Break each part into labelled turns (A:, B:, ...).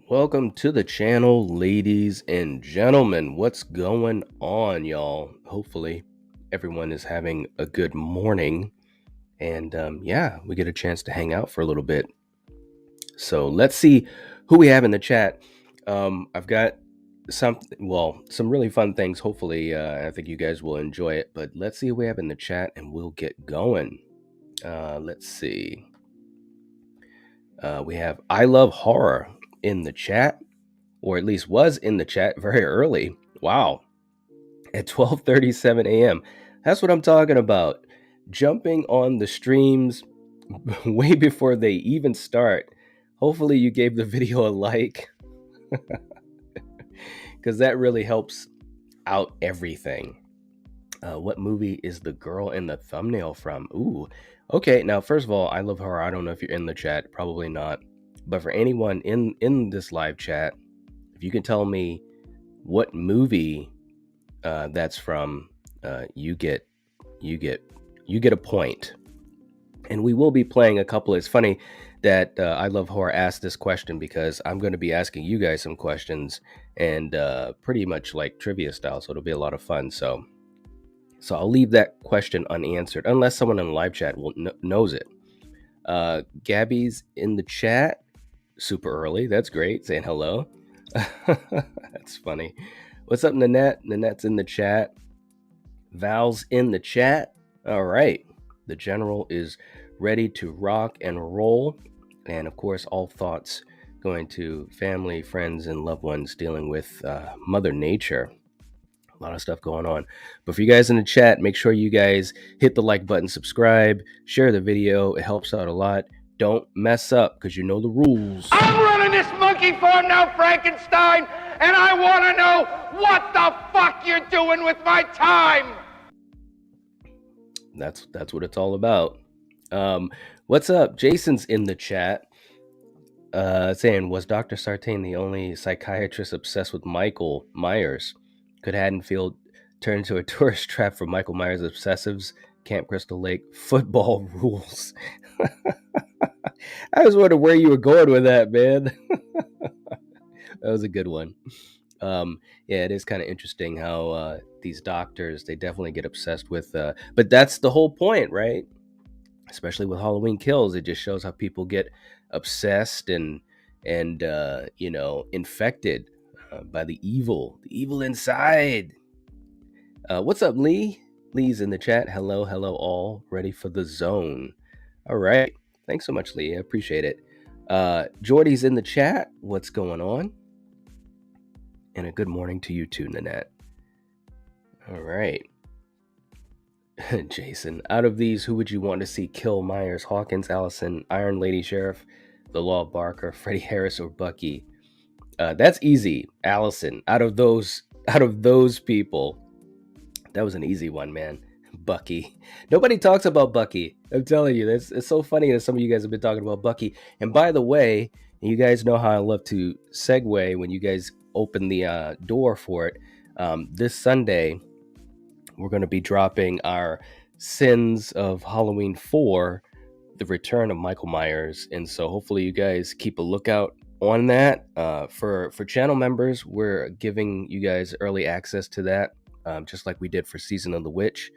A: Welcome to the channel, ladies and gentlemen. What's going on, y'all? Hopefully, everyone is having a good morning. And yeah, we get a chance to hang out for a little bit. So let's see who we have in the chat. I've got some really fun things. Hopefully, I think you guys will enjoy it. But let's see who we have in the chat and we'll get going. Let's see. We have I Love Horror in the chat. Or at least was in the chat very early. Wow. At 12:37 a.m. That's what I'm talking about. Jumping on the streams way before they even start. Hopefully you gave the video a like because that really helps out everything. What movie is the girl in the thumbnail from? Ooh. Okay, now first of all, I love horror. I don't know if you're in the chat, probably not. But for anyone in this live chat, if you can tell me what movie that's from, you get a point. And we will be playing a couple. It's funny that I Love Horror asked this question because I'm going to be asking you guys some questions and pretty much like trivia style, so it'll be a lot of fun. So I'll leave that question unanswered unless someone in the live chat knows it. Gabby's in the chat super early. That's great. Saying hello. That's funny. What's up, Nanette? Nanette's in the chat. Val's in the chat. All right. The general is ready to rock and roll. And of course, all thoughts going to family, friends, and loved ones dealing with Mother Nature. A lot of stuff going on. But for you guys in the chat, make sure you guys hit the like button, subscribe, share the video. It helps out a lot. Don't mess up because you know the rules.
B: I'm running this monkey farm now, Frankenstein, and I want to know what the fuck you're doing with my time.
A: That's what it's all about. What's up? Jason's in the chat saying, was Dr. Sartain the only psychiatrist obsessed with Michael Myers? Could Haddonfield turn into a tourist trap for Michael Myers obsessives? Camp Crystal Lake football rules. I was wondering where you were going with that, man. That was a good one. Yeah, it is kind of interesting how these doctors, they definitely get obsessed with, but that's the whole point, right? Especially with Halloween Kills, it just shows how people get obsessed and infected by the evil inside. What's up, Lee? Lee's in the chat. Hello all. Ready for the zone. All right. Thanks so much, Lee. I appreciate it. Jordy's in the chat. What's going on? And a good morning to you too, Nanette. All right. Jason, out of these, who would you want to see kill Myers? Hawkins, Allison, Iron Lady Sheriff, the Law Barker, Freddie Harris, or Bucky? That's easy. Allison. Out of those people, that was an easy one, man. Bucky. Nobody talks about Bucky. I'm telling you, it's so funny that some of you guys have been talking about Bucky. And by the way, you guys know how I love to segue when you guys open the door for it. This Sunday, we're going to be dropping our Sins of Halloween 4, The Return of Michael Myers. And so hopefully you guys keep a lookout on that. For channel members, we're giving you guys early access to that, just like we did for Season of the Witch.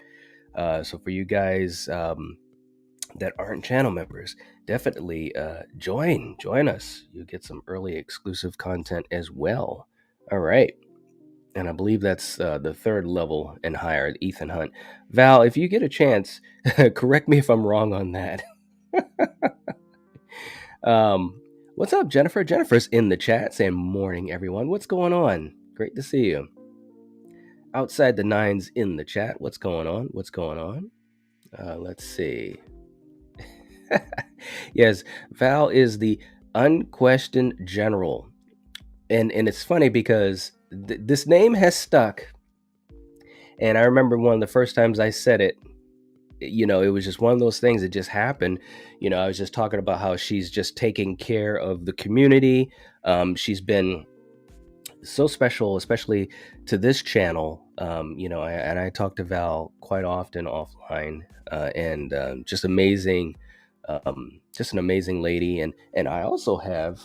A: So for you guys that aren't channel members, definitely join us. You'll get some early exclusive content as well. All right. And I believe that's the third level and higher, Ethan Hunt. Val, if you get a chance, correct me if I'm wrong on that. What's up, Jennifer? Jennifer's in the chat saying, morning, everyone. What's going on? Great to see you. Outside the Nines in the chat. What's going on? Let's see. Yes, Val is the unquestioned general. And it's funny because this name has stuck. And I remember one of the first times I said it, it was just one of those things that just happened. I was just talking about how she's just taking care of the community. She's been so special, especially to this channel. And I talk to Val quite often offline, and just amazing, just an amazing lady. And I also have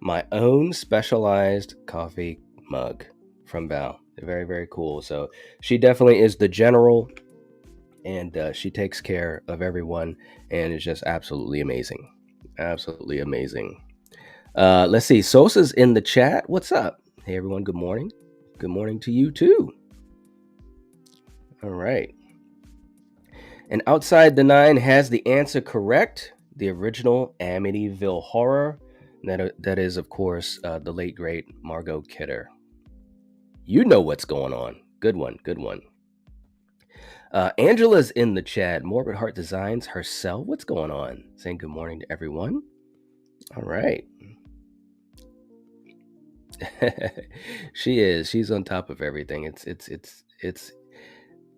A: My own specialized coffee mug from Val. Very, very cool. So she definitely is the general, and she takes care of everyone, and it's just absolutely amazing. Absolutely amazing. Let's see. Sosa's in the chat. What's up? Hey, everyone. Good morning. Good morning to you, too. All right. And Outside the Nine has the answer correct. The original Amityville Horror. That is, of course, the late, great Margot Kidder. You know what's going on. Good one. Good one. Angela's in the chat. Morbid Heart Designs herself. What's going on? Saying good morning to everyone. All right. She is. She's on top of everything. It's.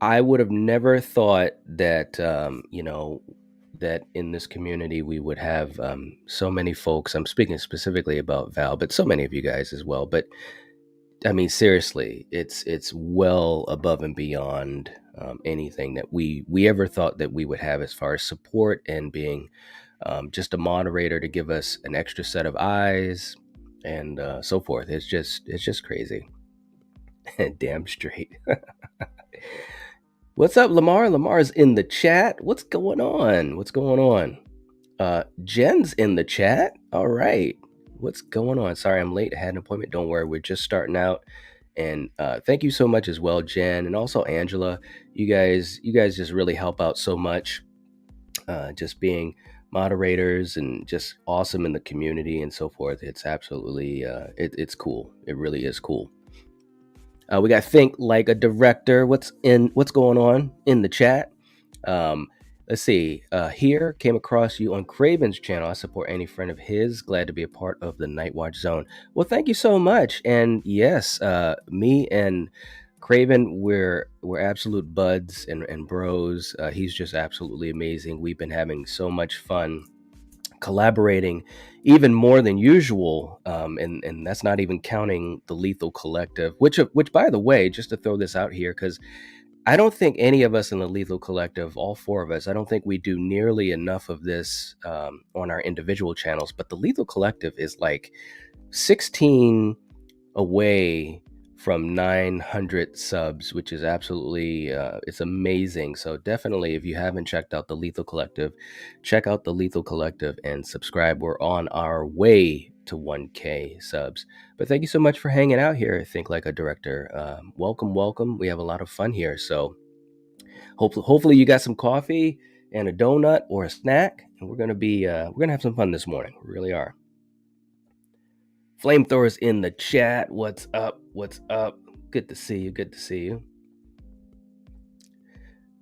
A: I would have never thought that that in this community we would have so many folks. I'm speaking specifically about Val, but so many of you guys as well. But I mean, seriously, it's well above and beyond anything that we ever thought that we would have as far as support and being just a moderator to give us an extra set of eyes and so forth. It's just crazy. Damn straight. What's up, Lamar? Lamar's in the chat. What's going on? What's going on? Jen's in the chat. All right. What's going on? Sorry, I'm late. I had an appointment. Don't worry. We're just starting out. And thank you so much as well, Jen, and also Angela. You guys just really help out so much. Just being moderators and just awesome in the community and so forth. It's absolutely it's cool. It really is cool. We got Think Like a Director. What's going on in the chat? Let's see. Here came across you on Craven's channel. I support any friend of his. Glad to be a part of the Nightwatch Zone. Well, thank you so much. And yes, me and Craven, we're absolute buds and bros. He's just absolutely amazing. We've been having so much fun collaborating even more than usual, and that's not even counting the Lethal Collective, which by the way, just to throw this out here, because I don't think any of us in the Lethal Collective, all four of us, I don't think we do nearly enough of this on our individual channels, but the Lethal Collective is like 16 away from 900 subs, which is absolutely it's amazing. So definitely, if you haven't checked out the Lethal Collective, check out the Lethal Collective and subscribe. We're on our way to 1K subs. But thank you so much for hanging out here. Think Like a Director. Welcome. We have a lot of fun here. So hopefully you got some coffee and a donut or a snack, and we're gonna have some fun this morning. We really are. Flamethrowers in the chat. What's up? What's up? Good to see you. Good to see you.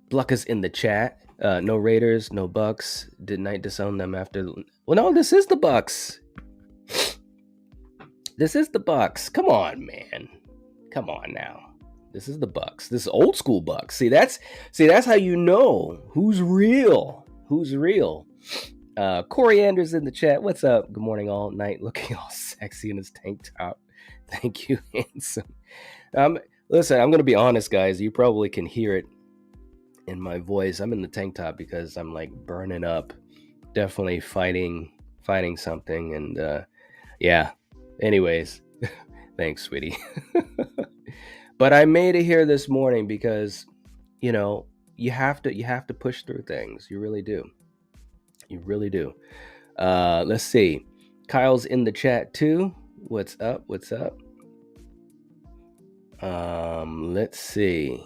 A: Blucka's in the chat. No Raiders, no Bucks. Did Knight disown them after? Well, no, this is the Bucks. This is the Bucks. Come on, man. Come on now. This is the Bucks. This is old school Bucks. See, that's how you know who's real. Who's real. Coriander's in the chat. What's up? Good morning, all night. Looking all sexy in his tank top. Thank you, handsome. Listen, I'm gonna be honest, guys. You probably can hear it in my voice. I'm in the tank top because I'm like burning up. Definitely fighting something, and yeah. Anyways, thanks, sweetie. But I made it here this morning because, you have to push through things. You really do. You really do. Let's see. Kyle's in the chat too. What's up? What's up? Let's see.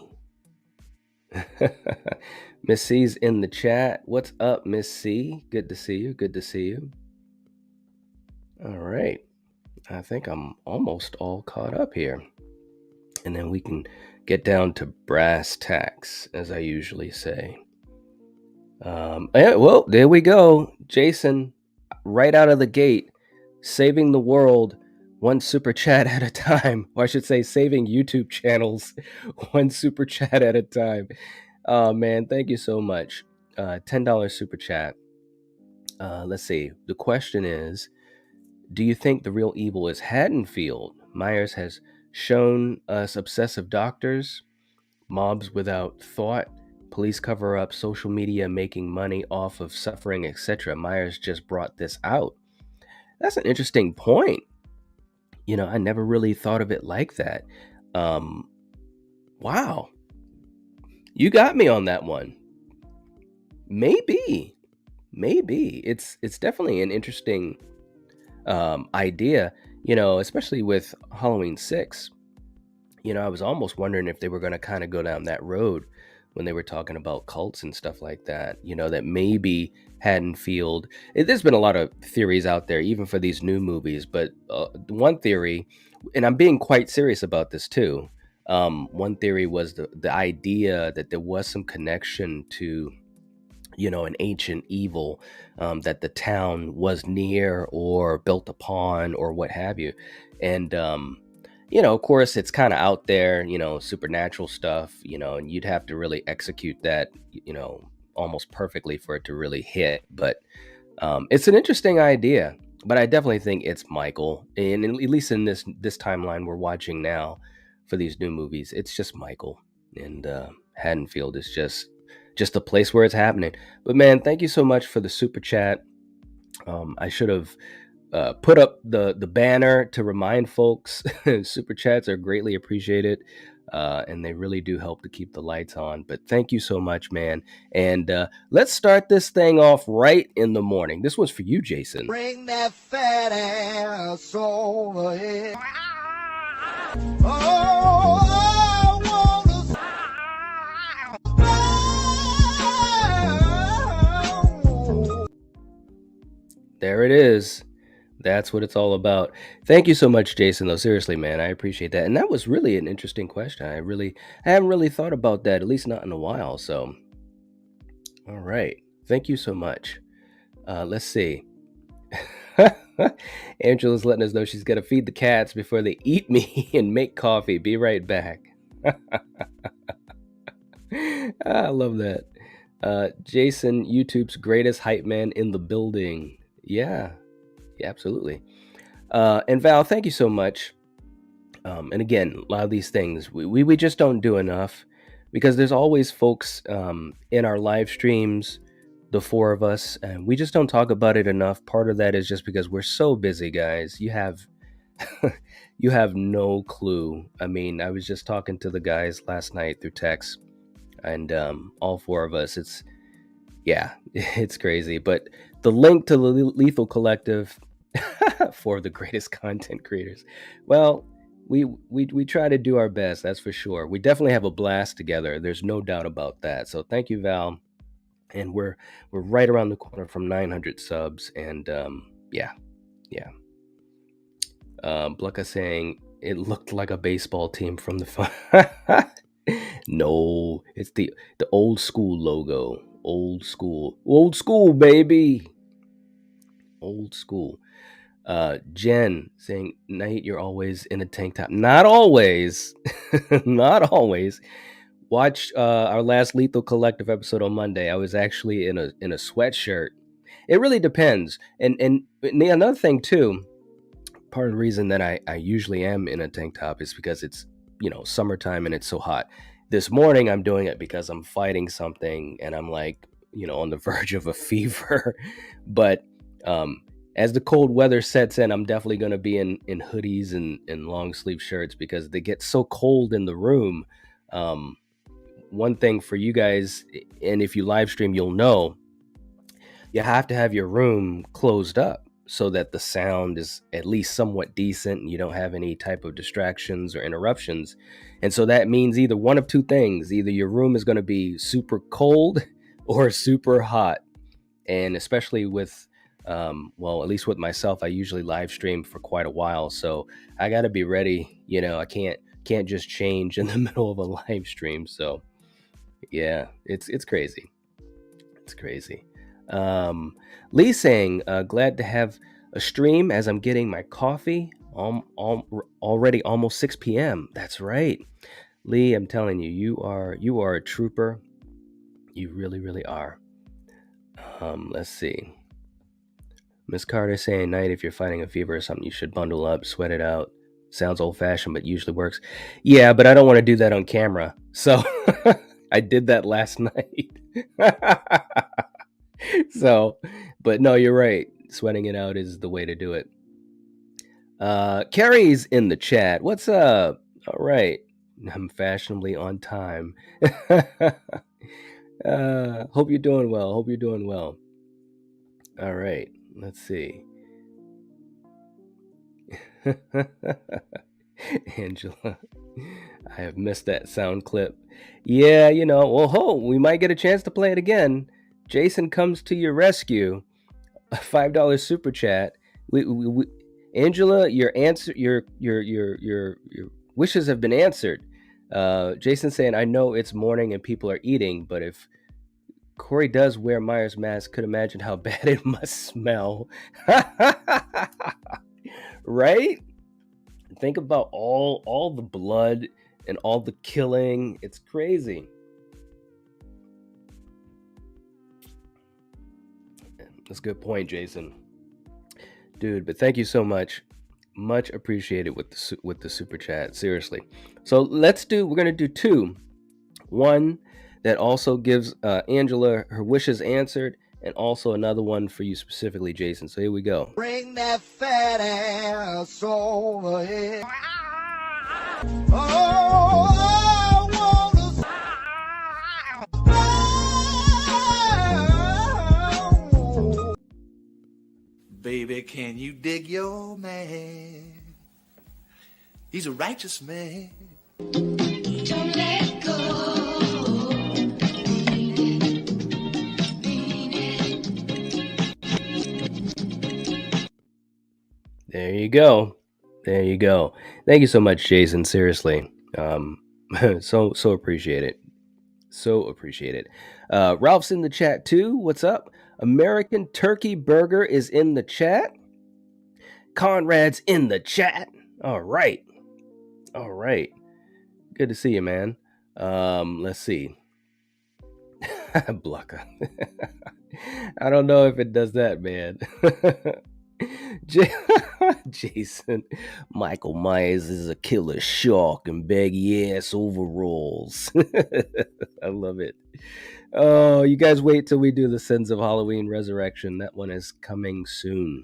A: Miss C's in the chat. What's up, Miss C? Good to see you. Good to see you. All right. I think I'm almost all caught up here. And then we can get down to brass tacks, as I usually say. Well, there we go. Jason, right out of the gate, saving the world one super chat at a time. Or I should say, saving YouTube channels one super chat at a time. Oh, man, thank you so much. $10 super chat. Let's see. The question is, do you think the real evil is Haddonfield? Myers has shown us obsessive doctors, mobs without thought, police cover up, social media making money off of suffering, etc. Myers just brought this out. That's an interesting point. I never really thought of it like that. Um, wow, you got me on that one. Maybe, maybe it's definitely an interesting idea. Especially with Halloween 6. I was almost wondering if they were going to kind of go down that road when they were talking about cults and stuff like that. That maybe Haddonfield. There's been a lot of theories out there, even for these new movies. But one theory, and I'm being quite serious about this too. One theory was the idea that there was some connection to an ancient evil that the town was near or built upon or what have you. And of course, it's kind of out there, supernatural stuff, and you'd have to really execute that, almost perfectly for it to really hit. But it's an interesting idea. But I definitely think it's Michael, and at least in this timeline we're watching now for these new movies, it's just Michael, and Haddonfield is just a place where it's happening. But man, thank you so much for the super chat. I should have put up the banner to remind folks. Super chats are greatly appreciated, and they really do help to keep the lights on. But thank you so much, man. And let's start this thing off right in the morning. This was for you, Jason.
C: Bring that fat ass over here. Oh,
A: there it is. That's what it's all about. Thank you so much, Jason, though. Seriously, man, I appreciate that. And that was really an interesting question. I haven't really thought about that, at least not in a while. So, all right. Thank you so much. Let's see. Angela's letting us know she's got to feed the cats before they eat me and make coffee. Be right back. I love that. Jason, YouTube's greatest hype man in the building. Yeah, absolutely. And Val, thank you so much. And again, a lot of these things we just don't do enough, because there's always folks in our live streams, the four of us, and we just don't talk about it enough. Part of that is just because we're so busy, guys. You have you have no clue. I mean, I was just talking to the guys last night through text, and all four of us, it's crazy. But the link to the Lethal Collective for the greatest content creators, well, we try to do our best, that's for sure. We definitely have a blast together, there's no doubt about that. So thank you, Val. And we're right around the corner from 900 subs, and yeah. Blucka saying it looked like a baseball team from the fun. No, it's the old school logo. Old school, baby. Old school. Jen saying, Night, you're always in a tank top. Not always. Not always. Watch our last Lethal Collective episode on Monday. I was actually in a sweatshirt. It really depends. And another thing too, part of the reason that I usually am in a tank top is because it's, summertime and it's so hot. This morning I'm doing it because I'm fighting something and I'm like, on the verge of a fever. But as the cold weather sets in, I'm definitely going to be in hoodies and long sleeve shirts, because they get so cold in the room. One thing for you guys, and if you live stream, you'll know, you have to have your room closed up so that the sound is at least somewhat decent and you don't have any type of distractions or interruptions. And so that means either one of two things: either your room is going to be super cold or super hot. And especially with well, at least with myself, I usually live stream for quite a while, so I got to be ready. I can't just change in the middle of a live stream. So yeah, it's crazy. It's crazy. Lee saying, glad to have a stream as I'm getting my coffee. Already almost 6 p.m. That's right, Lee. I'm telling you, you are a trooper. You really, really are. Let's see. Miss Carter saying, Night, if you're fighting a fever or something, you should bundle up, sweat it out. Sounds old-fashioned, but usually works. Yeah, but I don't want to do that on camera. So I did that last night. So, but no, you're right. Sweating it out is the way to do it. Carrie's in the chat. What's up? All right. I'm fashionably on time. Hope you're doing well. Hope you're doing well. All right. Let's see. Angela, I have missed that sound clip. Yeah, we might get a chance to play it again. Jason comes to your rescue. A $5 super chat. We Angela, your answer, your wishes have been answered. Jason saying, I know it's morning and people are eating, but if Corey does wear Myers mask, could imagine how bad it must smell. Right? Think about all the blood and all the killing. It's crazy. That's a good point, Jason. Dude, but thank you so much. Much appreciated with the super chat. Seriously. So we're gonna do two. One that also gives Angela her wishes answered, and also another one for you specifically, Jason. So here we go.
C: Bring that fat ass over here. Oh, I wanna... Baby, can you dig your man? He's a righteous man. Don't let go.
A: There you go. There you go. Thank you so much, Jason. Seriously. So appreciate it. So appreciate it. Ralph's in the chat too. What's up? American Turkey Burger is in the chat. Conrad's in the chat. All right. All right. Good to see you, man. Let's see. Blucker. I don't know if it does that, man. Jason, Michael Myers is a killer shark in baggy ass overalls. I love it. Oh, you guys wait till we do the Sins of Halloween Resurrection. That one is coming soon.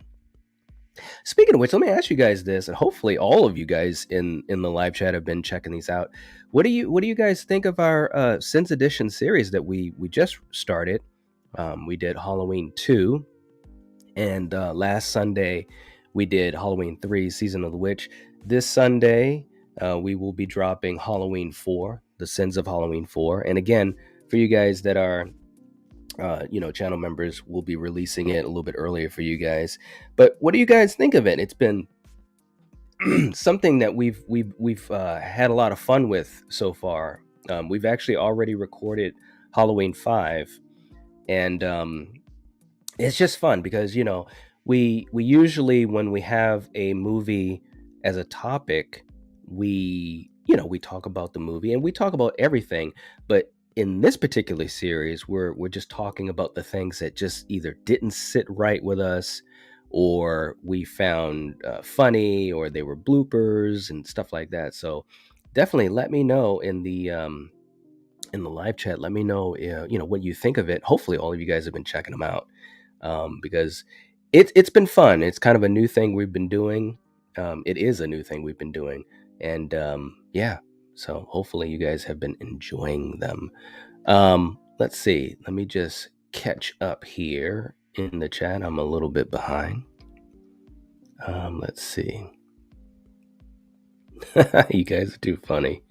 A: Speaking of which, let me ask you guys this, and hopefully all of you guys in the live chat have been checking these out. What do you guys think of our Sins Edition series that we just started? We did Halloween 2, and last Sunday we did Halloween 3, Season of the Witch. This Sunday we will be dropping Halloween 4, The Sins of Halloween 4. And again, for you guys that are channel members, we'll be releasing it a little bit earlier for you guys. But what do you guys think of it? It's been something that we've had a lot of fun with so far. We've actually already recorded Halloween 5, and it's just fun because we usually, when we have a movie as a topic, we talk about the movie and we talk about everything. But in this particular series, we're just talking about the things that just either didn't sit right with us, or we found funny, or they were bloopers and stuff like that. So definitely let me know in the live chat. Let me know what you think of it. Hopefully all of you guys have been checking them out, because it's been fun. It's kind of a new thing we've been doing. It is a new thing we've been doing, and yeah. So hopefully you guys have been enjoying them. Let's see. Let me just catch up here in the chat. I'm a little bit behind. Let's see. You guys are too funny.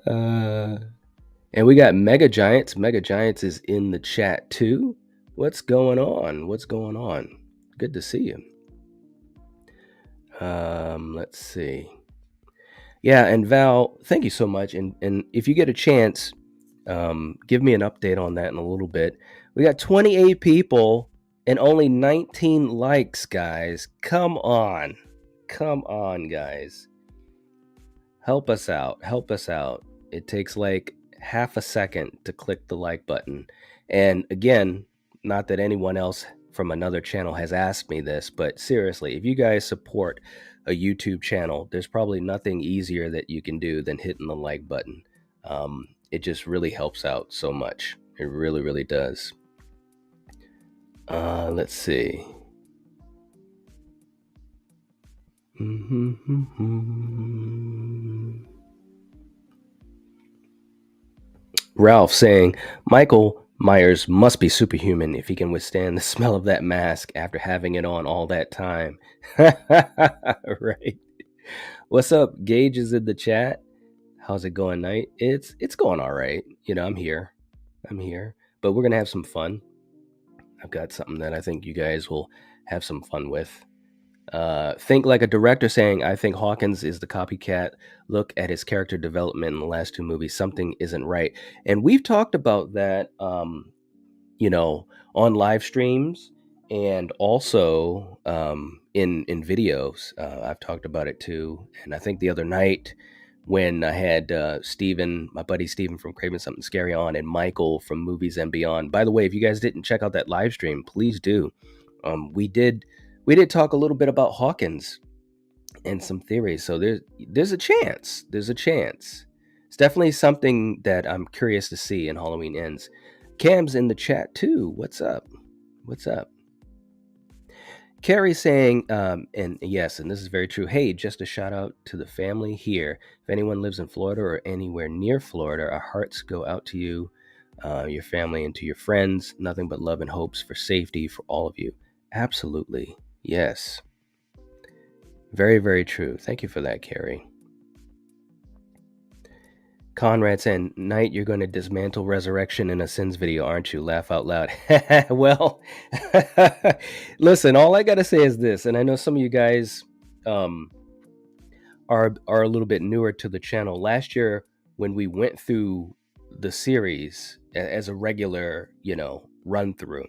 A: And we got Mega Giants. Mega Giants is in the chat too. What's going on? What's going on? Good to see you. Let's see. Yeah, and Val, thank you so much. And if you get a chance, give me an update on that in a little bit. We got 28 people and only 19 likes, guys. Come on, guys. Help us out. Help us out. It takes like half a second to click the like button. And again, not that anyone else from another channel has asked me this, but seriously, if you guys support a YouTube channel, there's probably nothing easier that you can do than hitting the like button. It just really helps out so much. It really, really does. Let's see. Ralph saying, Michael Myers must be superhuman if he can withstand the smell of that mask after having it on all that time. Right. What's up? Gage is in the chat. How's it going, Knight? It's going all right. You know, I'm here. I'm here. But we're gonna have some fun. I've got something that I think you guys will have some fun with. Think like a director saying, I think Hawkins is the copycat. Look at his character development in the last two movies. Something isn't right. And we've talked about that, you know, on live streams and also in videos. I've talked about it too. And I think the other night when I had Steven, my buddy Steven from Craven Something Scary on, and Michael from Movies and Beyond. By the way, if you guys didn't check out that live stream, please do. We did talk a little bit about Hawkins and some theories. So there's a chance. There's a chance. It's definitely something that I'm curious to see in Halloween Ends. Cam's in the chat too. What's up? What's up? Carrie saying, and yes, and this is very true. Hey, just a shout out to the family here. If anyone lives in Florida or anywhere near Florida, our hearts go out to you, your family, and to your friends. Nothing but love and hopes for safety for all of you. Absolutely. Yes. Very, very true. Thank you for that, Carrie. Conrad saying, Knight, you're going to dismantle Resurrection in a Sins video, aren't you? Laugh out loud. Well, listen, all I got to say is this, and I know some of you guys are a little bit newer to the channel. Last year, when we went through the series as a regular, run through,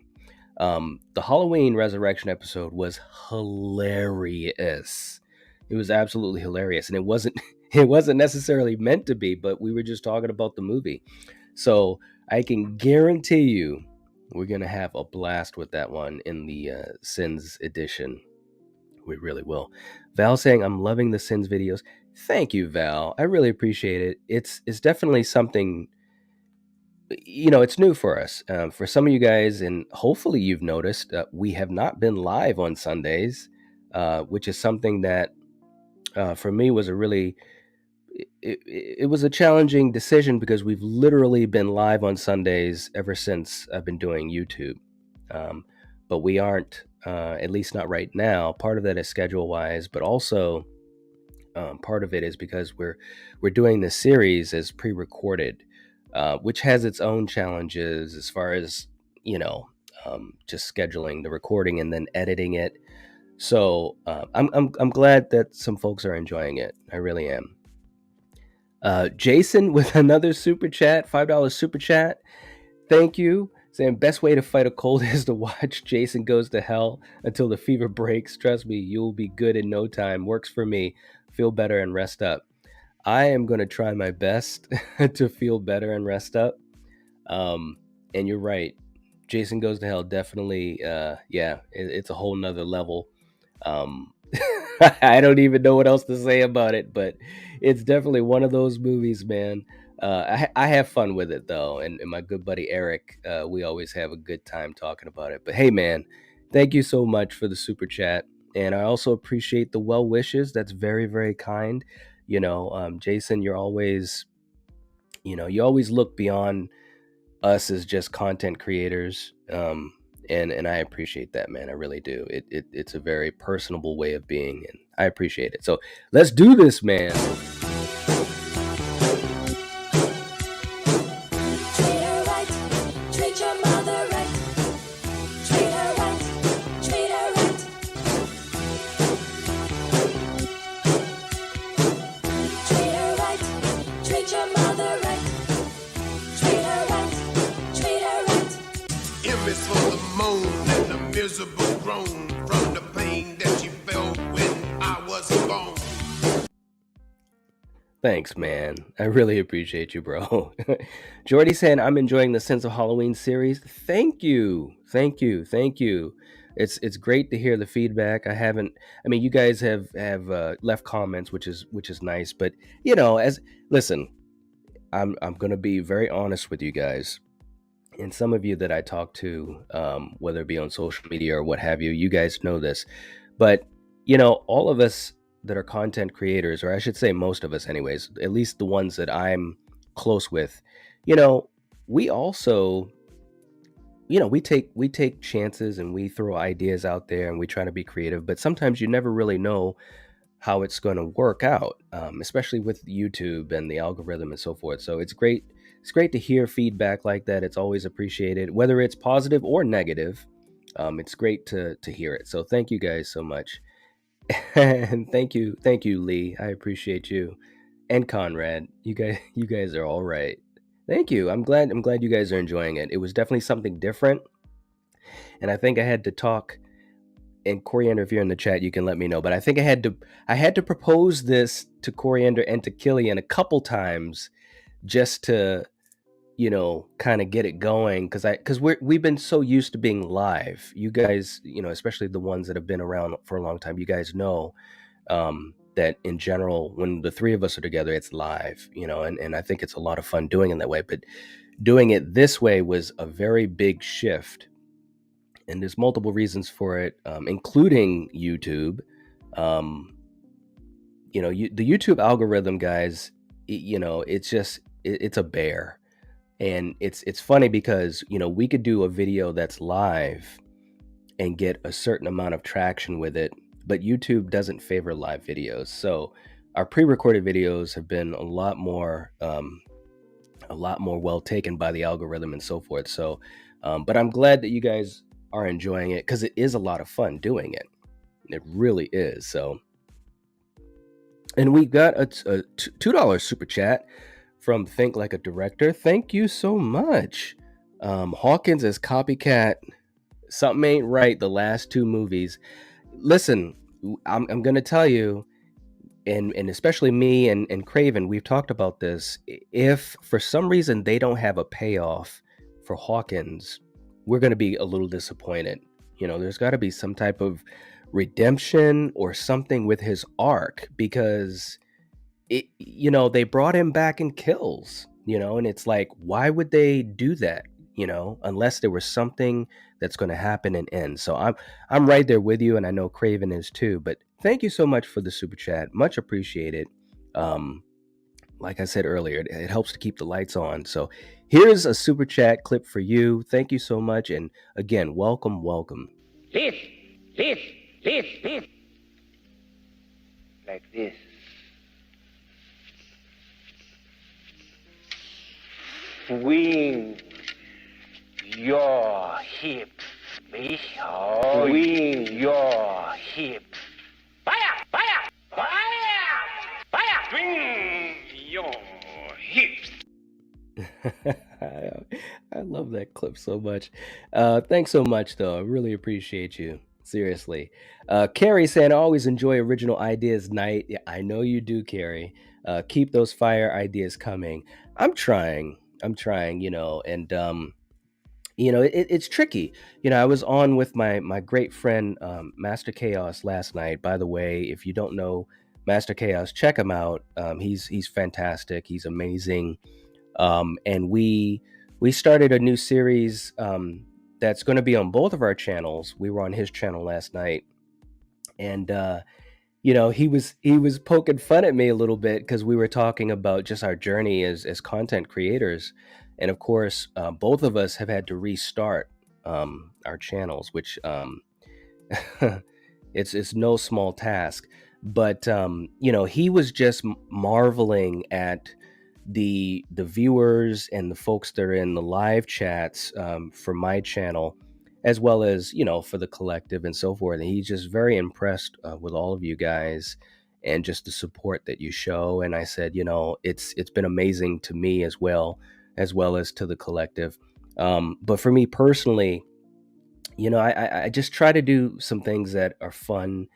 A: the Halloween Resurrection episode was hilarious. It was absolutely hilarious, and it wasn't necessarily meant to be, but we were just talking about the movie. So I can guarantee you we're gonna have a blast with that one in the Sins edition. We really will. Val saying, I'm loving the Sins videos. Thank you, Val. I really appreciate it. It's definitely something, it's new for us. For some of you guys, and hopefully you've noticed, we have not been live on Sundays, which is something that for me was a really, it was a challenging decision because we've literally been live on Sundays ever since I've been doing YouTube. But we aren't, at least not right now. Part of that is schedule wise, but also part of it is because we're doing this series as pre-recorded, which has its own challenges as far as just scheduling the recording and then editing it. So I'm glad that some folks are enjoying it. I really am. Jason with another super chat, $5 super chat. Thank you. Saying best way to fight a cold is to watch Jason Goes to Hell until the fever breaks. Trust me, you'll be good in no time. Works for me. Feel better and rest up. I am going to try my best to feel better and rest up. And you're right. Jason Goes to Hell definitely, it's a whole nother level. I don't even know what else to say about it, but it's definitely one of those movies, man. I have fun with it though, and my good buddy Eric, we always have a good time talking about it. But hey, man, thank you so much for the super chat, and I also appreciate the well wishes. That's very, very kind. Jason, you're always, you always look beyond us as just content creators. And I appreciate that, man. I really do. It's a very personable way of being, and I appreciate it. So let's do this, man.
D: Miserable groan from the pain that you felt when I was born.
A: Thanks, man. I really appreciate you, bro. Jordy saying, I'm enjoying the Sense of Halloween series. Thank you. Thank you. Thank you. It's great to hear the feedback. You guys have left comments, which is nice, but listen, I'm going to be very honest with you guys. And some of you that I talk to, whether it be on social media or what have you, you guys know this. But, all of us that are content creators, or I should say most of us anyways, at least the ones that I'm close with, you know, we also, we take chances and we throw ideas out there and we try to be creative, but sometimes you never really know how it's going to work out, especially with YouTube and the algorithm and so forth. So it's great to hear feedback like that. It's always appreciated, whether it's positive or negative. It's great to hear it. So thank you guys so much. And thank you, Lee. I appreciate you. And Conrad. You guys are all right. Thank you. I'm glad you guys are enjoying it. It was definitely something different. And I think I had to talk, and Coriander, if you're in the chat, you can let me know. But I think I had to propose this to Coriander and to Killian a couple times just to, kind of get it going, because we've been so used to being live. You guys, especially the ones that have been around for a long time, you guys know that in general, when the three of us are together, it's live, and I think it's a lot of fun doing it that way. But doing it this way was a very big shift, and there's multiple reasons for it, including YouTube. The YouTube algorithm, guys, it's a bear. And it's funny because, we could do a video that's live and get a certain amount of traction with it, but YouTube doesn't favor live videos. So our pre-recorded videos have been a lot more well taken by the algorithm and so forth. So, but I'm glad that you guys are enjoying it, because it is a lot of fun doing it. It really is. So, and we got a $2 super chat from Think Like a Director. Thank you so much. Hawkins as copycat. Something ain't right. The last two movies. Listen, I'm gonna tell you, and especially me and Craven, we've talked about this. If for some reason they don't have a payoff for Hawkins, we're gonna be a little disappointed. There's got to be some type of redemption or something with his arc, because they brought him back in Kills, and it's like, why would they do that, unless there was something that's going to happen and end. So I'm right there with you, and I know Craven is too. But thank you so much for the super chat, much appreciated. Like I said earlier, it helps to keep the lights on. So here's a super chat clip for you. Thank you so much, and again, welcome.
B: This. Like this. Swing your hips. Swing your hips. Fire! Swing your hips.
A: I love that clip so much. Thanks so much, though. I really appreciate you. Seriously. Carrie saying, I always enjoy original ideas night. Yeah, I know you do, Carrie. Keep those fire ideas coming. I'm trying, and it's tricky. I was on with my great friend, Master Chaos, last night. By the way, if you don't know Master Chaos, check him out. He's fantastic. He's amazing. And we started a new series that's going to be on both of our channels. We were on his channel last night, and he was poking fun at me a little bit, because we were talking about just our journey as content creators. And of course, both of us have had to restart our channels, which it's no small task. But he was just marveling at the viewers and the folks that are in the live chats for my channel, as well as for the collective and so forth. And he's just very impressed with all of you guys and just the support that you show. And I said, it's been amazing to me as well as to the collective. But for me personally, I just try to do some things that are fun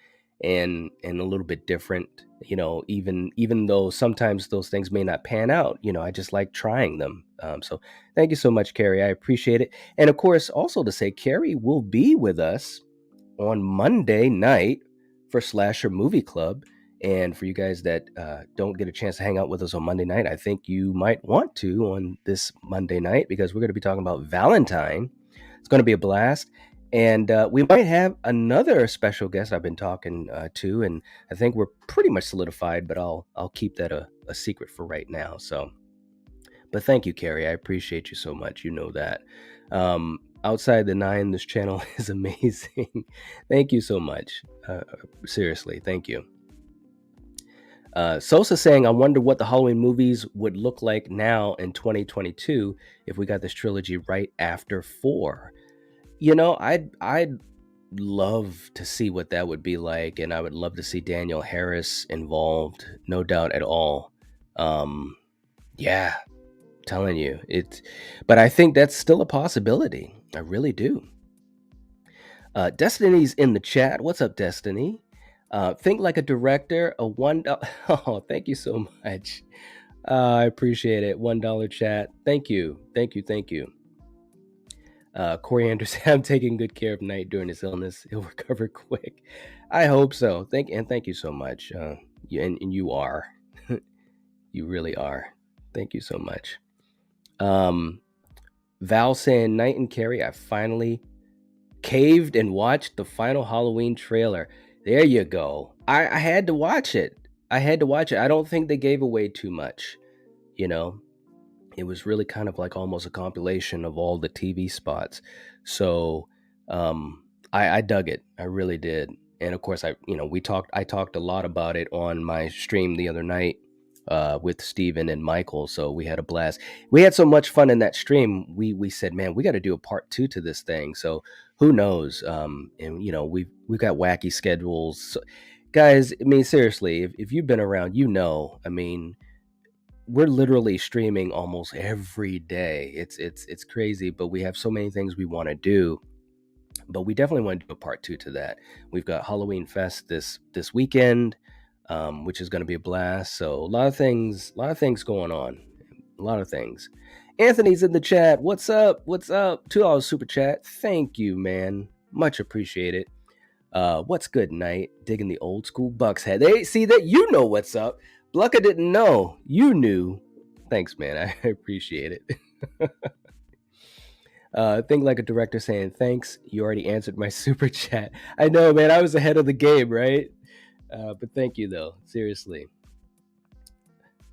A: and a little bit different, even though sometimes those things may not pan out. I just like trying them. So thank you so much, Carrie. I appreciate it. And of course, also to say, Carrie will be with us on Monday night for Slasher Movie Club. And for you guys that don't get a chance to hang out with us on Monday night, I think you might want to on this Monday night, because we're going to be talking about Valentine. It's going to be a blast. And we might have another special guest I've been talking to, and I think we're pretty much solidified, but I'll keep that a secret for right now. So, but thank you, Carrie. I appreciate you so much. You know that. Outside the nine, this channel is amazing. Thank you so much. Seriously, thank you. Sosa saying, I wonder what the Halloween movies would look like now in 2022 if we got this trilogy right after 4. You know, I'd love to see what that would be like, and I would love to see Daniel Harris involved, no doubt at all. Yeah, telling you it, but I think that's still a possibility. I really do. Destiny's in the chat. What's up, Destiny? Think like a director. A $1. Oh, thank you so much. I appreciate it. $1 chat. Thank you. Thank you. Thank you. Corey Anderson, I'm taking good care of Knight during his illness. He'll recover quick. I hope so. Thank you so much. And you are. You really are. Thank you so much. Val saying, Knight and Carrie, I finally caved and watched the final Halloween trailer. There you go. I had to watch it. I don't think they gave away too much. You know, it was really kind of like almost a compilation of all the TV spots. So I dug it. I really did. And of course, I talked a lot about it on my stream the other night with Steven and Michael. So we had a blast. We had so much fun in that stream. We said, man, we got to do a part 2 to this thing. So who knows? And we've got wacky schedules. So, guys, I mean, seriously, if you've been around, I mean, we're literally streaming almost every day. It's crazy, but we have so many things we want to do. But we definitely want to do a part 2 to that. We've got Halloween Fest this weekend, which is going to be a blast. So a lot of things going on. A lot of things. Anthony's in the chat. What's up? What's up? $2 super chat. Thank you, man. Much appreciated. What's good, Knight? Digging the old school Bucks head. They see that you know what's up. Blucka didn't know. You knew. Thanks, man. I appreciate it. Think like a director saying, thanks. You already answered my super chat. I know, man. I was ahead of the game, right? But thank you, though. Seriously.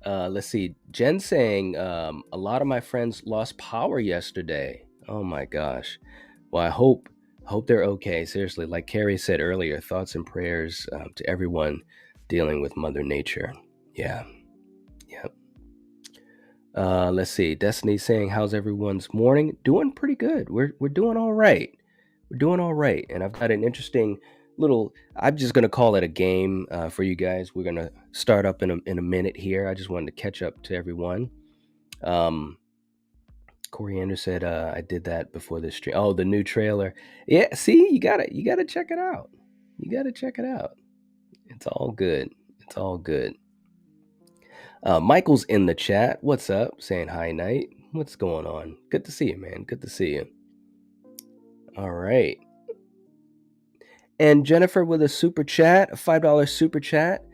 A: Let's see. Jen saying, a lot of my friends lost power yesterday. Oh, my gosh. Well, I hope they're okay. Seriously, like Carrie said earlier, thoughts and prayers to everyone dealing with Mother Nature. Yeah. Let's see. Destiny saying, how's everyone's morning? Doing pretty good. We're doing all right. We're doing all right. And I've got an interesting little, I'm just going to call it a game for you guys. We're going to start up in a minute here. I just wanted to catch up to everyone. Coriander said, I did that before this stream. Oh, the new trailer. Yeah, see, you gotta check it out. You gotta check it out. It's all good. It's all good. Michael's in the chat. What's up? Saying hi, Knight. What's going on? Good to see you, man. Good to see you. All right. And Jennifer with a super chat, a $5 super chat.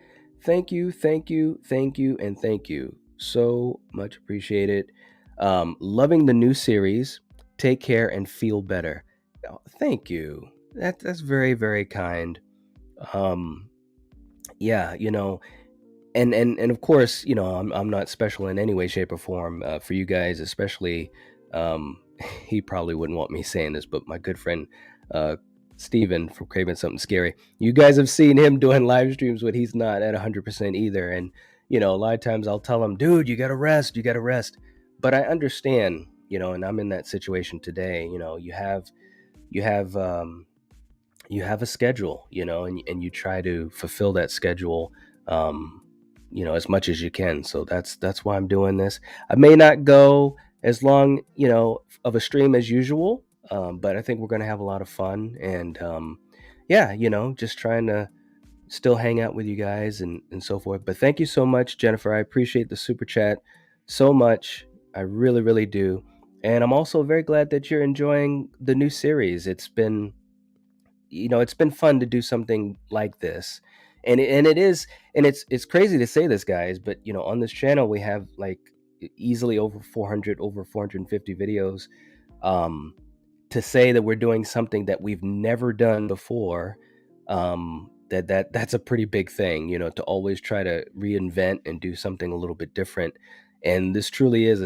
A: Thank you, thank you, thank you, and thank you. So much appreciated. Loving the new series. Take care and feel better. Oh, thank you. That's very, very kind. Yeah, and of course, I'm not special in any way, shape, or form for you guys, especially. He probably wouldn't want me saying this, but my good friend Steven from Craving Something Scary. You guys have seen him doing live streams when he's not at 100% either, and a lot of times I'll tell him, dude, you gotta rest. But I understand, and I'm in that situation today. You have a schedule, and you try to fulfill that schedule. As much as you can. So that's why I'm doing this. I may not go as long, of a stream as usual, but I think we're going to have a lot of fun. And just trying to still hang out with you guys and so forth. But thank you so much, Jennifer. I appreciate the super chat so much. I really, really do. And I'm also very glad that you're enjoying the new series. It's been fun to do something like this. And it's crazy to say this, guys, but on this channel we have like easily over 450 videos. to say that we're doing something that we've never done before, that's a pretty big thing, to always try to reinvent and do something a little bit different. And this truly is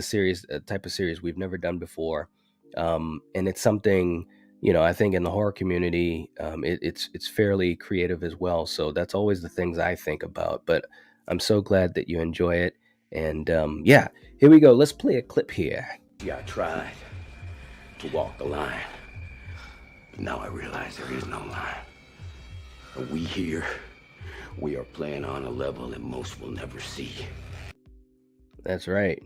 A: a type of series we've never done before. And it's something, I think in the horror community, it's fairly creative as well. So that's always the things I think about. But I'm so glad that you enjoy it. And yeah, here we go. Let's play a clip here.
E: Yeah, I tried to walk the line, but now I realize there is no line. And we are playing on a level that most will never see.
A: That's right.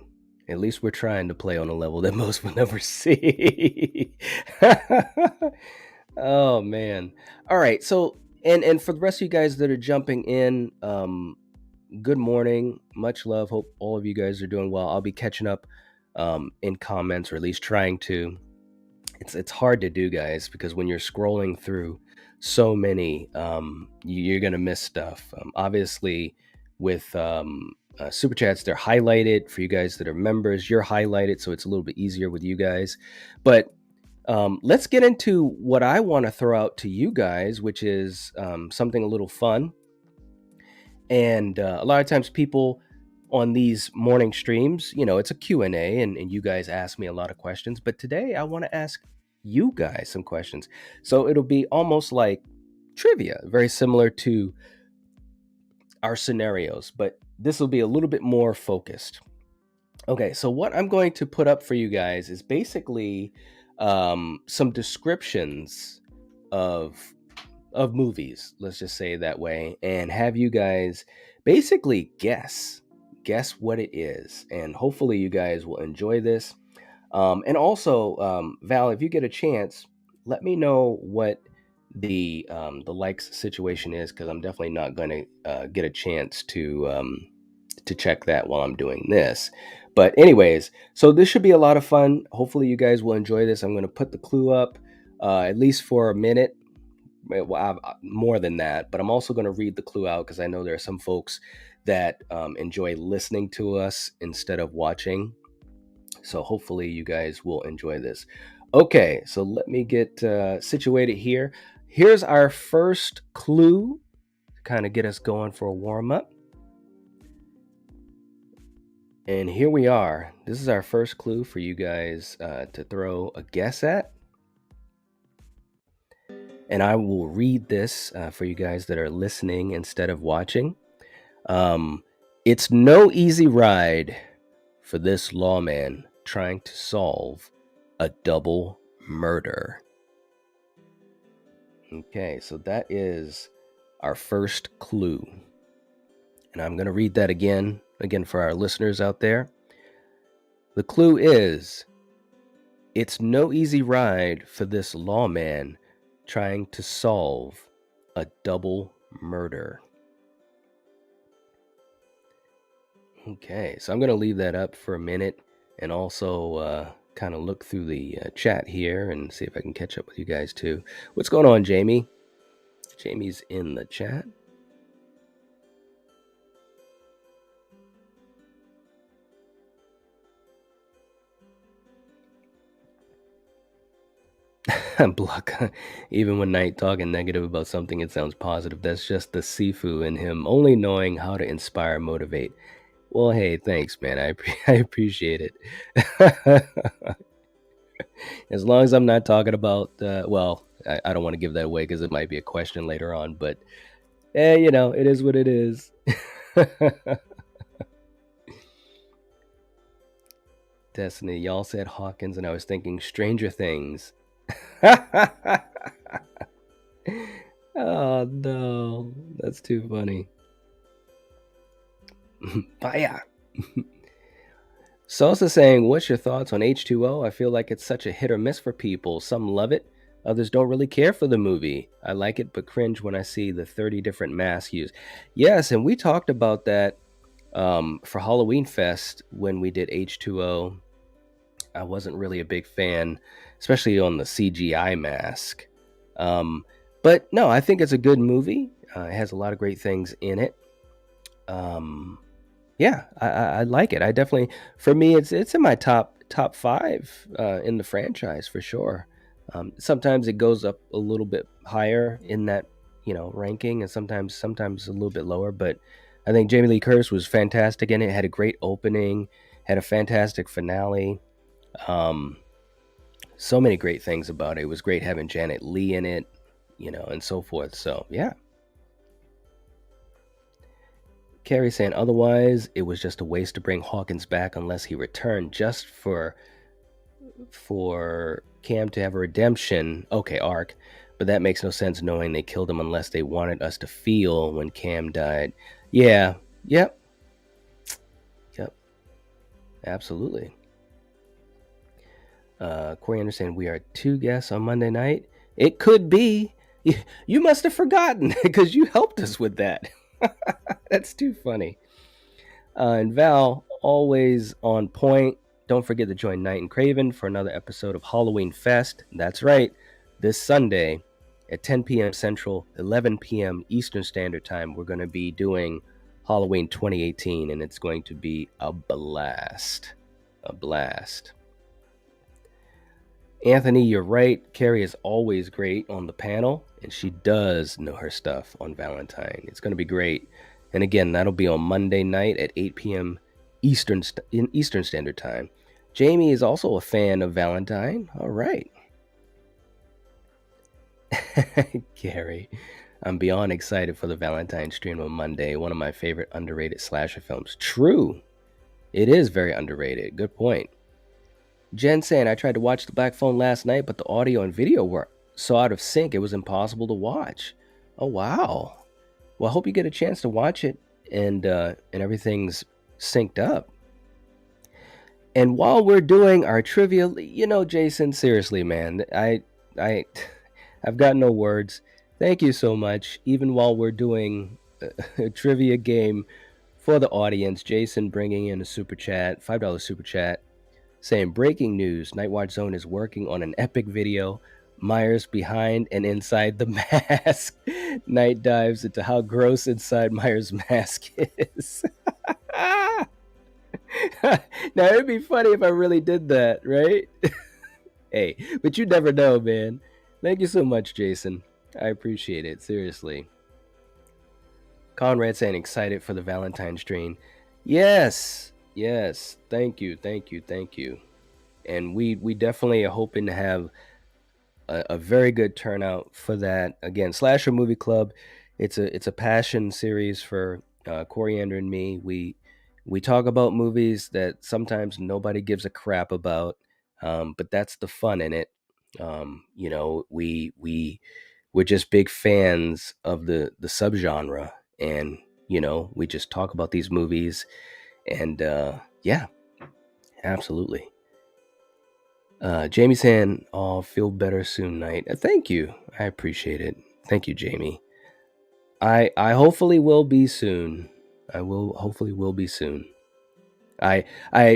A: At least we're trying to play on a level that most will never see. Oh man. All right. So and for the rest of you guys that are jumping in, good morning. Much love. Hope all of you guys are doing well. I'll be catching up in comments, or at least trying to. It's hard to do, guys, because when you're scrolling through so many, you're gonna miss stuff. Obviously, with super chats, they're highlighted for you guys that are members. You're highlighted, so it's a little bit easier with you guys. But let's get into what I want to throw out to you guys, which is something a little fun. And a lot of times people on these morning streams, it's a Q&A, and you guys ask me a lot of questions. But today I want to ask you guys some questions. So it'll be almost like trivia, very similar to our scenarios, but this will be a little bit more focused. Okay, so what I'm going to put up for you guys is basically some descriptions of movies, let's just say it that way, and have you guys basically guess what it is. And hopefully you guys will enjoy this. And also, Val, if you get a chance, let me know what the likes situation is, because I'm definitely not going to get a chance to check that while I'm doing this. But anyways, so this should be a lot of fun. Hopefully you guys will enjoy this. I'm going to put the clue up at least for a minute. Well, more than that, but I'm also going to read the clue out, because I know there are some folks that enjoy listening to us instead of watching. So hopefully you guys will enjoy this. Okay, so let me get situated here. Here's our first clue to kind of get us going for a warm-up. And here we are. This is our first clue for you guys to throw a guess at. And I will read this for you guys that are listening instead of watching. It's no easy ride for this lawman trying to solve a double murder. Okay, so that is our first clue. And I'm going to read that again for our listeners out there. The clue is, it's no easy ride for this lawman trying to solve a double murder. Okay, so I'm going to leave that up for a minute, and also kind of look through the chat here and see if I can catch up with you guys too. What's going on, Jamie? Jamie's in the chat. Block. Even when Knight talking negative about something, it sounds positive. That's just the Sifu in him, only knowing how to inspire, motivate. Well, hey, thanks, man. I appreciate it. As long as I'm not talking about, well, I don't want to give that away because it might be a question later on. But, it is what it is. Destiny, y'all said Hawkins, and I was thinking Stranger Things. Oh no, that's too funny. Fire. Sosa saying, what's your thoughts on H2O? I feel like it's such a hit or miss for people. Some love it, others don't really care for the movie. I like it, but cringe when I see the 30 different masks used. Yes, and we talked about that for Halloween Fest when we did H2O. I wasn't really a big fan, especially on the CGI mask. But no, I think it's a good movie. It has a lot of great things in it. Yeah, I like it. I definitely, for me, it's in my top 5 in the franchise for sure. Sometimes it goes up a little bit higher in that, ranking, and sometimes a little bit lower. But I think Jamie Lee Curtis was fantastic in it. Had a great opening, had a fantastic finale. So many great things about it. It was great having Janet Leigh in it, and so forth. So yeah. Carrie saying otherwise, it was just a waste to bring Hawkins back unless he returned just for Cam to have a redemption, arc, but that makes no sense knowing they killed him unless they wanted us to feel when Cam died. Yeah, yep, absolutely. Corey Anderson, we are 2 guests on Monday night. It could be. You must have forgotten because you helped us with that. That's too funny. And Val, always on point. Don't forget to join Knight and Craven for another episode of Halloween Fest. That's right. This Sunday at 10 p.m. Central, 11 p.m. Eastern Standard Time, we're going to be doing Halloween 2018, and it's going to be a blast. A blast. Anthony, you're right. Carrie is always great on the panel, and she does know her stuff on Valentine. It's going to be great. And again, that'll be on Monday night at 8 p.m. Eastern Standard Time. Jamie is also a fan of Valentine. All right. Gary, I'm beyond excited for the Valentine stream on Monday. One of my favorite underrated slasher films. True. It is very underrated. Good point. Jen saying, I tried to watch The Black Phone last night, but the audio and video were so out of sync, it was impossible to watch. Oh, wow. Well, I hope you get a chance to watch it and everything's synced up. And while we're doing our trivia, Jason, seriously, man, I've got no words. Thank you so much. Even while we're doing a trivia game for the audience, Jason bringing in a super chat, $5 super chat, saying, breaking news, Nightwatch Zone is working on an epic video. Myers behind and inside the mask. Night dives into how gross inside Myers' mask is. Now, it'd be funny if I really did that, right? Hey, but you never know, man. Thank you so much, Jason. I appreciate it, seriously. Conrad saying excited for the Valentine stream. Yes. Thank you. And we definitely are hoping to have a very good turnout for that. Again, Slasher Movie Club, it's a passion series for Coriander and me. We talk about movies that sometimes nobody gives a crap about, but that's the fun in it. We're just big fans of the subgenre, and we just talk about these movies, and yeah, absolutely. Jamie saying, "Oh, feel better soon, Night." Thank you, I appreciate it. Thank you, Jamie. I hopefully will be soon. Hopefully will be soon. I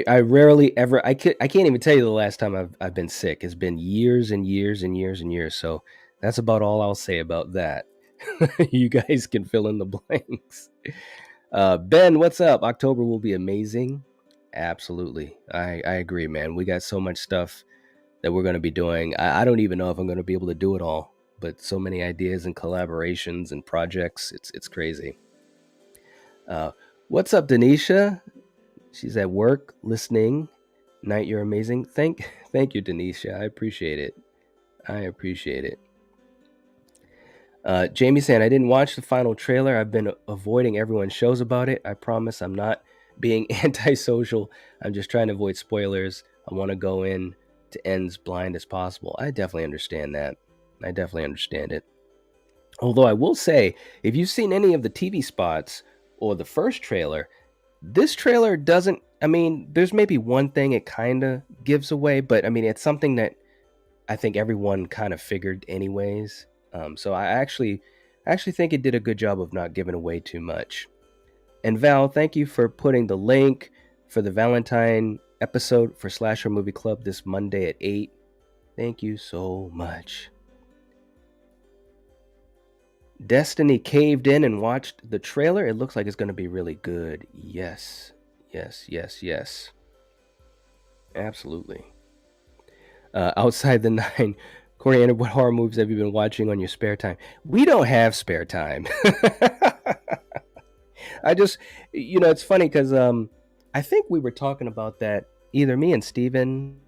A: rarely ever. I can't even tell you the last time I've been sick. It's been years and years and years and years. So that's about all I'll say about that. You guys can fill in the blanks. Ben, what's up? October will be amazing. Absolutely, I agree, man. We got so much stuff that we're going to be doing. I don't even know if I'm going to be able to do it all, but so many ideas and collaborations and projects. It's crazy. What's up, Denisha? She's at work listening. Night, you're amazing. Thank you, Denisha. I appreciate it. Jamie saying, I didn't watch the final trailer. I've been avoiding everyone's shows about it. I promise I'm not being antisocial. I'm just trying to avoid spoilers. I want to go in to ends blind as possible. I definitely understand that. I definitely understand it. Although I will say, if you've seen any of the TV spots or the first trailer, this trailer doesn't, there's maybe one thing it kind of gives away, but it's something that I think everyone kind of figured anyways. So I actually think it did a good job of not giving away too much. And Val, thank you for putting the link for the Valentine episode for Slasher Movie Club this Monday at 8. Thank you so much. Destiny caved in and watched the trailer. It looks like it's going to be really good. Yes. Absolutely. Outside the Nine, Corey, and what horror movies have you been watching on your spare time? We don't have spare time. I just, it's funny because I think we were talking about that, either me and Steven.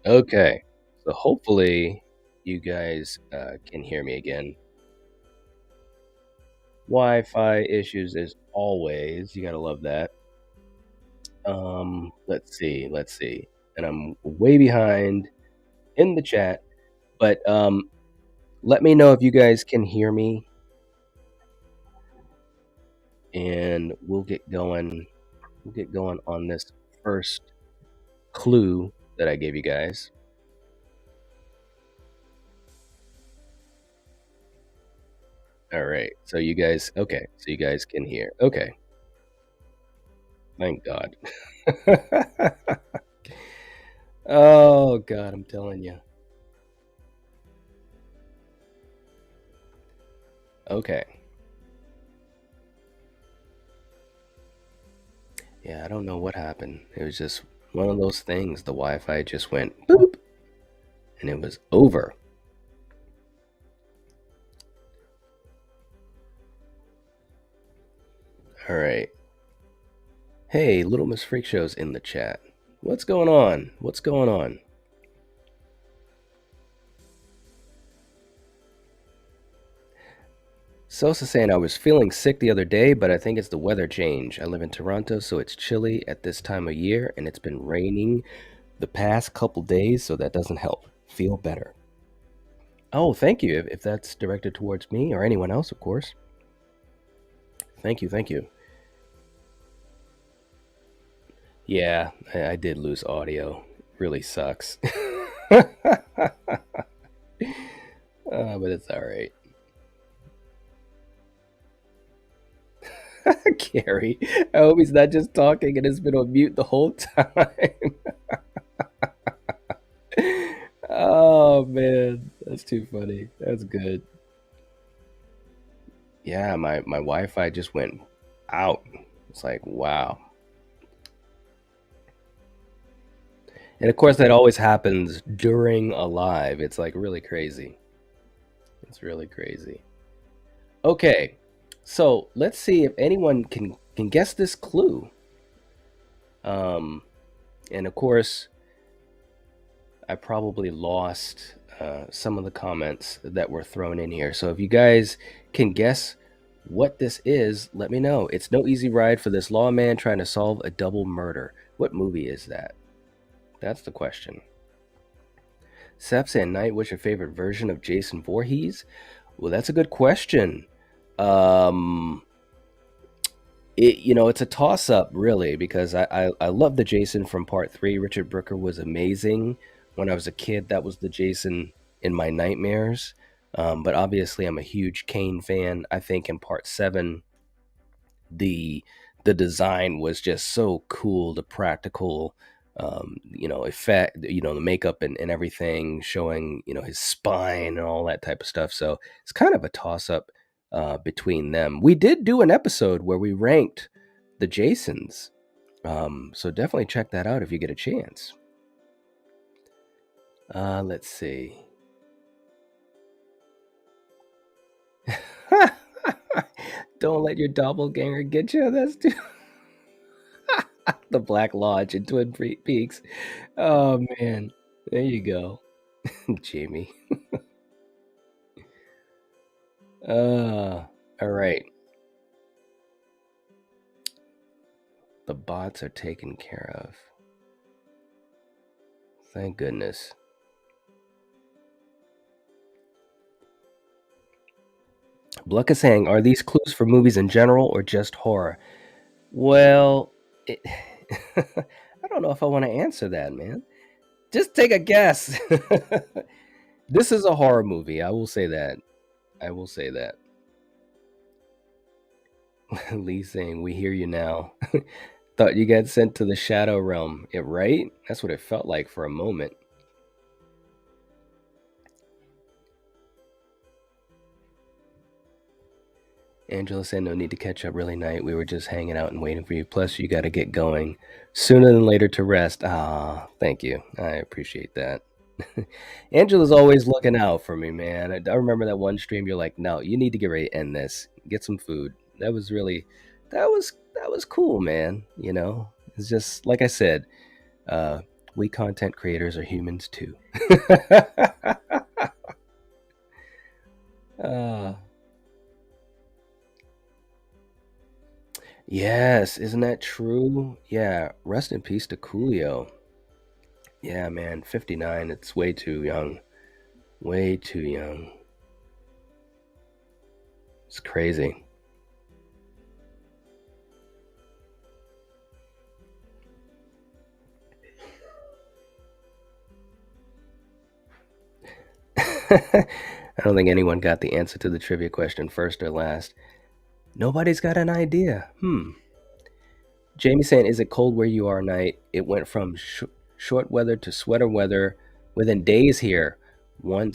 A: Okay, so hopefully you guys can hear me again. Wi-Fi issues as always. You gotta love that. Let's see. And I'm way behind in the chat, but let me know if you guys can hear me, and we'll get going. We'll get going on this first clue that I gave you guys. All right. So you guys, okay. So you guys can hear. Okay. Thank God. Oh God, I'm telling you. Okay. Yeah, I don't know what happened. It was just one of those things. The Wi-Fi just went boop, and it was over. All right. Hey, Little Miss Freak Show's in the chat. What's going on? What's going on? Sosa saying I was feeling sick the other day, but I think it's the weather change. I live in Toronto, so it's chilly at this time of year, and it's been raining the past couple days, so that doesn't help. Feel better. Oh, thank you. If that's directed towards me or anyone else, of course. Thank you, thank you. Yeah, I did lose audio. Really sucks. But it's all right. Gary, I hope he's not just talking and has been on mute the whole time. Oh man, that's too funny. That's good. Yeah, my Wi-Fi just went out. It's like, wow. And of course that always happens during a live. It's like really crazy. It's really crazy. Okay. So, let's see if anyone can guess this clue. Um and of course I probably lost some of the comments that were thrown in here. So if you guys can guess what this is, let me know. It's no easy ride for this lawman trying to solve a double murder. What movie is that? That's the question. Seth saying, Night, what's your favorite version of Jason Voorhees? Well, that's a good question. It's a toss up, really, because I love the Jason from Part 3. Richard Brooker was amazing. When I was a kid, that was the Jason in my nightmares. But obviously, I'm a huge Kane fan. I think in Part 7, the the design was just so cool, the practical effect, the makeup and everything, showing his spine and all that type of stuff. So it's kind of a toss up between them. We did do an episode where we ranked the Jasons, so definitely check that out if you get a chance. Let's see. Don't let your doppelganger get you. That's too. The Black Lodge in Twin Peaks. Oh man, there you go, Jamie. All right. The bots are taken care of. Thank goodness. Bluck is saying, are these clues for movies in general or just horror? Well, I don't know if I want to answer that, man. Just take a guess. This is a horror movie. I will say that. I will say that. Lee saying, we hear you now. Thought you got sent to the shadow realm. Right? That's what it felt like for a moment. Angela said, no need to catch up really night. We were just hanging out and waiting for you. Plus, you got to get going sooner than later to rest. Ah, thank you. I appreciate that. Angela's always looking out for me, man. I remember that one stream. You're like, no, you need to get ready to end this. Get some food. That was cool, man. It's just like I said. We content creators are humans too. Yes, isn't that true? Yeah, rest in peace to Coolio. Yeah, man, 59, it's way too young. Way too young. It's crazy. I don't think anyone got the answer to the trivia question first or last. Nobody's got an idea. Jamie saying, is it cold where you are, Night? It went from short weather to sweater weather within days here. One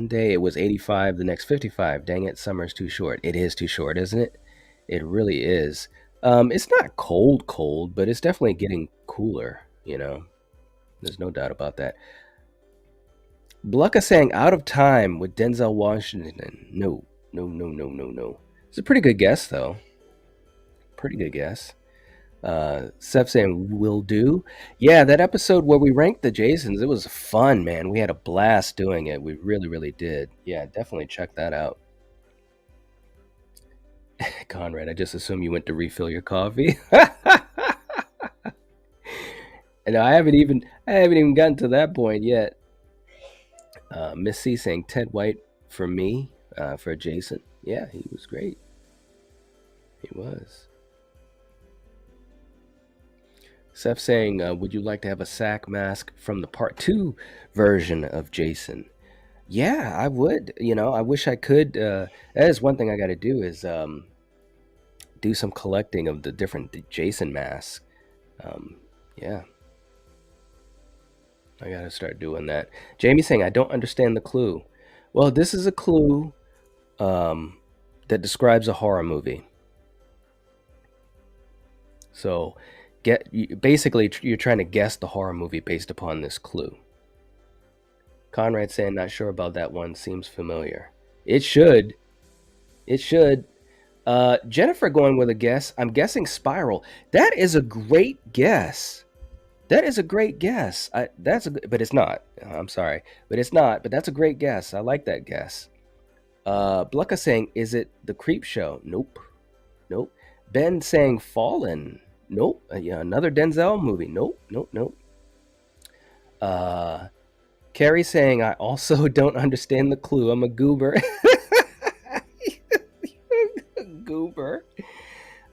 A: day it was 85, the next 55. Dang it, summer's too short. It is too short, isn't it? It really is. It's not cold, but it's definitely getting cooler, There's no doubt about that. Blucka saying out of time with Denzel Washington. No. It's a pretty good guess, though. Pretty good guess. Seth saying will do. Yeah, that episode where we ranked the Jasons, it was fun, man. We had a blast doing it. We really, really did. Yeah, definitely check that out. Conrad, I just assume you went to refill your coffee. And I haven't even gotten to that point yet. Miss C saying Ted White for me, for Jason. Yeah, he was great. He was. Seth saying, would you like to have a sack mask from the part 2 version of Jason? Yeah, I would. I wish I could. That is one thing I got to do is do some collecting of the different Jason masks. Yeah. I got to start doing that. Jamie saying, I don't understand the clue. Well, this is a clue that describes a horror movie. So, basically, you're trying to guess the horror movie based upon this clue. Conrad saying, not sure about that one. Seems familiar. It should. Jennifer going with a guess. I'm guessing Spiral. That is a great guess. But it's not. I'm sorry, but it's not. But that's a great guess. I like that guess. Blucka saying, is it The Creep Show? Nope. Ben saying Fallen. Nope. Yeah, another Denzel movie. Nope. Carrie saying, I also don't understand the clue. I'm a goober. Goober.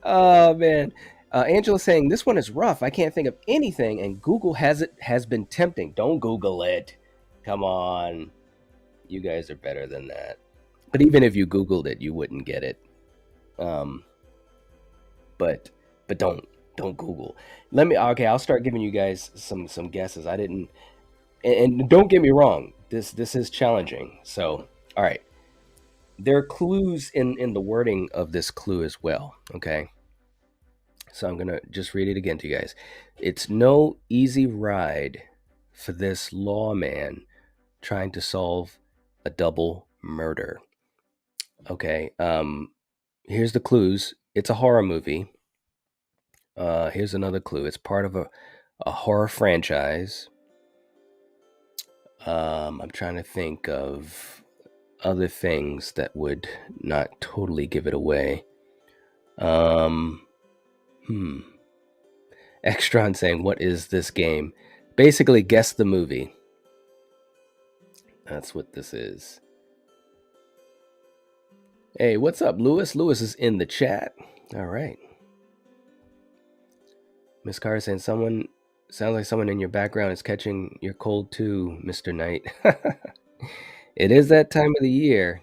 A: Oh, man. Angela saying, this one is rough. I can't think of anything, and Google has been tempting. Don't Google it. Come on. You guys are better than that. But even if you Googled it, you wouldn't get it. But don't Google. I'll start giving you guys some guesses. I didn't, and don't get me wrong, this is challenging. So, all right. There are clues in the wording of this clue as well, okay? So I'm going to just read it again to you guys. It's no easy ride for this lawman trying to solve a double murder. Okay, here's the clues. It's a horror movie. Here's another clue. It's part of a horror franchise. I'm trying to think of other things that would not totally give it away. Extron saying, what is this game? Basically, guess the movie. That's what this is. Hey, what's up, Lewis? Lewis is in the chat. All right. Miss Carr saying, sounds like someone in your background is catching your cold too, Mr. Knight. It is that time of the year.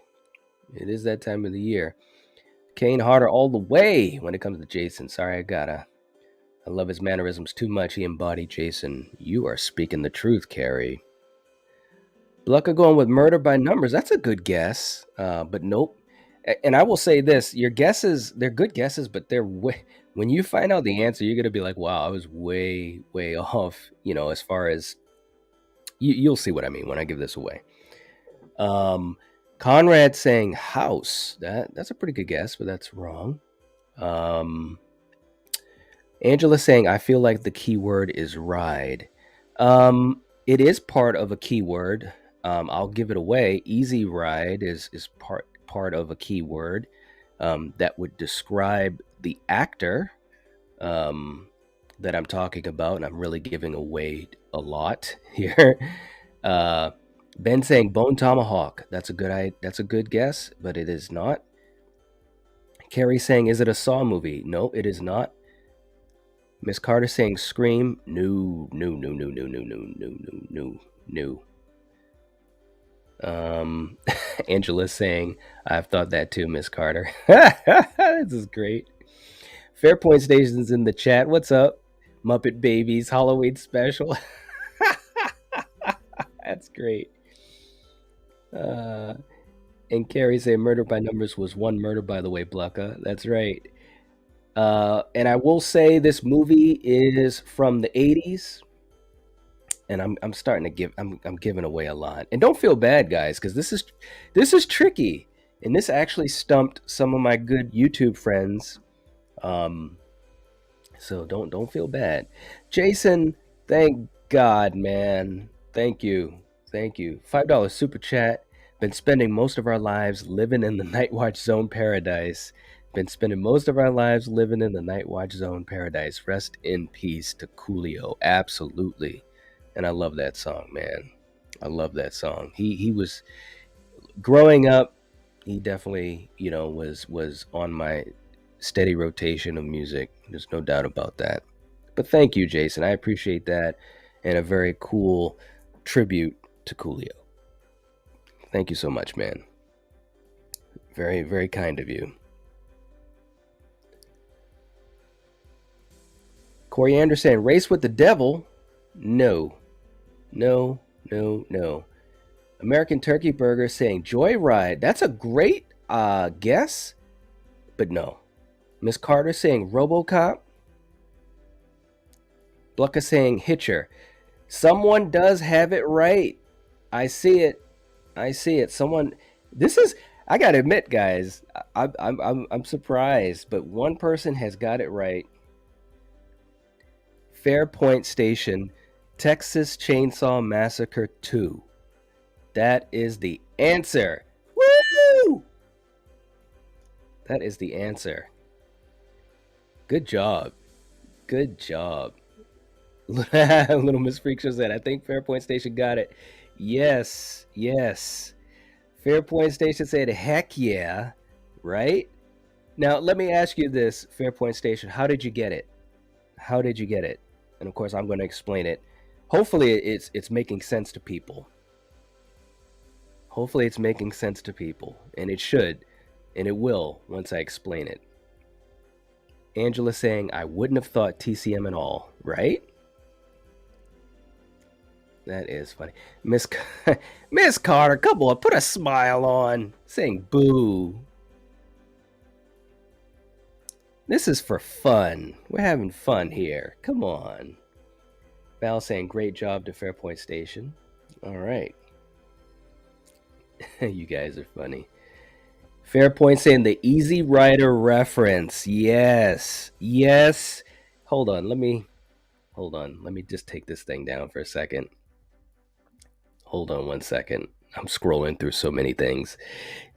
A: Kane Harder all the way when it comes to Jason. Sorry, I love his mannerisms too much. He embodied Jason. You are speaking the truth, Carrie. Blucka going with Murder by Numbers. That's a good guess, but nope. And I will say this, your guesses, they're good guesses, but they're when you find out the answer, you're going to be like, wow, I was way, way off, as far as, you'll see what I mean when I give this away. Conrad saying house. That's a pretty good guess, but that's wrong. Angela saying, I feel like the key word is ride. It is part of a keyword. I'll give it away. Easy ride is part of a keyword that would describe the actor that I'm talking about, and I'm really giving away a lot here. Uh, Ben saying Bone Tomahawk. That's a good guess, but it is not. Carrie saying, is it a Saw movie? No, it is not. Miss Carter saying Scream. No, no, no, no, no, no, no, no, no, no, no. Angela saying, I've thought that too, Miss Carter. This is great. Fairpoint Station's in the chat. What's up? Muppet Babies Halloween special. That's great. And Carrie say Murder by Numbers was one murder, by the way, Blucka. That's right. And I will say this movie is from the 80s. And I'm starting to give I'm giving away a lot. And don't feel bad, guys, because this is tricky. And this actually stumped some of my good YouTube friends. So don't feel bad. Jason, thank God, man. Thank you. $5 super chat. Been spending most of our lives living in the Nightwatch Zone paradise. Been spending most of our lives living in the Nightwatch Zone paradise. Rest in peace to Coolio. Absolutely. And I love that song, man. I love that song. He was growing up, he definitely, was on my steady rotation of music. There's no doubt about that. But thank you, Jason. I appreciate that. And a very cool tribute to Coolio. Thank you so much, man. Very, very kind of you. Coriander saying, race with the devil? No. American Turkey Burger saying, Joyride. That's a great guess, but no. Miss Carter saying, Robocop. Blucka saying, Hitcher. Someone does have it right. I see it. Someone. I gotta admit, guys, I'm surprised, but one person has got it right. Fairpoint Station, Texas Chainsaw Massacre 2. That is the answer. Woo! That is the answer. Good job. Little Miss Freak Show said, I think Fairpoint Station got it. Yes. Fairpoint Station said, heck yeah. Right? Now, let me ask you this, Fairpoint Station. How did you get it? And of course, I'm going to explain it. Hopefully, it's making sense to people. And it should. And it will once I explain it. Angela saying, I wouldn't have thought TCM at all. Right? That is funny. Miss Carter, come on, put a smile on. Saying boo. This is for fun. We're having fun here. Come on. Val saying great job to Fairpoint Station. All right. You guys are funny. Fairpoint saying the Easy Rider reference. Yes. Hold on. Let me just take this thing down for a second. Hold on 1 second. I'm scrolling through so many things.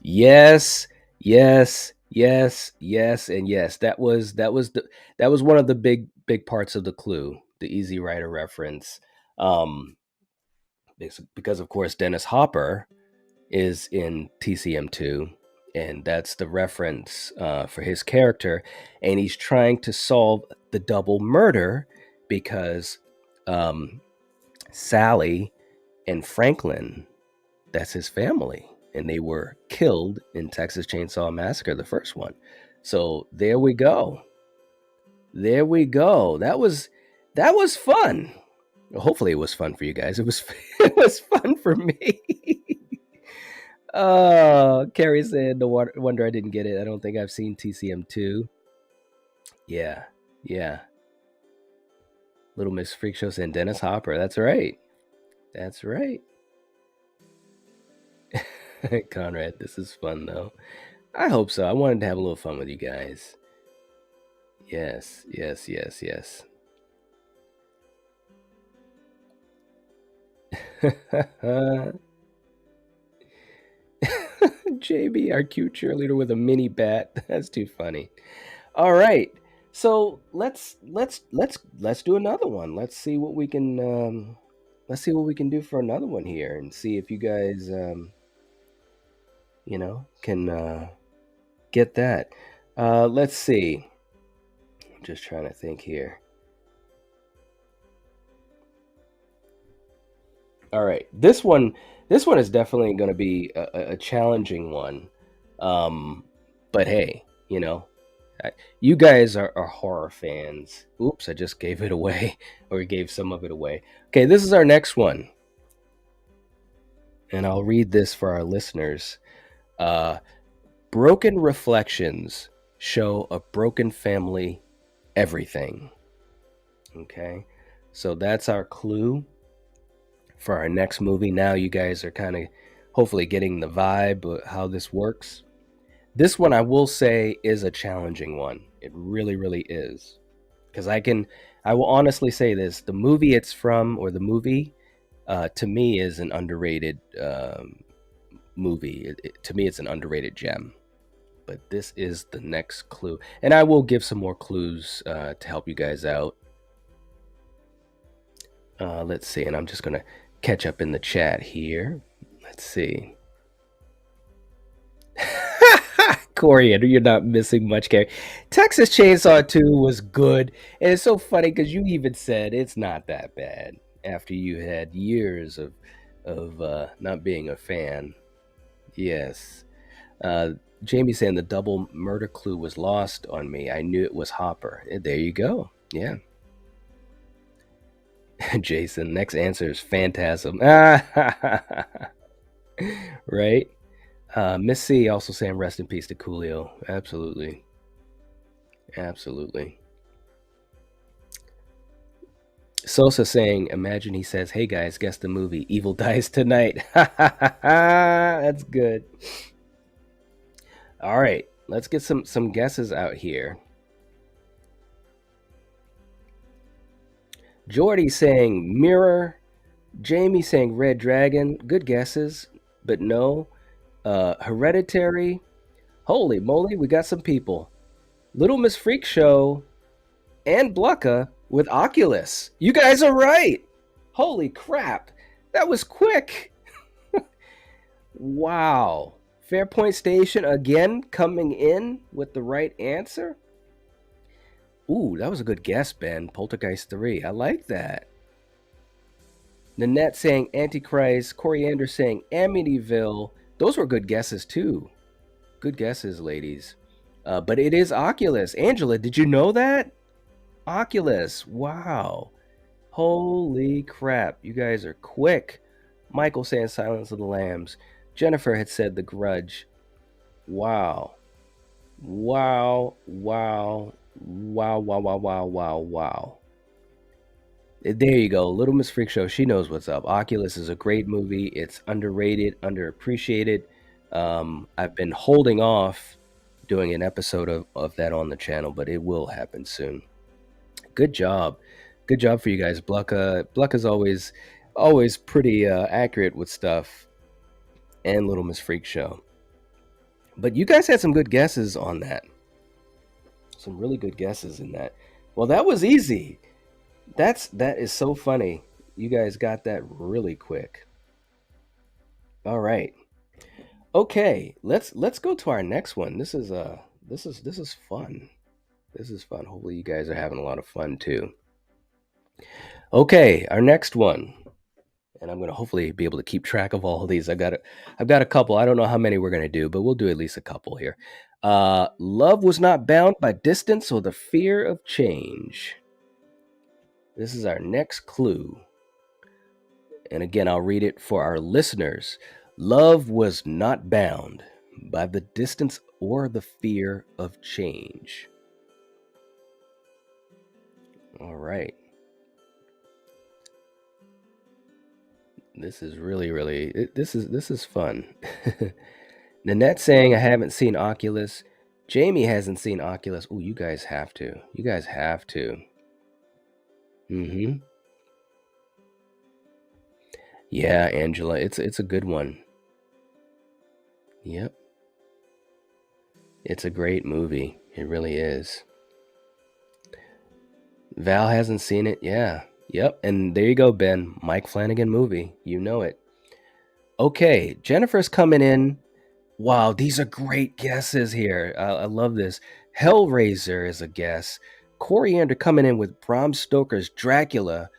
A: Yes, and yes. That was one of the big parts of the clue, the Easy Rider reference. Because of course Dennis Hopper is in TCM2, and that's the reference for his character, and he's trying to solve the double murder because Sally and Franklin, that's his family, and they were killed in Texas Chainsaw Massacre, the first one. So there we go. That was fun. Hopefully it was fun for you guys. It was fun for me. Carrie said, no wonder I didn't get it. I don't think I've seen TCM2. Yeah. Little Miss Freak Show saying Dennis Hopper. That's right. Conrad, this is fun though. I hope so. I wanted to have a little fun with you guys. Yes. JB, our cute cheerleader with a mini bat. That's too funny. All right. So let's do another one. Let's see what we can do for another one here and see if you guys can get that. Let's see. I'm just trying to think here. All right, this one is definitely going to be a challenging one. But hey, you guys are horror fans. Oops, I just gave it away, or gave some of it away. Okay, this is our next one, and I'll read this for our listeners. Broken reflections show a broken family everything. Okay, so that's our clue for our next movie. Now you guys are kind of hopefully getting the vibe of how this works. This one, I will say, is a challenging one. It really, really is. Because I will honestly say this: the movie it's from, or the movie, to me, is an underrated movie. To me, it's an underrated gem. But this is the next clue, and I will give some more clues to help you guys out. Let's see, and I'm just gonna catch up in the chat here. Let's see. Corey, you're not missing much, Gary. Texas Chainsaw 2 was good, and it's so funny because you even said it's not that bad after you had years of not being a fan. Yes. Jamie saying the double murder clue was lost on me. I knew it was Hopper. There you go. Yeah. Jason, next answer is Phantasm. Right? Miss C also saying rest in peace to Coolio. Absolutely. Absolutely. Sosa saying, imagine he says, hey guys, guess the movie. Evil dies tonight. That's good. All right. Let's get some guesses out here. Jordy saying Mirror. Jamie saying Red Dragon. Good guesses, but no. Hereditary. Holy moly, we got some people. Little Miss Freak Show and Blucka with Oculus. You guys are right. Holy crap. That was quick. Wow. Fairpoint Station again coming in with the right answer. Ooh, that was a good guess, Ben. Poltergeist 3. I like that. Nanette saying Antichrist. Coriander saying Amityville. Those were good guesses, too. Good guesses, ladies. But it is Oculus. Angela, did you know that? Oculus. Wow. Holy crap. You guys are quick. Michael saying Silence of the Lambs. Jennifer had said The Grudge. Wow. Wow. Wow. Wow, wow, wow, wow, wow, wow. There you go. Little Miss Freak Show. She knows what's up. Oculus is a great movie. It's underrated, underappreciated. I've been holding off doing an episode of that on the channel, but it will happen soon. Good job. Good job for you guys. Blucka's always pretty accurate with stuff. And Little Miss Freak Show. But you guys had some good guesses on that. Some really good guesses in that. Well, that was easy. That is so funny. You guys got that really quick. All right. Okay, let's go to our next one. This is fun. This is fun. Hopefully you guys are having a lot of fun too. Okay, our next one. And I'm going to hopefully be able to keep track of all of these. I've got a couple. I don't know how many we're going to do, but we'll do at least a couple here. Love was not bound by distance or the fear of change. This is our next clue. And again, I'll read it for our listeners. Love was not bound by the distance or the fear of change. All right. This is really this is fun. Nanette saying I haven't seen Oculus. Jamie hasn't seen Oculus. Oh, you guys have to. You guys have to. Yeah, Angela, it's a good one. Yep. It's a great movie. It really is. Val hasn't seen it. Yeah. Yep. And there you go, Ben. Mike Flanagan movie. You know it. Okay, Jennifer's coming in. Wow, these are great guesses here. I love this. Hellraiser is a guess. Coriander coming in with Bram Stoker's Dracula.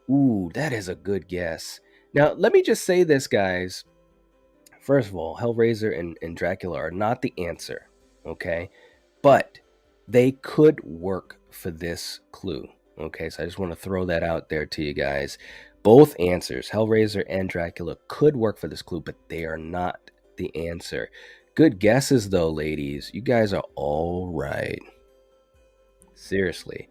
A: Ooh, that is a good guess. Now, let me just say this, guys. First of all, Hellraiser and Dracula are not the answer, okay? But they could work for this clue, okay? So I just want to throw that out there to you guys. Both answers, Hellraiser and Dracula, could work for this clue, but they are not the answer. Good guesses, though, ladies. You guys are all right. Seriously.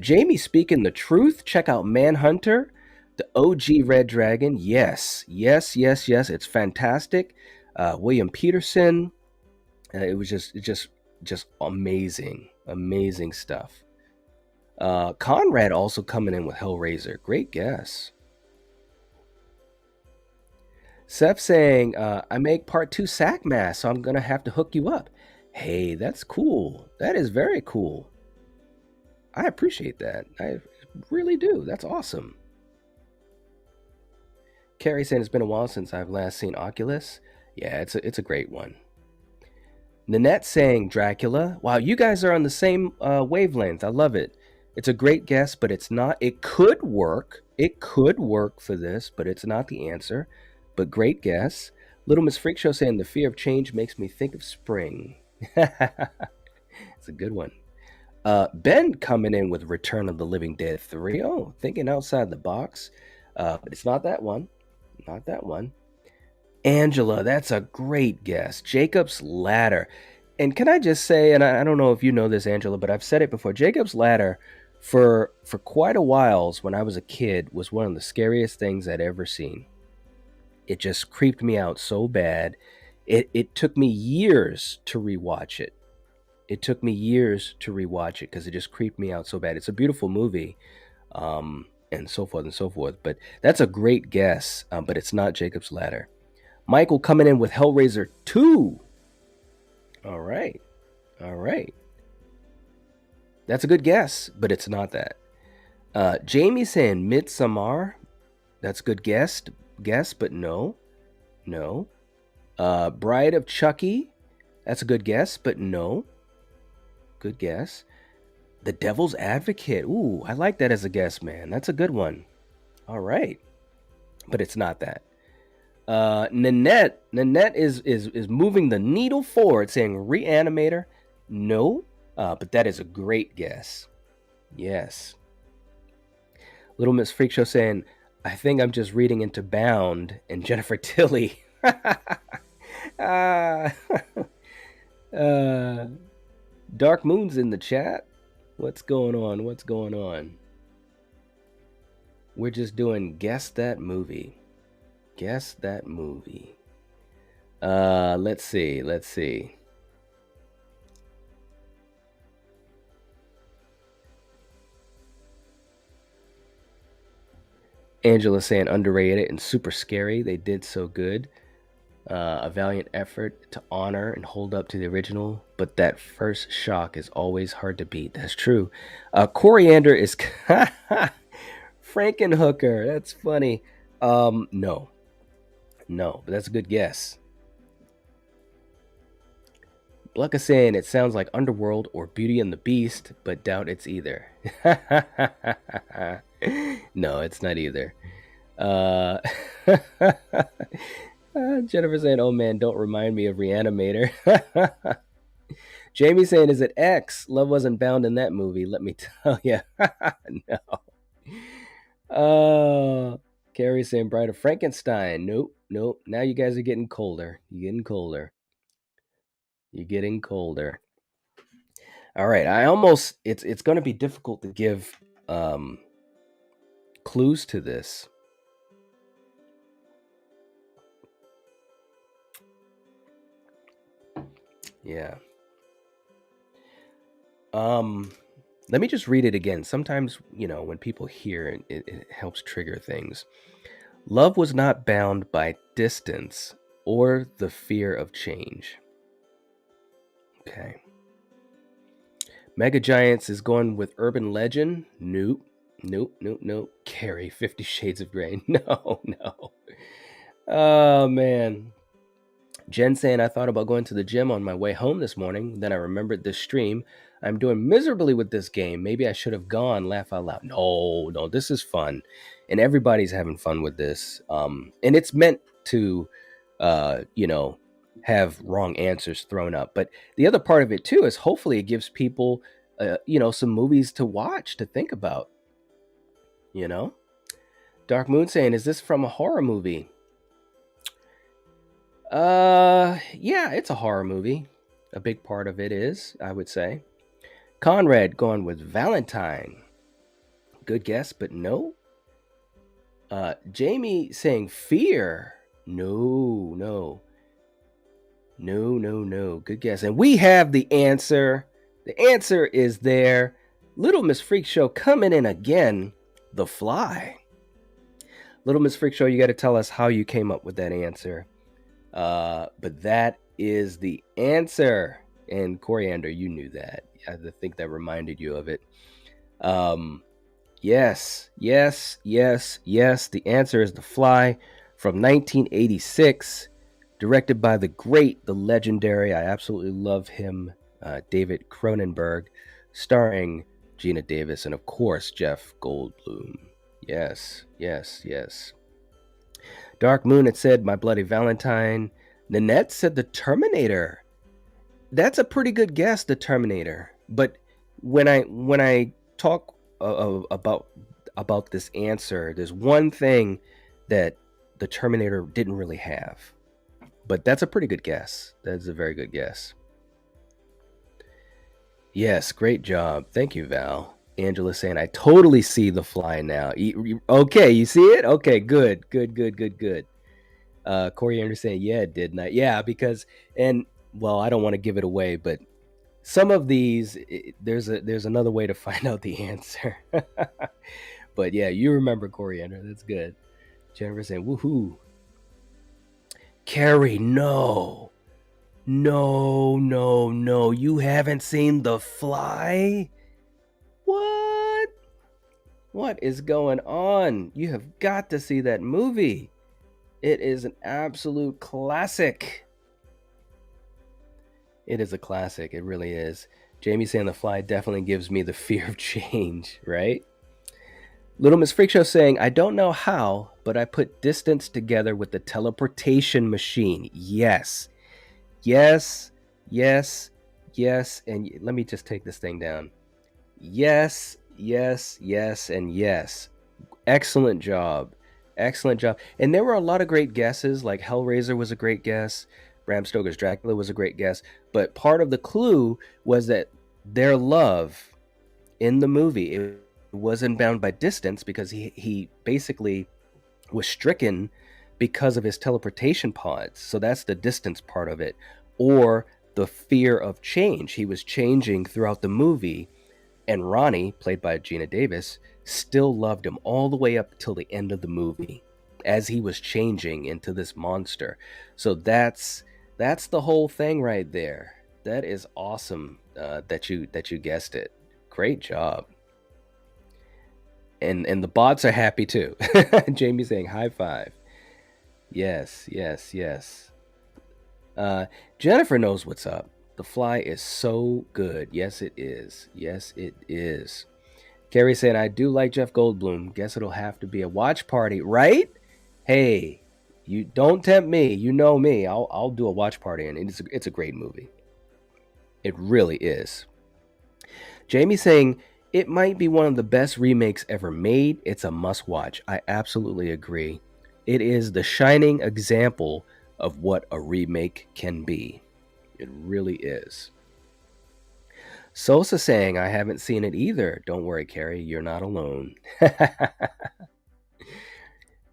A: Jamie speaking the truth. Check out Manhunter, the OG Red Dragon. Yes, yes, yes, yes. It's fantastic. William Peterson. It was just amazing, amazing stuff. Conrad also coming in with Hellraiser. Great guess. Seth saying, I make part 2 sack mass, so I'm gonna have to hook you up. Hey, that's cool. That is very cool. I appreciate that. I really do. That's awesome. Carrie saying it's been a while since I've last seen Oculus. Yeah, it's a great one. Nanette saying Dracula. Wow, you guys are on the same wavelength. I love it. It's a great guess, but it's not. It could work. It could work for this, but it's not the answer. But great guess. Little Miss Freak Show saying the fear of change makes me think of spring. It's a good one. Ben coming in with Return of the Living Dead 3. Oh, thinking outside the box. But it's not that one. Not that one. Angela, that's a great guess. Jacob's Ladder. And can I just say, and I don't know if you know this, Angela, but I've said it before. Jacob's Ladder, for quite a while when I was a kid, was one of the scariest things I'd ever seen. It just creeped me out so bad. It took me years to rewatch it. It took me years to rewatch it because it just creeped me out so bad. It's a beautiful movie, and so forth and so forth. But that's a great guess, but it's not Jacob's Ladder. Michael coming in with Hellraiser 2. All right. All right. That's a good guess, but it's not that. Jamie saying Midsommar. That's a good guess, but no. No. Bride of Chucky. That's a good guess, but no. Good guess. The Devil's Advocate. Ooh, I like that as a guess, man. That's a good one. All right. But it's not that. Nanette is moving the needle forward, saying Reanimator. No, but that is a great guess. Yes. Little Miss Freak Show saying, I think I'm just reading into Bound and Jennifer Tilly. Dark Moon's in the chat. What's going on? What's going on? We're just doing Guess That Movie. Guess that movie. Let's see. Angela saying underrated and super scary. They did so good. A valiant effort to honor and hold up to the original, but that first shock is always hard to beat. That's true. Coriander is Frankenhooker. That's funny. No, but that's a good guess. Blucka saying it sounds like Underworld or Beauty and the Beast, but doubt it's either. No, it's not either. Jennifer saying, oh man, don't remind me of Reanimator. Jamie saying, is it X? Love wasn't bound in that movie, let me tell you. No. Carrie saying, Bride of Frankenstein. Nope. Now you guys are getting colder. You're getting colder. All right. It's going to be difficult to give clues to this. Yeah. Let me just read it again. Sometimes, when people hear it, it helps trigger things. Love was not bound by distance or the fear of change. Okay. Mega Giants is going with urban legend. Nope. Nope. Carrie, 50 Shades of Grey. No. Oh, man. Jen saying, I thought about going to the gym on my way home this morning. Then I remembered this stream. I'm doing miserably with this game. Maybe I should have gone. Laugh out loud. No. This is fun. And everybody's having fun with this. And it's meant to, have wrong answers thrown up. But the other part of it, too, is hopefully it gives people, some movies to watch, to think about. Dark Moon saying, is this from a horror movie? Yeah, it's a horror movie. A big part of it is, I would say. Conrad going with Valentine. Good guess, but no. Jamie saying Fear. No. Good guess. And we have the answer. The answer is there. Little Miss Freak Show coming in again. The Fly. Little Miss Freak Show, you got to tell us how you came up with that answer. But that is the answer. And Coriander, you knew that. I think that reminded you of it. Yes. The answer is The Fly from 1986, directed by the great, the legendary, I absolutely love him, David Cronenberg, starring Gina Davis and, of course, Jeff Goldblum. Yes. Dark Moon had said My Bloody Valentine. Nanette said The Terminator. That's a pretty good guess, The Terminator. But when I talk about this answer, there's one thing that The Terminator didn't really have. But that's a pretty good guess. That's a very good guess. Yes, great job. Thank you, Val. Angela saying, I totally see The Fly now. Okay, you see it? Okay, good. Corey Anderson saying, yeah, it did not. Yeah, because, and well, I don't want to give it away, but some of these, there's another way to find out the answer. But yeah, you remember Coriander. That's good. Jennifer saying, woohoo. Carrie, no. You haven't seen The Fly? What is going on? You have got to see that movie. It is an absolute classic. It is a classic. It really is. Jamie saying The Fly definitely gives me the fear of change, right? Little Miss Freak Show saying, I don't know how, but I put distance together with the teleportation machine. Yes. And let me just take this thing down. Yes, and yes. Excellent job. And there were a lot of great guesses, like Hellraiser was a great guess. Bram Stoker's Dracula was a great guess. But part of the clue was that their love in the movie, it wasn't bound by distance because he basically was stricken because of his teleportation pods. So that's the distance part of it. Or the fear of change. He was changing throughout the movie. And Ronnie, played by Gina Davis, still loved him all the way up till the end of the movie as he was changing into this monster. So that's the whole thing right there. That is awesome that you guessed it. Great job. And the bots are happy too. Jamie saying high five. Yes. Jennifer knows what's up. The Fly is so good. Yes, it is. Carrie saying, I do like Jeff Goldblum. Guess it'll have to be a watch party, right? Hey, you don't tempt me. You know me. I'll do a watch party, and it's a great movie. It really is. Jamie saying, it might be one of the best remakes ever made. It's a must watch. I absolutely agree. It is the shining example of what a remake can be. It really is. Sosa saying, I haven't seen it either. Don't worry, Carrie. You're not alone.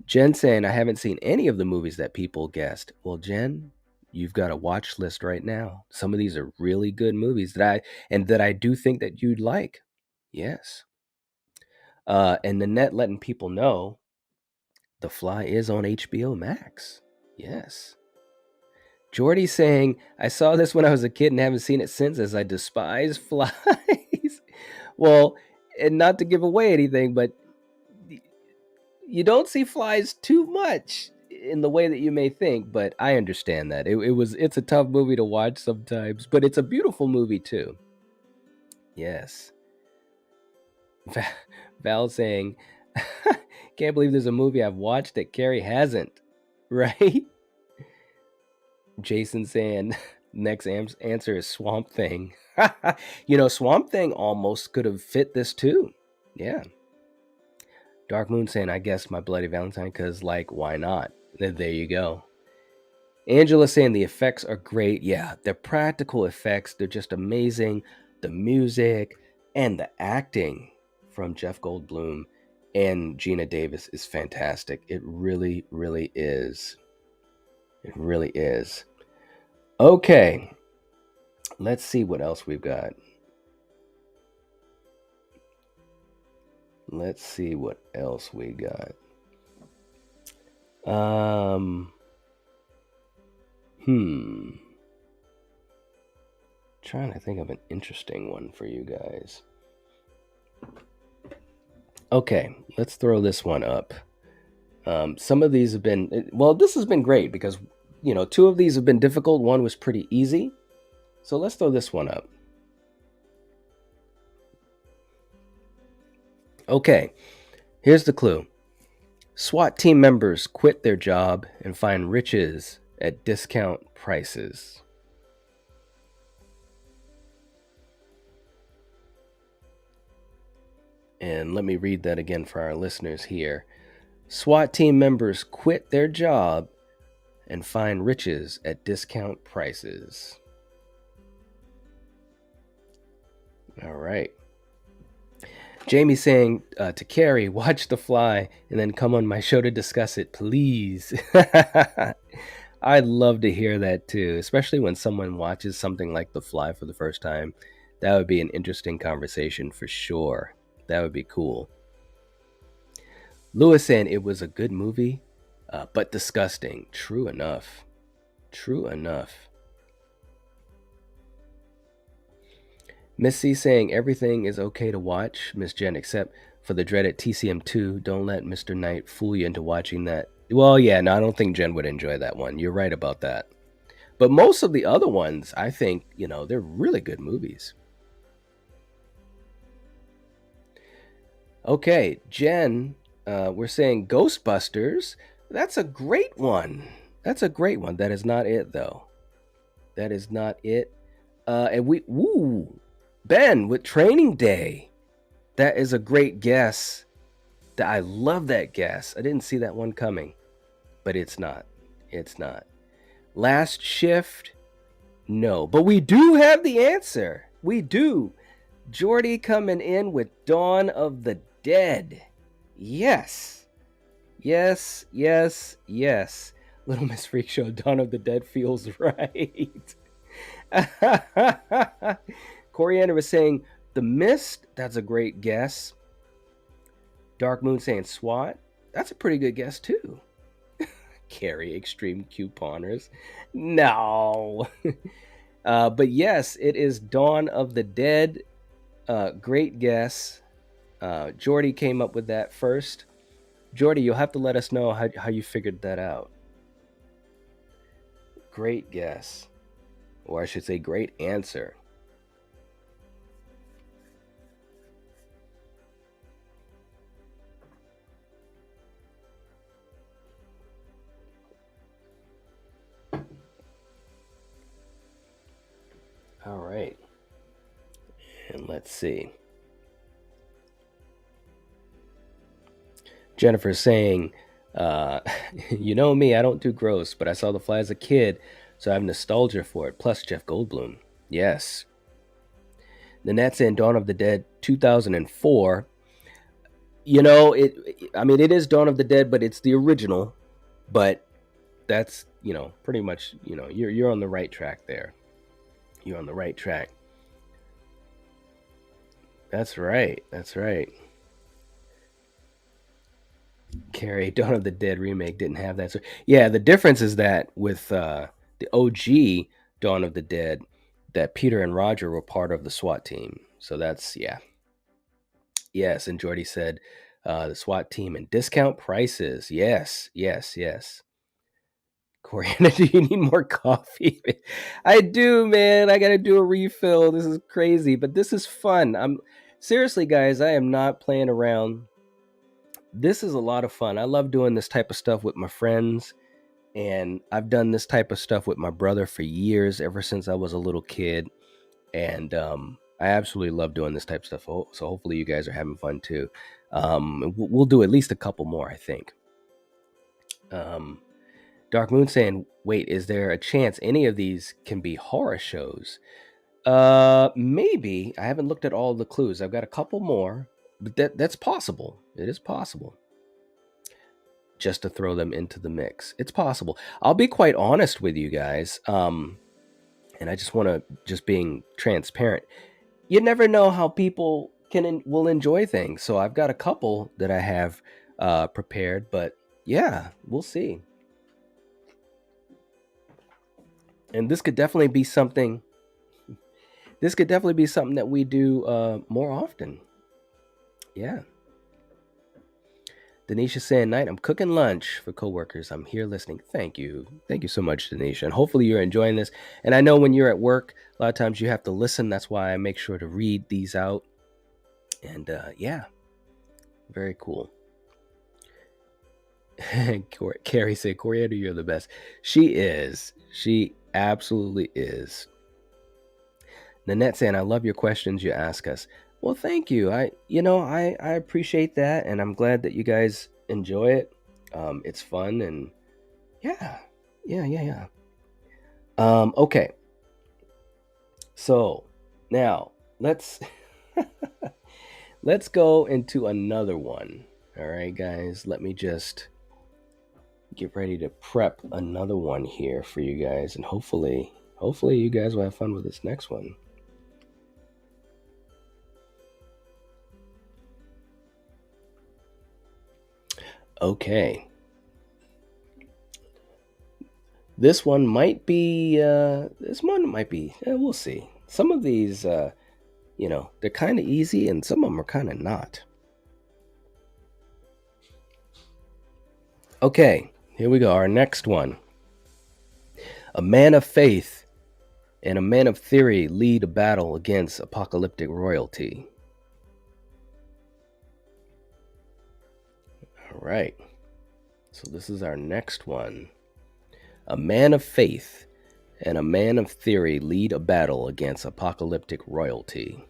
A: Jen saying, I haven't seen any of the movies that people guessed. Well, Jen, you've got a watch list right now. Some of these are really good movies that I do think that you'd like. Yes. And Nanette letting people know The Fly is on HBO Max. Yes. Jordy saying, I saw this when I was a kid and haven't seen it since as I despise flies. Well, and not to give away anything, but you don't see flies too much in the way that you may think, but I understand that. It's a tough movie to watch sometimes, but it's a beautiful movie too. Yes. Val saying, can't believe there's a movie I've watched that Carrie hasn't. Right? Jason saying, next answer is Swamp Thing. Swamp Thing almost could have fit this too. Yeah. Dark Moon saying, I guess My Bloody Valentine, because, like, why not? There you go. Angela saying the effects are great. Yeah, they're practical effects. They're just amazing. The music and the acting from Jeff Goldblum and Gina Davis is fantastic. It really, really is. It really is. Okay. Let's see what else we've got. Let's see what else we got. Trying to think of an interesting one for you guys. Okay, let's throw this one up. Some of these have been, well, this has been great because, two of these have been difficult. One was pretty easy. So let's throw this one up. Okay, here's the clue. SWAT team members quit their job and find riches at discount prices. And let me read that again for our listeners here. SWAT team members quit their job and find riches at discount prices. All right. Jamie saying to Carrie, watch The Fly and then come on my show to discuss it, please. I'd love to hear that too, especially when someone watches something like The Fly for the first time. That would be an interesting conversation for sure. That would be cool. Lewis saying it was a good movie, but disgusting. True enough. True enough. Miss C saying everything is okay to watch, Miss Jen, except for the dreaded TCM2. Don't let Mr. Knight fool you into watching that. Well, yeah, no, I don't think Jen would enjoy that one. You're right about that. But most of the other ones, I think, they're really good movies. Okay, Jen, we're saying Ghostbusters. That's a great one. That's a great one. That is not it, though. That is not it. Ben with Training Day. That is a great guess. I love that guess. I didn't see that one coming, but it's not. It's not. Last Shift. No, but we do have the answer. We do. Jordy coming in with Dawn of the Dead. Yes. Yes, yes, yes. Little Miss Freak Show, Dawn of the Dead feels right. Coriander was saying The Mist. That's a great guess. Dark Moon saying SWAT. That's a pretty good guess too. Carrie, Extreme Couponers. No. But yes, it is Dawn of the Dead. Great guess. Jordy came up with that first. Jordy, you'll have to let us know how you figured that out. Great guess. Or I should say great answer. All right. And let's see. Jennifer saying, you know me, I don't do gross, but I saw The Fly as a kid, so I have nostalgia for it. Plus Jeff Goldblum. Yes. Nanette saying Dawn of the Dead 2004. It is Dawn of the Dead, but it's the original. But that's, pretty much, you're on the right track there. You're on the right track. That's right. That's right. Carrie, Dawn of the Dead remake didn't have that. So yeah, the difference is that with the OG Dawn of the Dead, that Peter and Roger were part of the SWAT team. So that's yeah. Yes, and Jordy said the SWAT team and discount prices. Yes, yes, yes. Coriander, do you need more coffee? I do, man. I gotta do a refill. This is crazy, but this is fun. I'm seriously, guys. I am not playing around. This is a lot of fun. I love doing this type of stuff with my friends, and I've done this type of stuff with my brother for years, ever since I was a little kid, and I absolutely love doing this type of stuff. So hopefully, you guys are having fun too. We'll do at least a couple more, I think. Dark Moon saying, "Wait, is there a chance any of these can be horror shows?" Maybe. I haven't looked at all the clues. I've got a couple more, but that's possible. It is possible. Just to throw them into the mix, it's possible. I'll be quite honest with you guys. And I just want to just being transparent. You never know how people will enjoy things. So I've got a couple that I have prepared, but yeah, we'll see. And this could definitely be something. This could definitely be something that we do more often. Yeah. Denisha saying, "Night, I'm cooking lunch for coworkers. I'm here listening." Thank you. Thank you so much, Denisha. And hopefully you're enjoying this. And I know when you're at work, a lot of times you have to listen. That's why I make sure to read these out. And yeah, very cool. Carrie said, "Coriander, you're the best." She is. She absolutely is. Nanette saying, "I love your questions you ask us." Well, thank you. I appreciate that, and I'm glad that you guys enjoy it. It's fun, and yeah. Okay. So now let's let's go into another one. All right, guys. Let me just get ready to prep another one here for you guys, and hopefully you guys will have fun with this next one. Okay. This one might be. We'll see. Some of these, they're kind of easy, and some of them are kind of not. Okay, here we go. Our next one. A man of faith and a man of theory lead a battle against apocalyptic royalty. All right. So this is our next one. A man of faith and a man of theory lead a battle against apocalyptic royalty.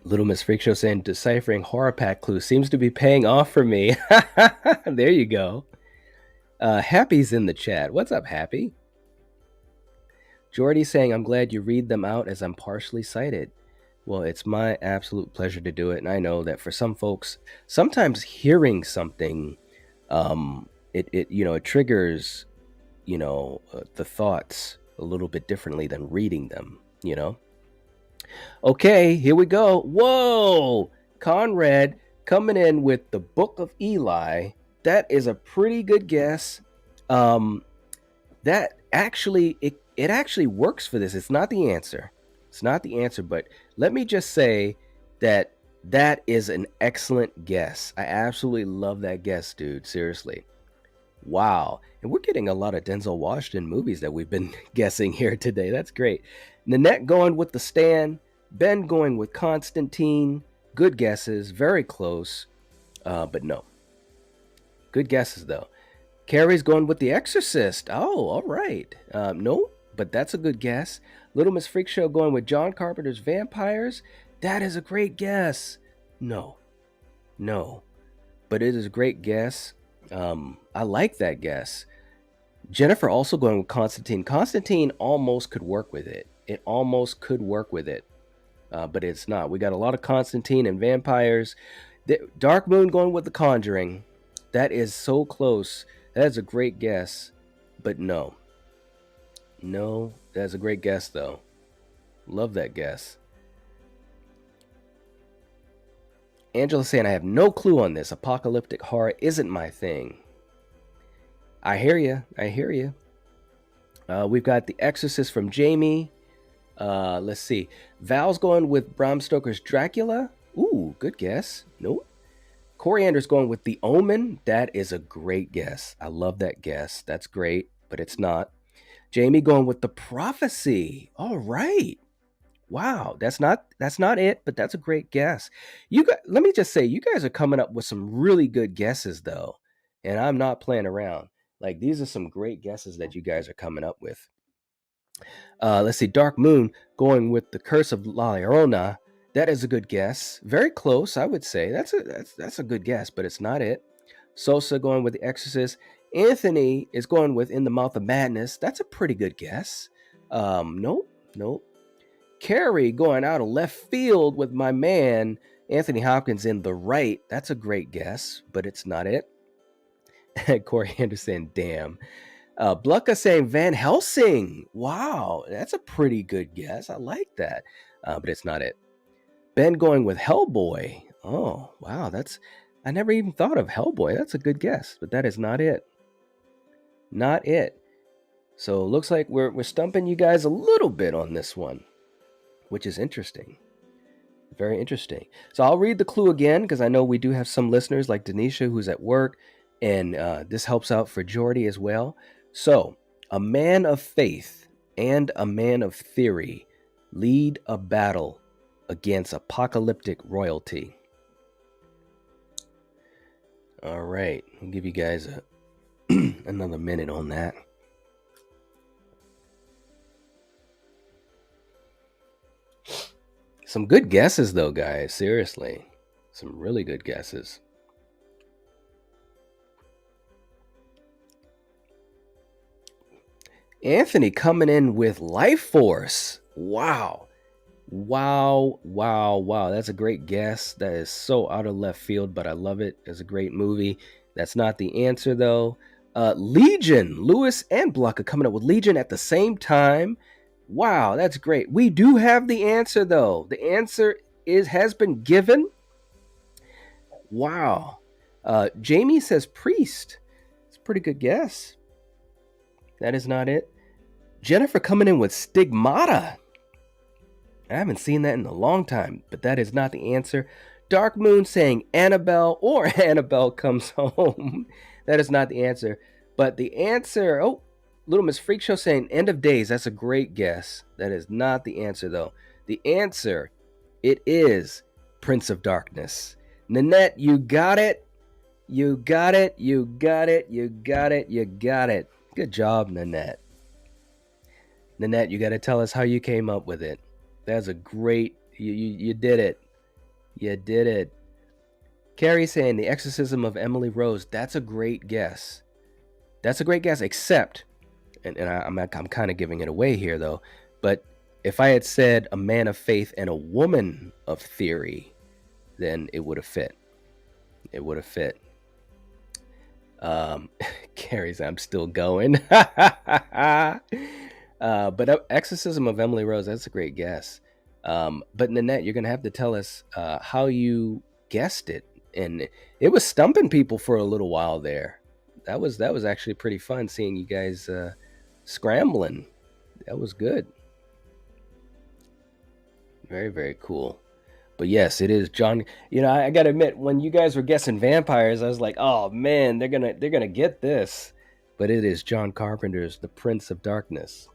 A: Little Miss Freak Show saying, "Deciphering horror pack clues seems to be paying off for me." There you go. Happy's in the chat. What's up, Happy? Jordy saying, "I'm glad you read them out as I'm partially sighted." Well, it's my absolute pleasure to do it, and I know that for some folks, sometimes hearing something, it triggers, the thoughts a little bit differently than reading them. Okay, here we go. Whoa, Conrad coming in with the Book of Eli. That is a pretty good guess. That actually it actually works for this. It's not the answer. But let me just say that is an excellent guess. I absolutely love that guess, dude. Seriously. Wow. And we're getting a lot of Denzel Washington movies that we've been guessing here today. That's great. Nanette going with The Stand. Ben going with Constantine. Good guesses. Very close. But no. Good guesses, though. Carrie's going with The Exorcist. Oh, all right. No, but that's a good guess. Little Miss Freak Show going with John Carpenter's Vampires. That is a great guess. No. But it is a great guess. I like that guess. Jennifer also going with Constantine. Constantine almost could work with it. But it's not. We got a lot of Constantine and vampires. Dark Moon going with The Conjuring. That is so close. That is a great guess. But no. That's a great guess, though. Love that guess. Angela saying, I have no clue on this. Apocalyptic horror isn't my thing. I hear you. I hear you. We've got The Exorcist from Jamie. Let's see. Val's going with Bram Stoker's Dracula. Ooh, good guess. Nope. Coriander's going with The Omen. That is a great guess. I love that guess. That's great, but it's not. Jamie going with The Prophecy. All right. Wow, that's not it, but that's a great guess. Let me just say, you guys are coming up with some really good guesses though, and I'm not playing around. Like, these are some great guesses that you guys are coming up with. Let's see, Dark Moon going with The Curse of La Llorona. That is a good guess. Very close, I would say. That's a good guess, but it's not it. Sosa going with The Exorcist. Anthony is going with In the Mouth of Madness. That's a pretty good guess. Nope. Carrie going out of left field with my man Anthony Hopkins in The Right. That's a great guess, but it's not it. Corey Anderson, damn. Blucka saying Van Helsing. Wow, that's a pretty good guess. I like that, but it's not it. Ben going with Hellboy. Oh, wow, I never even thought of Hellboy. That's a good guess, but that is not it. Not it. So it looks like we're stumping you guys a little bit on this one, which is interesting. Very interesting. So I'll read the clue again, because I know we do have some listeners like Denisha who's at work, and this helps out for Jordy as well. So, a man of faith and a man of theory lead a battle against apocalyptic royalty. All right, I'll give you guys another minute on that. Some good guesses, though, guys. Seriously. Some really good guesses. Anthony coming in with Life Force. Wow. That's a great guess. That is so out of left field, but I love it. It's a great movie. That's not the answer, though. Legion. Lewis and Blucka coming up with Legion at the same time. Wow, that's great. We do have the answer, though. The answer has been given. Wow. Jamie says Priest. It's a pretty good guess. That is not it. Jennifer coming in with Stigmata. I haven't seen that in a long time, but that is not the answer. Dark Moon saying Annabelle or Annabelle Comes Home. That is not the answer. But the answer, Little Miss Freak Show saying End of Days. That's a great guess. That is not the answer, though. The answer, it is Prince of Darkness. Nanette, you got it. You got it. Good job, Nanette. Nanette, you got to tell us how you came up with it. That's a great, you did it. You did it. Carrie saying The Exorcism of Emily Rose. That's a great guess. Except, and I'm kind of giving it away here, though, but if I had said a man of faith and a woman of theory, then it would have fit. Carrie's, I'm still going. But Exorcism of Emily Rose, that's a great guess. But Nanette, you're going to have to tell us how you guessed it. And it was stumping people for a little while there. That was actually pretty fun seeing you guys scrambling. That was good. Very, very cool. But yes, it is John. I gotta admit, when you guys were guessing vampires, I was like, oh man, they're gonna get this. But it is John Carpenter's The Prince of Darkness.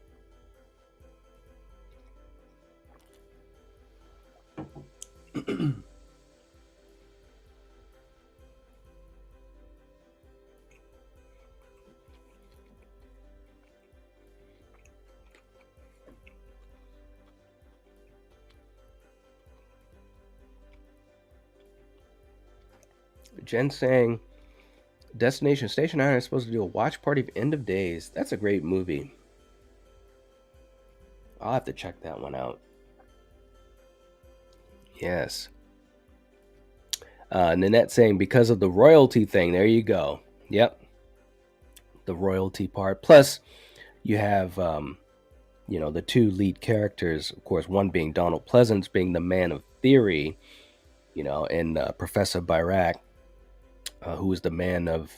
A: Jen saying Destination Station Island is supposed to do a watch party of End of Days. That's a great movie. I'll have to check that one out. Yes. Nanette saying because of the royalty thing. There you go. Yep. The royalty part. Plus, you have, the two lead characters. Of course, one being Donald Pleasance, being the man of theory. and Professor Byrak, who was the man of,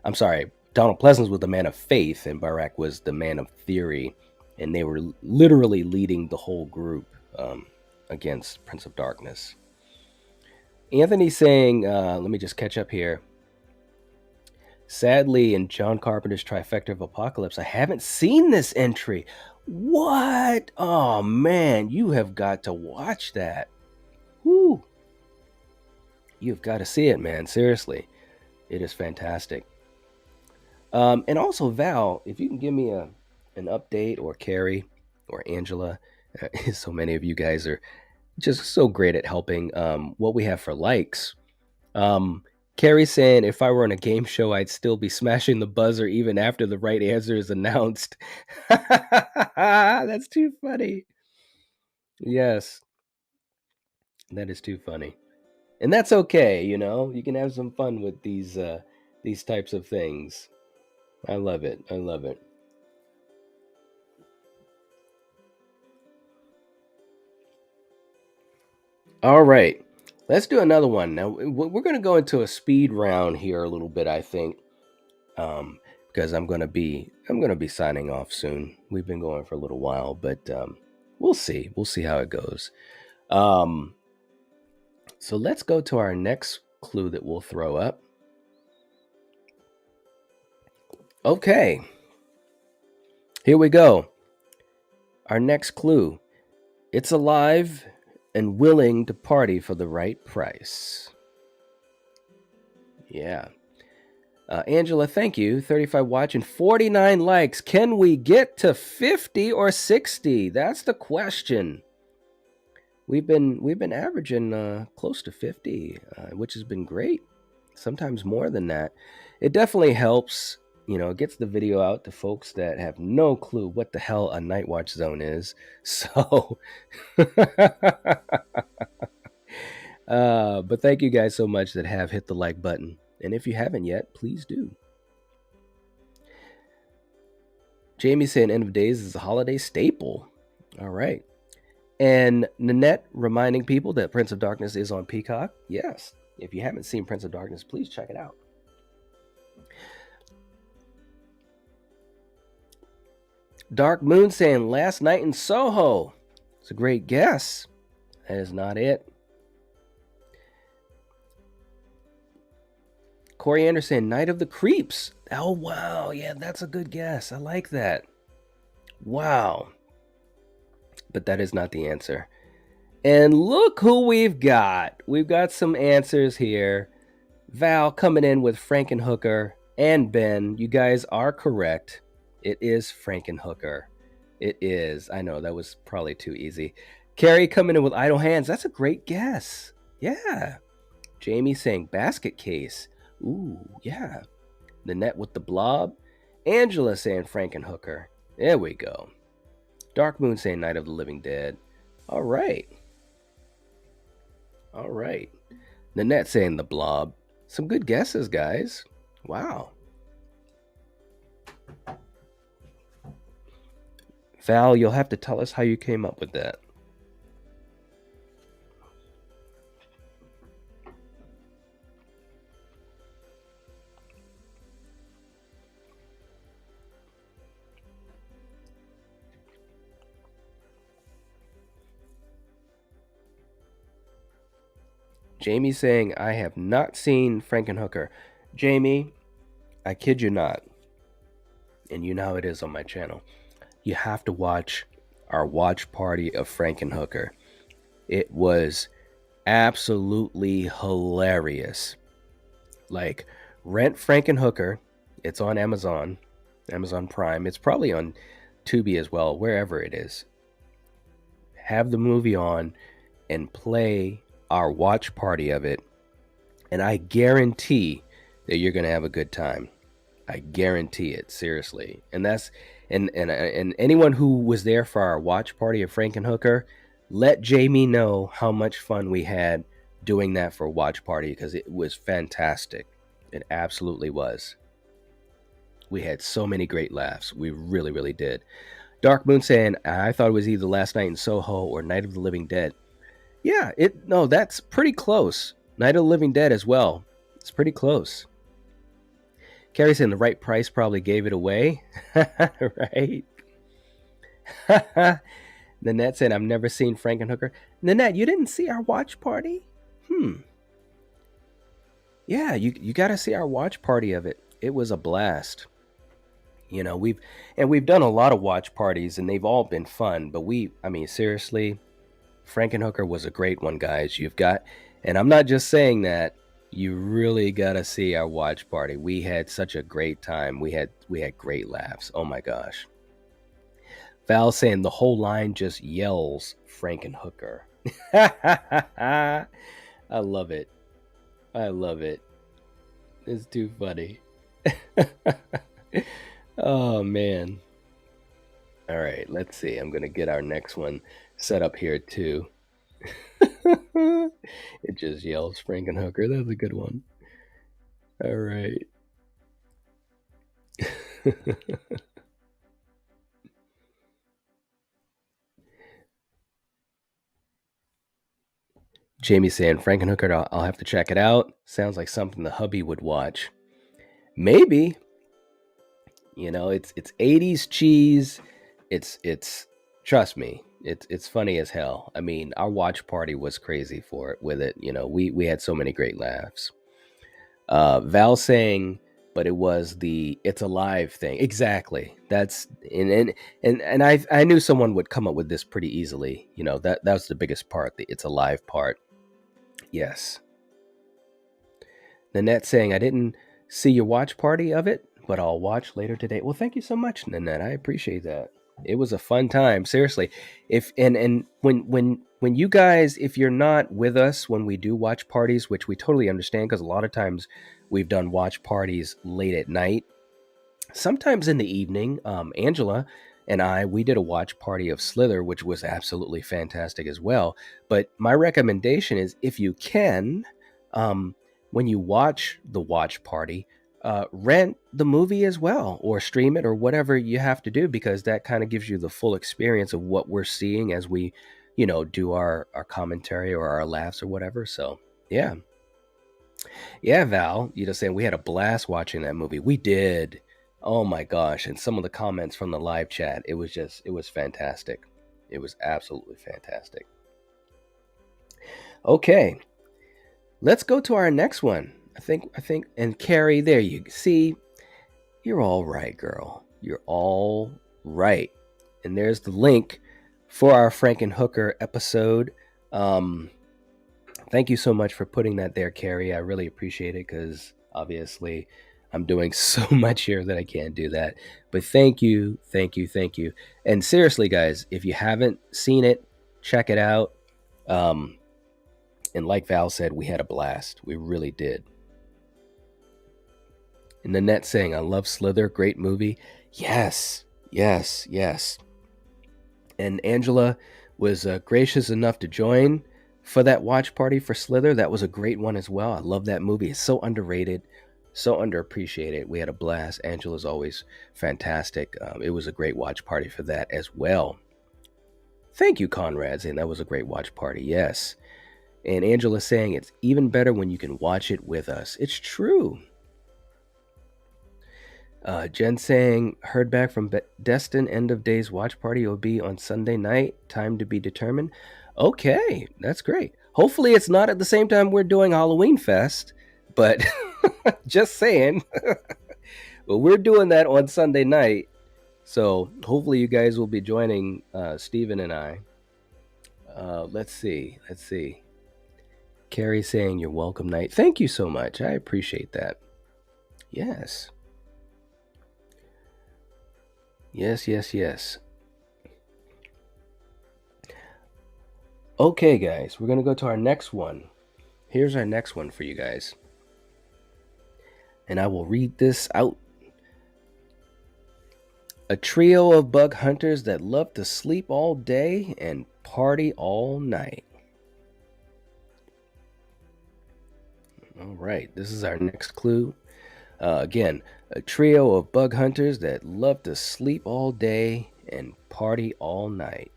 A: I'm sorry, Donald Pleasance was the man of faith, and Byrak was the man of theory, and they were literally leading the whole group against Prince of Darkness. Anthony saying, let me just catch up here. Sadly, in John Carpenter's Trifecta of Apocalypse, I haven't seen this entry. What? Oh man, you have got to watch that. Whoo. You've got to see it, man. Seriously. It is fantastic. And also, Val, if you can give me an update, or Carrie or Angela, so many of you guys are just so great at helping, what we have for likes. Carrie saying, if I were on a game show, I'd still be smashing the buzzer even after the right answer is announced. That's too funny. Yes. That is too funny. And that's okay, you can have some fun with these types of things. I love it. I love it. All right. Let's do another one. Now we're going to go into a speed round here a little bit, I think. Because I'm going to be signing off soon. We've been going for a little while, but we'll see. We'll see how it goes. So let's go to our next clue that we'll throw up. Okay. Here we go. Our next clue. It's alive and willing to party for the right price. Yeah. Angela, thank you. 35 watching, 49 likes. Can we get to 50 or 60? That's the question. We've been averaging close to 50, which has been great. Sometimes more than that. It definitely helps. It gets the video out to folks that have no clue what the hell a Nightwatch zone is. So, but thank you guys so much that have hit the like button. And if you haven't yet, please do. Jamie saying End of Days is a holiday staple. All right. And Nanette reminding people that Prince of Darkness is on Peacock. Yes. If you haven't seen Prince of Darkness, please check it out. Dark Moon saying Last Night in Soho. It's a great guess. That is not it. Corey Anderson, Night of the Creeps. Oh, wow. Yeah, that's a good guess. I like that. Wow. But that is not the answer. And look who we've got. We've got some answers here. Val coming in with Frankenhooker, and Ben. You guys are correct. It is Frankenhooker. It is. I know, that was probably too easy. Carrie coming in with Idle Hands. That's a great guess. Yeah. Jamie saying Basket Case. Ooh, yeah. Nanette with the Blob. Angela saying Frankenhooker. There we go. Dark Moon saying Night of the Living Dead. All right. All right. Nanette saying The Blob. Some good guesses, guys. Wow. Val, you'll have to tell us how you came up with that. Jamie saying, I have not seen Frankenhooker. Jamie, I kid you not. And you know how it is on my channel. You have to watch our watch party of Frankenhooker. It was absolutely hilarious. Like, rent Frankenhooker. It's on Amazon Prime. It's probably on Tubi as well, wherever it is. Have the movie on and play our watch party of it, and I guarantee that you're going to have a good time. I guarantee it, seriously. And that's and anyone who was there for our watch party of Frankenhooker, let Jamie know how much fun we had doing that for watch party, because it was fantastic. It absolutely was. We had so many great laughs. We really, really did. Dark Moon saying, I thought it was either Last Night in Soho or Night of the Living Dead. Yeah, that's pretty close. Night of the Living Dead as well. It's pretty close. Carrie saying the right price probably gave it away. Right? Nanette said, I've never seen Frankenhooker. Nanette, you didn't see our watch party? Yeah, you got to see our watch party of it. It was a blast. You know, we've done a lot of watch parties and they've all been fun, but I mean seriously, Frankenhooker was a great one, guys. And I'm not just saying that, you really got to see our watch party. We had such a great time. We had great laughs. Oh my gosh. Val saying the whole line just yells Frankenhooker. I love it. I love it. It's too funny. Oh man. All right, let's see. I'm going to get our next one set up here too. It just yells Frankenhooker. That's a good one. All right. Jamie saying Frankenhooker, I'll have to check it out. Sounds like something the hubby would watch. Maybe. You know, it's 80s cheese. It's trust me, it's funny as hell. I mean, our watch party was crazy for it with it. You know, we had so many great laughs. Val saying, but it was the "it's alive" thing. Exactly. That's and I knew someone would come up with this pretty easily. You know, that was the biggest part, the "it's alive" part. Yes. Nanette saying, I didn't see your watch party of it, but I'll watch later today. Well, thank you so much, Nanette. I appreciate that. It was a fun time, seriously. If and when you guys, if you're not with us when we do watch parties, which we totally understand, because a lot of times we've done watch parties late at night, sometimes in the evening. Angela and we did a watch party of Slither, which was absolutely fantastic as well. But my recommendation is, if you can, when you watch the watch party, rent the movie as well, or stream it, or whatever you have to do, because that kind of gives you the full experience of what we're seeing as we, do our commentary or our laughs or whatever. So yeah. Val, saying we had a blast watching that movie. We did. Oh my gosh. And some of the comments from the live chat, it was fantastic. It was absolutely fantastic. Okay. Let's go to our next one. I think, and Carrie, there you see, you're all right, girl. You're all right. And there's the link for our Frankenhooker episode. Thank you so much for putting that there, Carrie. I really appreciate it, because obviously I'm doing so much here that I can't do that. But thank you. And seriously, guys, if you haven't seen it, check it out. And like Val said, we had a blast. We really did. And Nanette saying, I love Slither. Great movie. Yes. And Angela was gracious enough to join for that watch party for Slither. That was a great one as well. I love that movie. It's so underrated, so underappreciated. We had a blast. Angela's always fantastic. It was a great watch party for that as well. Thank you, Conrad, saying that was a great watch party. Yes. And Angela saying it's even better when you can watch it with us. It's true. Jen saying, heard back from Destin, end of days watch party will be on Sunday night, time to be determined. Okay, that's great. Hopefully it's not at the same time we're doing Halloween Fest, but just saying. Well, we're doing that on Sunday night, so hopefully you guys will be joining Steven and I. Let's see. Carrie saying, you're welcome night. Thank you so much. I appreciate that. Yes. Okay, guys, we're going to go to our next one. Here's our next one for you guys. And I will read this out. A trio of bug hunters that love to sleep all day and party all night. All right, this is our next clue. Again, a trio of bug hunters that love to sleep all day and party all night.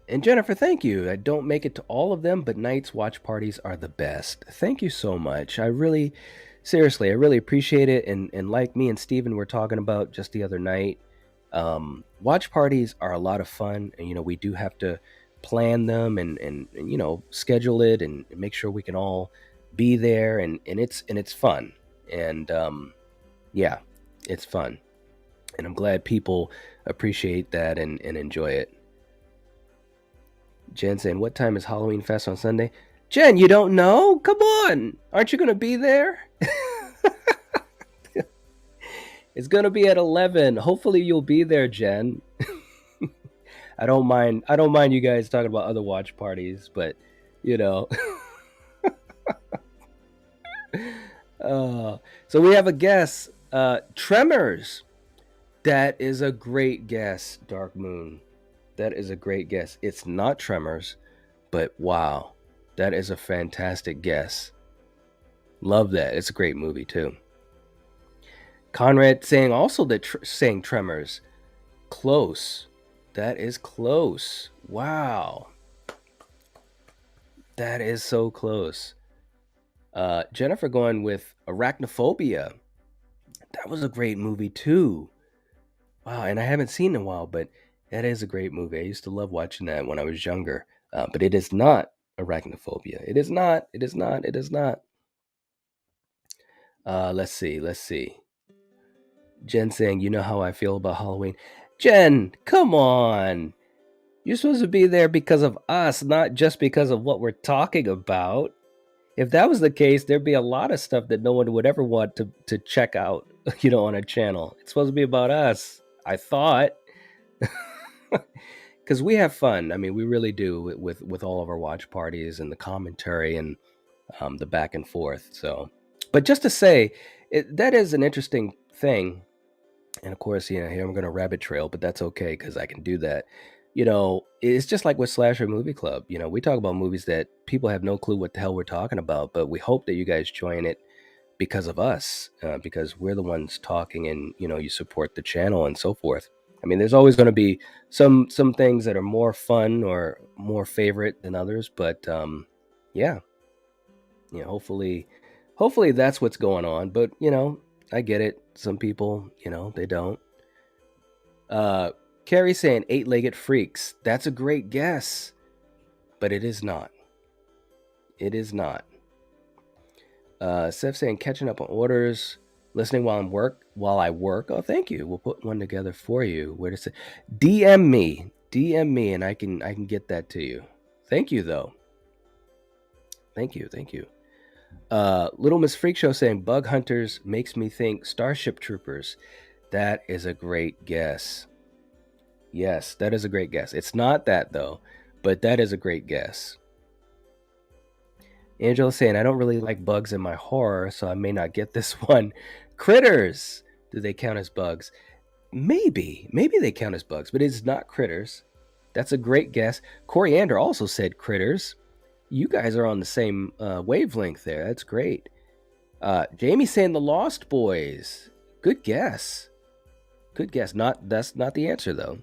A: And Jennifer, thank you. I don't make it to all of them, but nights watch parties are the best. Thank you so much. Seriously, I really appreciate it. And like me and Steven were talking about just the other night, watch parties are a lot of fun. And, we do have to plan them and schedule it and make sure we can all be there. And it's fun. And yeah, it's fun. And I'm glad people appreciate that and enjoy it. Jen saying, what time is Halloween Fest on Sunday? Jen, you don't know? Come on. Aren't you going to be there? It's going to be at 11. Hopefully you'll be there, Jen. I don't mind you guys talking about other watch parties, but so we have a guess. Tremors. That is a great guess, Dark Moon. That is a great guess. It's not Tremors, but wow, that is a fantastic guess. Love that. It's a great movie too. Conrad saying also that saying Tremors. Close. That is close. Wow. That is so close. Jennifer going with Arachnophobia. That was a great movie too. Wow, and I haven't seen it in a while, but that is a great movie. I used to love watching that when I was younger. But it is not Arachnophobia. It is not. It is not. It is not. Let's see. Jen saying, you know how I feel about Halloween. Jen, come on. You're supposed to be there because of us, not just because of what we're talking about. If that was the case, there'd be a lot of stuff that no one would ever want to check out, on a channel. It's supposed to be about us, I thought. Because we have fun. I mean, we really do with all of our watch parties and the commentary and the back and forth. So, but just to say, that is an interesting thing. And of course, here I'm going to rabbit trail, but that's okay because I can do that. It's just like with Slasher Movie Club. We talk about movies that people have no clue what the hell we're talking about, but we hope that you guys join it because of us, because we're the ones talking and, you support the channel and so forth. I mean, there's always going to be some things that are more fun or more favorite than others, but yeah, hopefully that's what's going on. But I get it. Some people, they don't. Carrie saying 8-legged freaks. That's a great guess, but it is not. It is not. Seth saying catching up on orders, listening while I work. Oh, thank you. We'll put one together for you. Where to say? DM me, and I can get that to you. Thank you though. Thank you. Little Miss Freak Show saying Bug Hunters makes me think Starship Troopers. That is a great guess. Yes, that is a great guess. It's not that though, but that is a great guess. Angela saying, I don't really like bugs in my horror, so I may not get this one. Critters! Do they count as bugs? Maybe they count as bugs, but it's not Critters. That's a great guess. Coriander also said Critters. You guys are on the same wavelength there. That's great. Jamie saying The Lost Boys. Good guess. That's not the answer, though.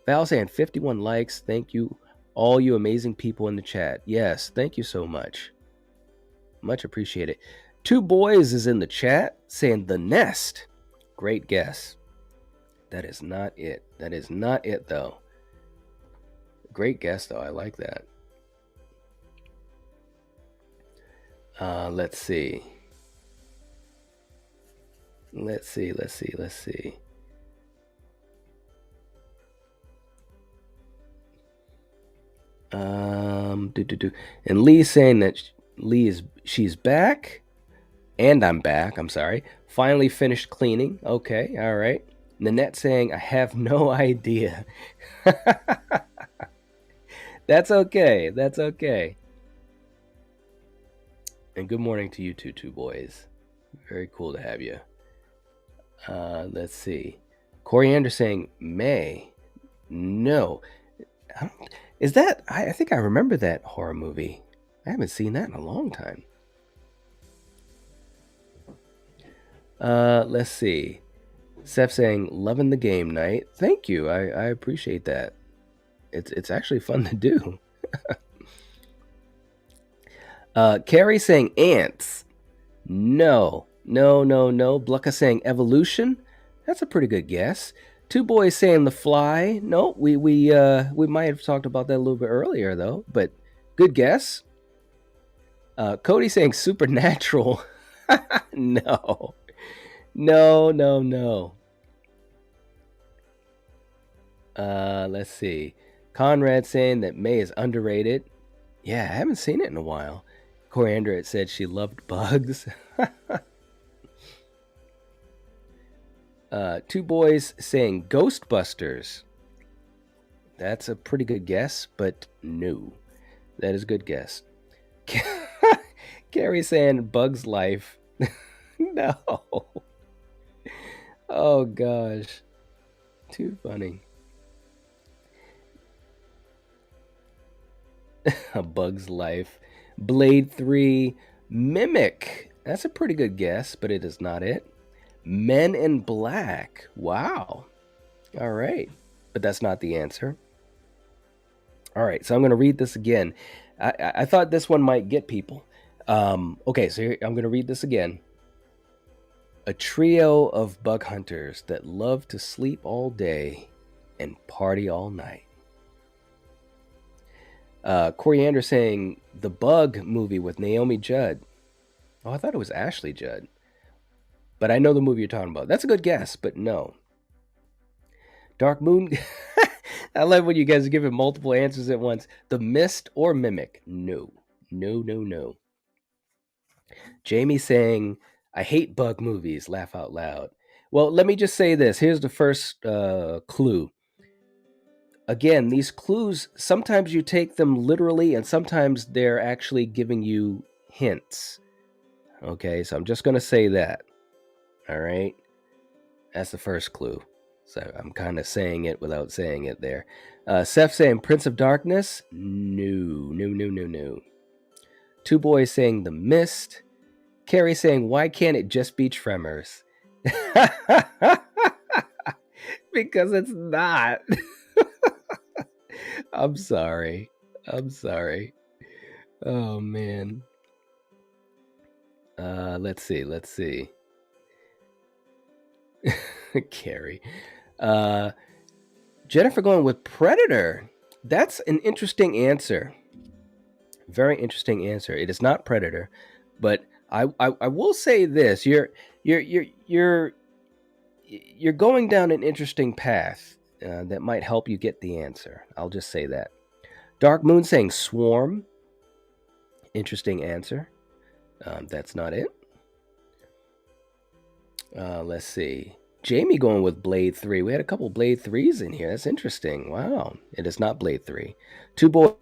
A: Val saying 51 likes. Thank you, all you amazing people in the chat. Yes, thank you so much. Much appreciated. Two Boys is in the chat saying The Nest. Great guess. That is not it. That is not it, though. Great guess, though. I like that. Let's see. And Lee's saying that she's back, and I'm back. I'm sorry. Finally finished cleaning. Okay, all right. Nanette saying I have no idea. That's okay. That's okay. And good morning to you two boys. Very cool to have you. Let's see. Coriander saying May. No. Is that... I think I remember that horror movie. I haven't seen that in a long time. Let's see. Seth saying, loving the game night. Thank you. I appreciate that. It's actually fun to do. Carrie saying ants. No. Blucka saying evolution. That's a pretty good guess. Two boys saying the fly. No, we might have talked about that a little bit earlier though, but good guess. Cody saying supernatural. No. Let's see. Conrad saying that May is underrated. Yeah, I haven't seen it in a while. Coriander had said she loved bugs. Two boys saying Ghostbusters. That's a pretty good guess, but no. That is a good guess. Carrie saying Bug's Life. No. Oh, gosh. Too funny. A Bug's Life. Blade 3. Mimic. That's a pretty good guess, but it is not it. Men in Black. Wow. All right. But that's not the answer. All right. So I'm going to read this again. I thought this one might get people. Okay. So here, I'm going to read this again. A trio of bug hunters that love to sleep all day and party all night. Coriander saying the Bug movie with Naomi Judd. Oh, I thought it was Ashley Judd. But I know the movie you're talking about. That's a good guess, but no. Dark Moon. I love when you guys give it multiple answers at once. The Mist or Mimic? No. Jamie saying, I hate bug movies. Laugh out loud. Well, let me just say this. Here's the first clue. Again, these clues, sometimes you take them literally and sometimes they're actually giving you hints. Okay, so I'm just going to say that. All right? That's the first clue. So I'm kind of saying it without saying it there. Seth saying Prince of Darkness? No. Two boys saying The Mist. Carrie saying, why can't it just be Tremors? Because it's not. I'm sorry. Oh, man. Let's see. Carrie. Jennifer going with Predator. That's an interesting answer. Very interesting answer. It is not Predator, but I will say this: you're going down an interesting path that might help you get the answer. I'll just say that. Dark Moon saying Swarm. Interesting answer. That's not it. Let's see. Jamie going with Blade 3. We had a couple Blade 3s in here. That's interesting. Wow. It is not Blade 3. Two boys.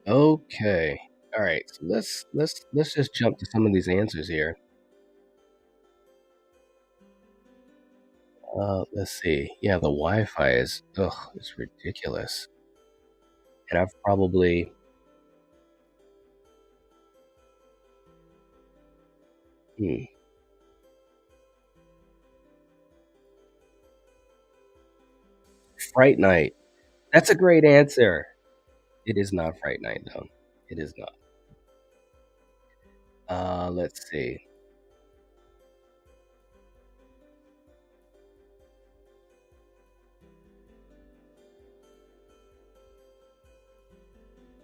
A: Okay. All right. So let's just jump to some of these answers here. Let's see. Yeah, the Wi-Fi is it's ridiculous. And I've probably hmm, Fright Night. That's a great answer. It is not Fright Night though. It is not. Let's see.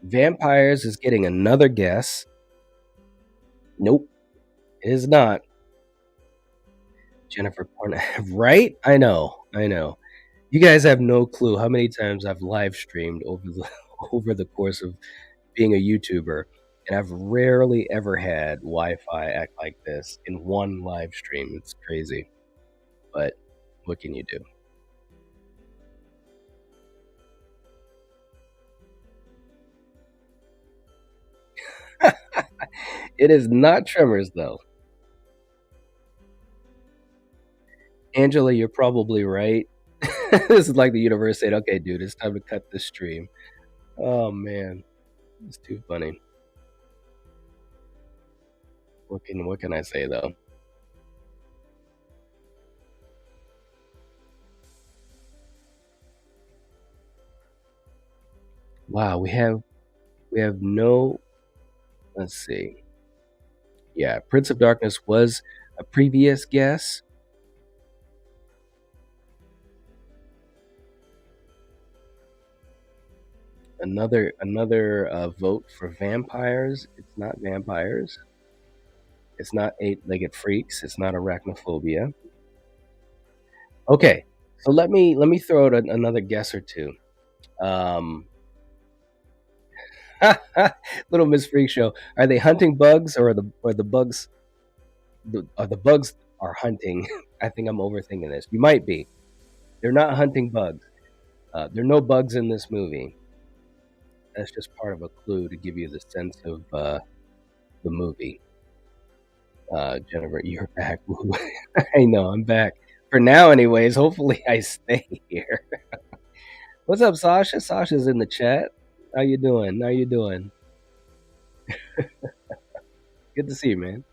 A: Vampires is getting another guess. Nope, it is not. Jennifer Porn. Right? I know. I know. You guys have no clue how many times I've live streamed over the over the course of being a YouTuber, and I've rarely ever had Wi-Fi act like this in one live stream. It's crazy, but what can you do? It is not Tremors, though. Angela, you're probably right. This is like the universe saying, "Okay, dude, it's time to cut this stream." Oh man, it's too funny. What can I say though? Wow, we have no. Let's see. Yeah, Prince of Darkness was a previous guess. Another vote for vampires. It's not vampires. It's not eight-legged freaks. It's not arachnophobia. Okay, so let me throw out another guess or two. Um, Little Miss Freak Show. Are they hunting bugs, or are the bugs are the bugs are hunting? I think I'm overthinking this. You might be. They're not hunting bugs. There are no bugs in this movie. That's just part of a clue to give you the sense of the movie. Jennifer, you're back. I know, I'm back. For now, anyways. Hopefully, I stay here. What's up, Sasha? Sasha's in the chat. How you doing? How you doing? Good to see you, man.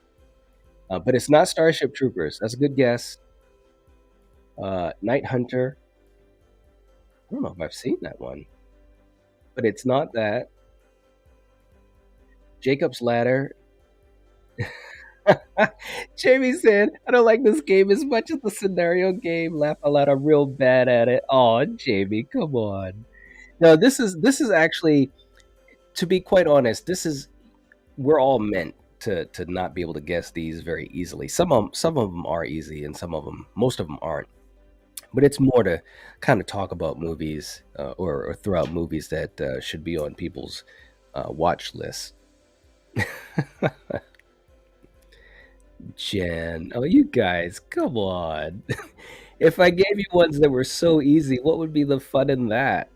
A: But it's not Starship Troopers. That's a good guess. Night Hunter. I don't know if I've seen that one, but it's not that. Jacob's Ladder. Jamie said, "I don't like this game as much as the scenario game. Laugh a lot. I'm real bad at it." Oh, Jamie, come on. No, this is actually, to be quite honest, this is we're all meant to not be able to guess these very easily. Some of them are easy, and most of them aren't. But it's more to kind of talk about movies or throw out movies that should be on people's watch lists. Jen, oh, you guys, come on. If I gave you ones that were so easy, what would be the fun in that?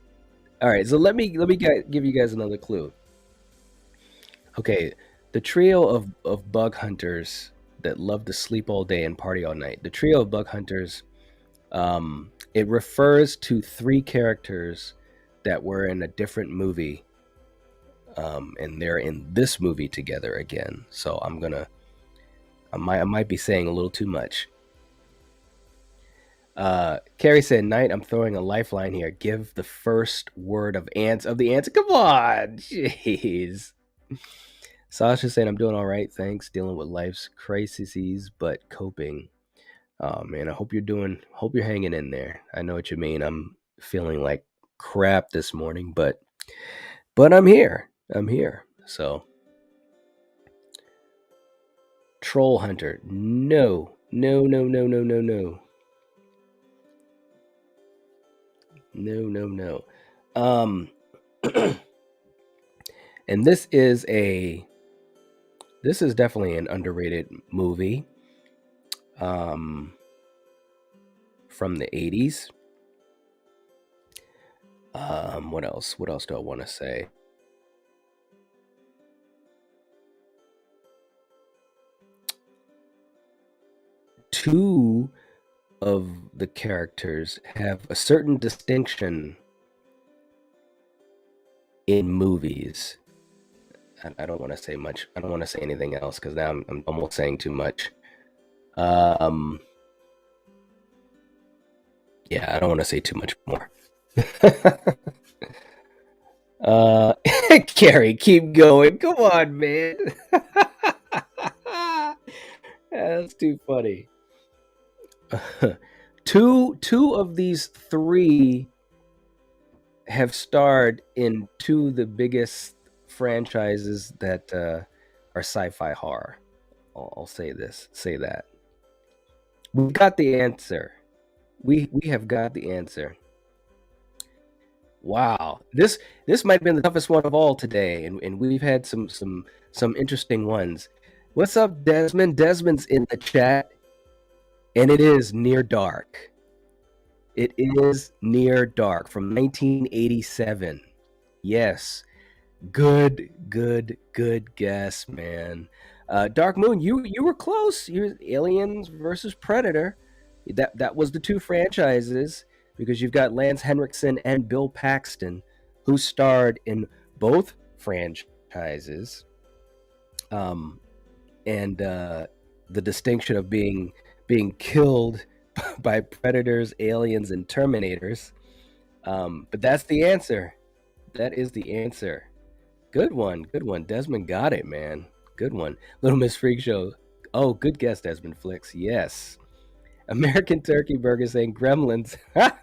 A: All right, so let me give you guys another clue. Okay, the trio of bug hunters that love to sleep all day and party all night. The trio of bug hunters, it refers to three characters that were in a different movie, and they're in this movie together again. So I might be saying a little too much. Carrie said, "Knight, I'm throwing a lifeline here. Give the first word of the answer. Come on, jeez." Sasha said, "I'm doing all right, thanks. Dealing with life's crises, but coping." Oh man, hope you're hanging in there. I know what you mean. I'm feeling like crap this morning, but I'm here. I'm here. So, Troll Hunter. No. No, no, no, no, no, no. No, no, no. Um and this is definitely an underrated movie. Um from the 80s. What else? What else do I want to say? two of the characters have a certain distinction in movies. I don't want to say much. I don't want to say anything else because now I'm almost saying too much. Yeah, I don't want to say too much more. Carrie, keep going. Come on, man. That's too funny. Two of these three have starred in two of the biggest franchises that are sci-fi horror. I'll say that. We've got the answer. We have got the answer. Wow, this might have been the toughest one of all today, and we've had some interesting ones. What's up, Desmond? Desmond's in the chat, and it is Near Dark. It is Near Dark from 1987. Yes, good guess, man. Dark Moon, you were close. You Aliens versus Predator. That was the two franchises, because you've got Lance Henriksen and Bill Paxton, who starred in both franchises. And the distinction of being killed by predators, aliens, and Terminators. But that's the answer. That is the answer. Good one. Desmond got it, man. Good one. Little Miss Freak Show. Oh, good guess, Desmond Flicks. Yes. American Turkey Burger saying Gremlins. That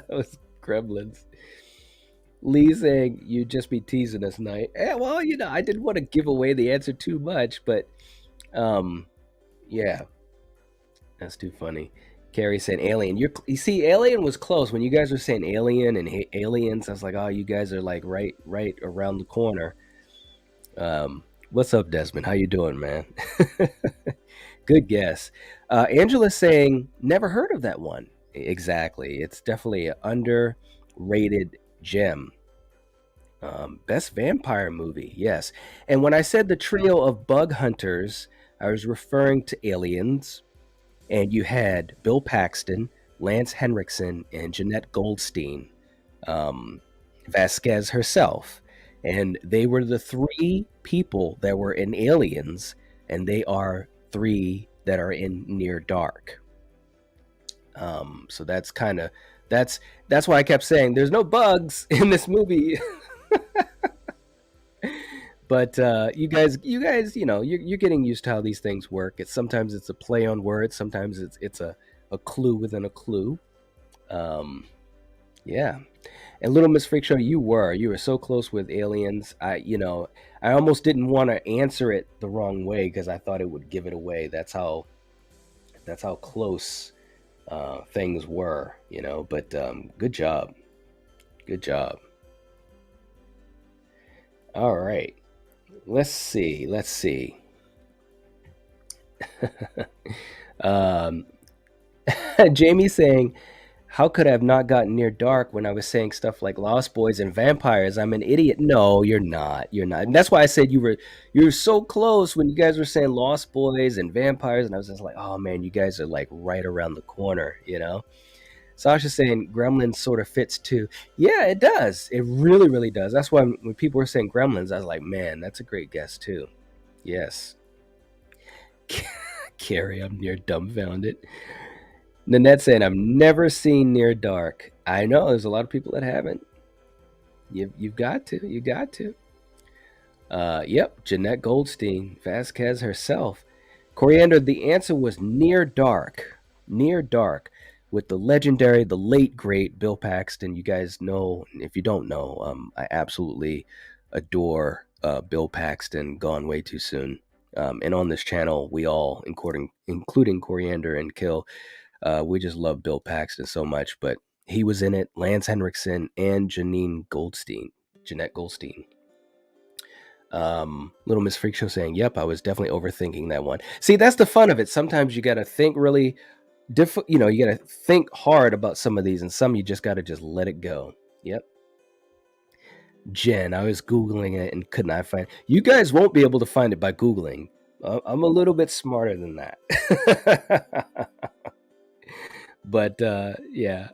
A: was Gremlins. Lee saying you'd just be teasing us, Night. Well, I didn't want to give away the answer too much, but yeah, that's too funny. Carrie said Alien. You see, Alien was close when you guys were saying Alien and Aliens. I was like, oh, you guys are like right around the corner. What's up, Desmond? How you doing, man? Good guess. Angela's saying never heard of that one. Exactly. It's definitely an underrated gem. Best vampire movie, yes. And when I said the trio of bug hunters, I was referring to Aliens, and you had Bill Paxton, Lance Henriksen, and Jeanette Goldstein, Vasquez herself. And they were the three people that were in Aliens, and they are three that are in Near Dark. So that's why I kept saying there's no bugs in this movie. But you guys, you're getting used to how these things work. Sometimes it's a play on words, sometimes it's a clue within a clue. Yeah. And Little Miss Freak Show, you were so close with Aliens. I almost didn't want to answer it the wrong way because I thought it would give it away. That's how close things were, But good job. All right. Let's see. Jamie's saying, how could I have not gotten Near Dark when I was saying stuff like Lost Boys and vampires? I'm an idiot. No, you're not. And that's why I said you were so close when you guys were saying Lost Boys and vampires, and I was just like, oh man, you guys are like right around the corner, Sasha's saying Gremlins sort of fits too. Yeah, it does. It really, really does. That's why when people were saying Gremlins, I was like, man, that's a great guess too. Yes. Carrie, I'm near dumbfounded. Nanette saying, I've never seen Near Dark. I know, there's a lot of people that haven't. You've got to. Yep, Jeanette Goldstein, Vasquez herself. Coriander, the answer was Near Dark. Near Dark. With the legendary, the late, great Bill Paxton. You guys know, if you don't know, I absolutely adore Bill Paxton, gone way too soon. And on this channel, we all, including Coriander and Kill, we just love Bill Paxton so much. But he was in it, Lance Henriksen and Jeanette Goldstein. Little Miss Freak Show saying, yep, I was definitely overthinking that one. See, that's the fun of it. Sometimes you got to think really you got to think hard about some of these, and some you just got to just let it go. Yep. Jen, I was Googling it and could not find. You guys won't be able to find it by Googling. I'm a little bit smarter than that. But yeah.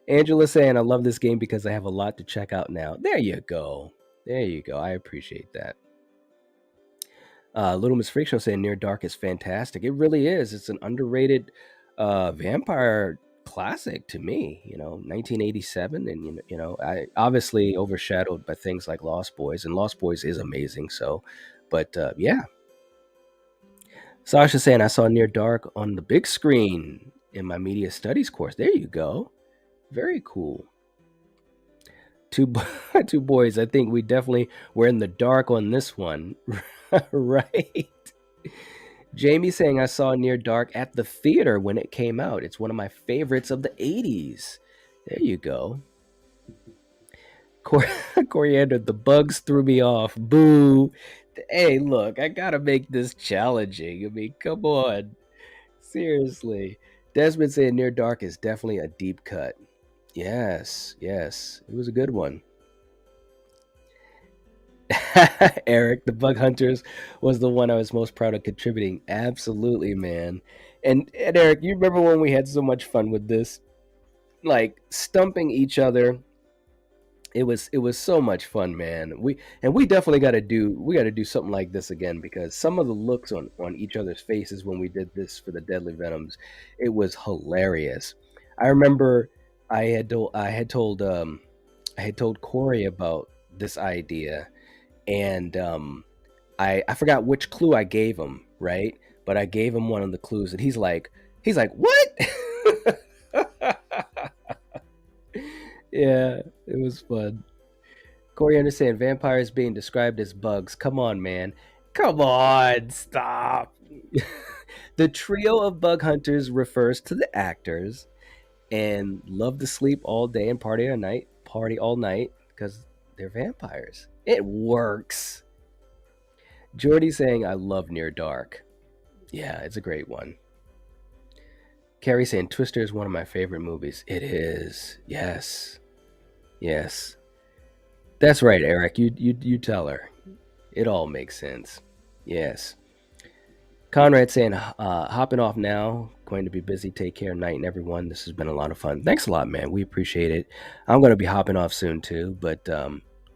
A: Angela saying, I love this game because I have a lot to check out now. There you go. There you go. I appreciate that. Little Miss Freak Show saying Near Dark is fantastic. It really is. It's an underrated vampire classic to me. 1987, and I obviously overshadowed by things like Lost Boys, and Lost Boys is amazing. So, but yeah. Sasha saying I saw Near Dark on the big screen in my media studies course. There you go. Very cool. Two two boys. I think we definitely were in the dark on this one, right? Jamie saying I saw Near Dark at the theater when it came out. It's one of my favorites of the 80s. There you go. Coriander, the bugs threw me off. Boo. Hey, look, I gotta make this challenging. I mean, come on. Seriously. Desmond saying Near Dark is definitely a deep cut. Yes. It was a good one. Eric, the Bug Hunters was the one I was most proud of contributing. Absolutely, man. And Eric, you remember when we had so much fun with this? Like stumping each other. It was so much fun, man. We definitely gotta do something like this again, because some of the looks on each other's faces when we did this for the Deadly Venoms, it was hilarious. I remember I had told Corey about this idea, and I forgot which clue I gave him, right? But I gave him one of the clues, and he's like, what? Yeah, it was fun. Corey understand vampires being described as bugs. Come on, man. Come on, stop. The trio of bug hunters refers to the actors and love to sleep all day and party all night because they're vampires. It works. Jordy saying I love Near Dark. Yeah, it's a great one. Carrie saying Twister is one of my favorite movies. It is. Yes. That's right, Eric. You tell her. It all makes sense. Yes. Conrad saying hopping off now. Going to be busy. Take care. Night and everyone. This has been a lot of fun. Thanks a lot, man. We appreciate it. I'm going to be hopping off soon too, but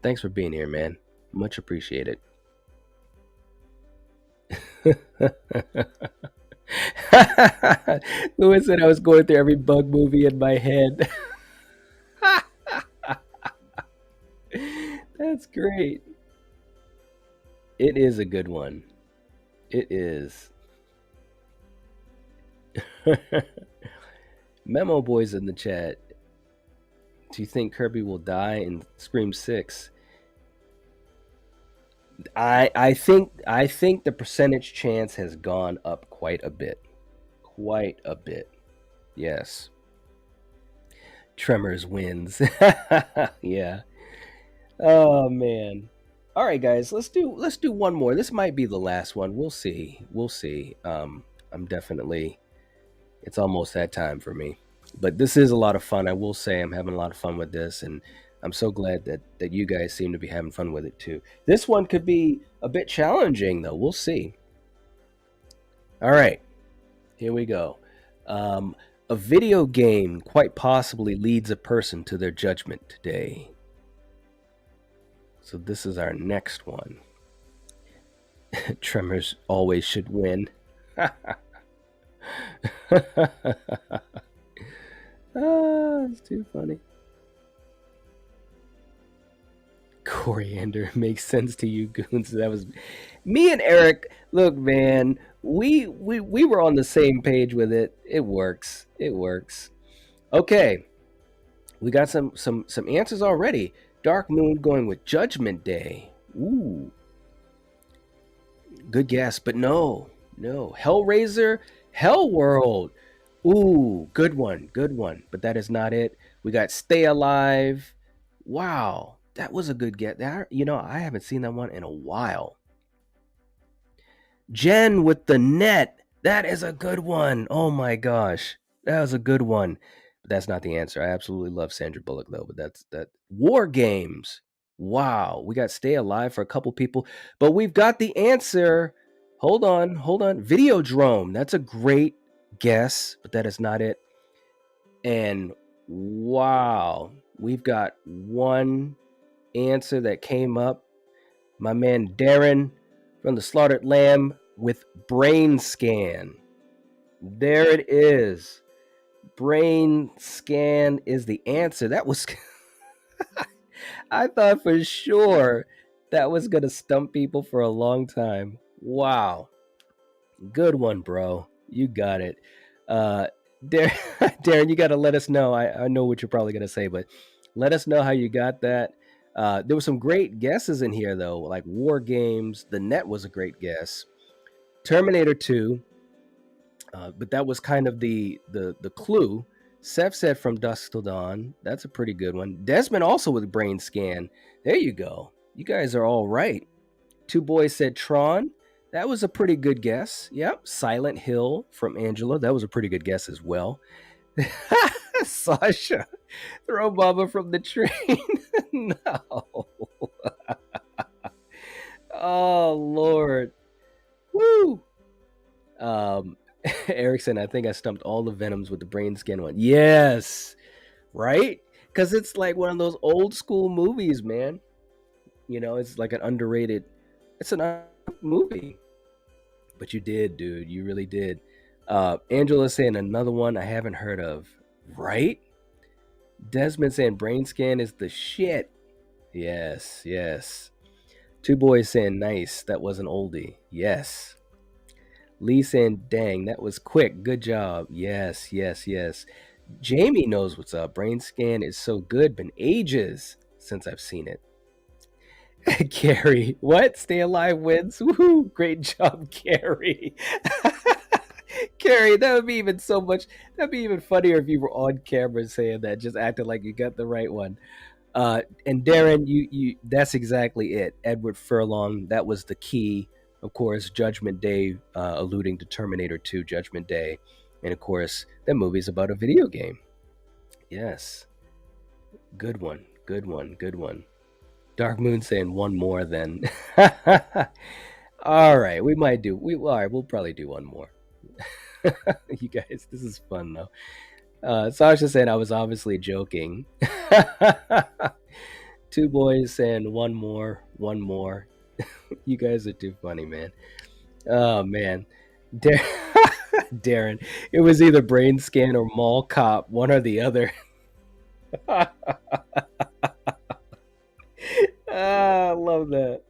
A: thanks for being here, man. Much appreciated. Louis said I was going through every bug movie in my head. That's great. It is a good one. It is. Memo Boys in the chat. Do you think Kirby will die in Scream 6? I think the percentage chance has gone up quite a bit. Quite a bit. Yes. Tremors wins. Yeah. Oh man. All right, guys. Let's do one more. This might be the last one. We'll see. I'm definitely. It's almost that time for me. But this is a lot of fun. I will say I'm having a lot of fun with this, and I'm so glad that you guys seem to be having fun with it too. This one could be a bit challenging, though. We'll see. All right, here we go. A video game quite possibly leads a person to their judgment today. So this is our next one. Tremors always should win. It's too funny. Coriander makes sense to you, goons. That was me and Eric. Look, man, we were on the same page with it. It works. Okay, we got some answers already. Dark Moon going with Judgment Day. Ooh, good guess, but no. Hellraiser, Hellworld. Ooh, good one. But that is not it. We got Stay Alive. Wow, that was a good get. That I haven't seen that one in a while. Jen with the net. That is a good one. Oh my gosh, that was a good one. But that's not the answer. I absolutely love Sandra Bullock though, but that's that. War Games. Wow, we got Stay Alive for a couple people, but we've got the answer. Hold on, hold on. Videodrome. That's a great guess, but that is not it. And wow, we've got one answer that came up. My man Darren from the Slaughtered Lamb with Brain Scan. There it is. Brain Scan is the answer. That was I thought for sure that was gonna stump people for a long time. Wow. Good one, bro. You got it. Darren, you gotta let us know. I know what you're probably gonna say, but let us know how you got that. There were some great guesses in here though, like War Games. The Net was a great guess. Terminator 2, but that was kind of the clue. Seth said From Dusk Till Dawn. That's a pretty good one. Desmond also with Brain Scan. There you go. You guys are all right. Two Boys said Tron. That was a pretty good guess. Yep. Silent Hill from Angela. That was a pretty good guess as well. Sasha. Throw Baba from the train. No. Oh, Lord. Woo. Erickson, I think I stumped all the Venoms with the Brain Scan one. Yes. Right? Because it's like one of those old school movies, man. You know, it's like an underrated, it's an movie. But you did, dude. You really did. Angela saying another one I haven't heard of. Right? Desmond saying Brain Scan is the shit. Yes, yes. Two Boys saying nice. That was an oldie. Yes. Lee saying dang, that was quick. Good job. Yes, yes, yes. Jamie knows what's up. Brain Scan is so good. Been ages since I've seen it. Carrie, what? Stay Alive wins. Woohoo! Great job, Carrie. Carrie, that would be even so much. That'd be even funnier if you were on camera saying that, just acting like you got the right one. And Darren, you that's exactly it. Edward Furlong, that was the key. Of course, Judgment Day, alluding to Terminator 2, Judgment Day. And of course, that movie's about a video game. Yes. Good one. Good one. Good one. Dark Moon saying one more then. All right. We might do. All right. We'll probably do one more. You guys, this is fun though. Sasha saying I was obviously joking. Two Boys saying one more. You guys are too funny, man. Oh man. Darren, it was either Brain Scan or Mall Cop, one or the other. I love that.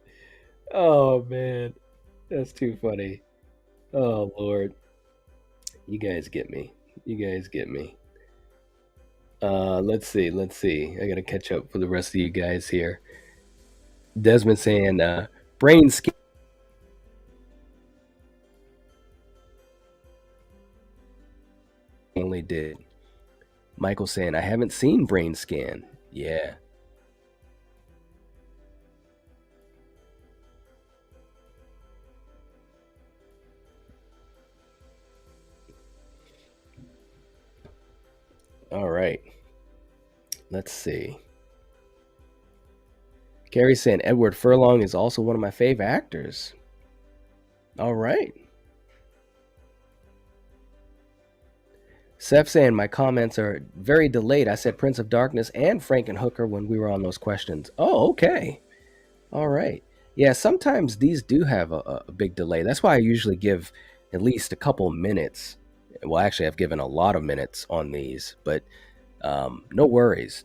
A: Oh man, that's too funny. Oh Lord, you guys get me. Let's see. I gotta catch up for the rest of you guys here. Desmond saying Brain Scan. Only did. Michael saying I haven't seen Brain Scan. Yeah. All right. Let's see. Gary saying Edward Furlong is also one of my favorite actors. All right. Seth saying my comments are very delayed. I said Prince of Darkness and Frankenhooker when we were on those questions. Oh, okay. All right. Yeah, sometimes these do have a big delay. That's why I usually give at least a couple minutes. Well, actually, I've given a lot of minutes on these, but no worries.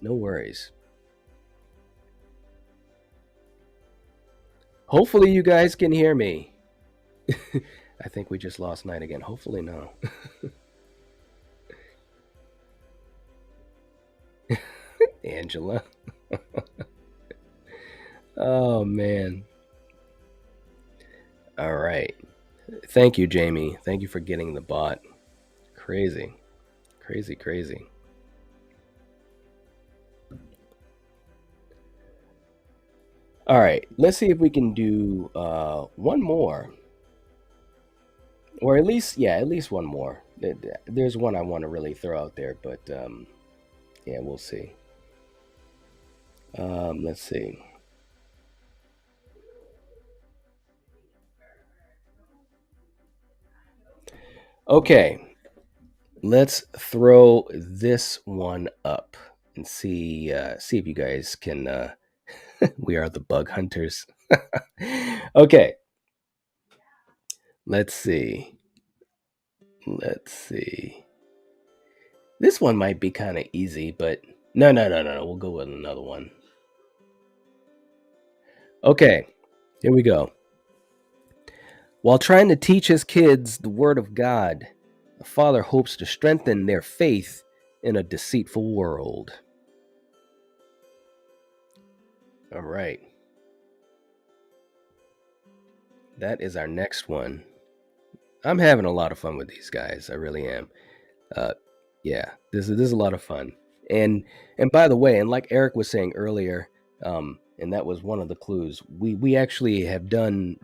A: Hopefully you guys can hear me. I think we just lost Night again. Hopefully no. Angela. Oh man. All right. Thank you, Jamie. Thank you for getting the bot. Crazy. All right, let's see if we can do one more, or at least one more. There's one I want to really throw out there, but Yeah, we'll see. Let's see. Okay, let's throw this one up and see if you guys can. We are the bug hunters. Okay, let's see. Let's see. This one might be kind of easy, but no. We'll go with another one. Okay, here we go. While trying to teach his kids the word of God, a father hopes to strengthen their faith in a deceitful world. All right. That is our next one. I'm having a lot of fun with these guys. I really am. Uh, yeah, this is a lot of fun. And by the way, and like Eric was saying earlier, and that was one of the clues. We actually have done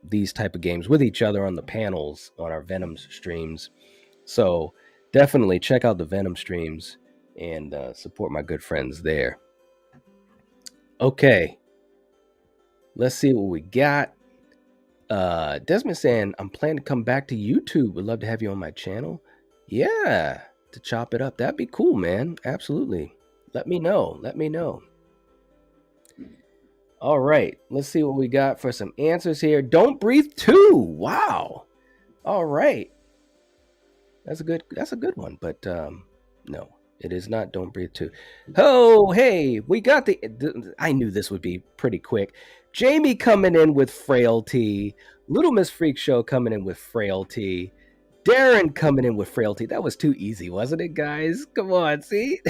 A: these type of games with each other on the panels on our Venom streams. So definitely check out the Venom streams and support my good friends there. Okay, let's see what we got. Desmond saying, I'm planning to come back to YouTube. Would love to have you on my channel. Yeah, to chop it up. That'd be cool, man. Absolutely. Let me know. Let me know. All right, let's see what we got for some answers here. Don't Breathe 2. Wow. All right. That's a good one, but no. It is not Don't Breathe 2. Oh, hey, we got I knew this would be pretty quick. Jamie coming in with Frailty. Little Miss Freak Show coming in with Frailty. Darren coming in with Frailty. That was too easy, wasn't it, guys? Come on, see?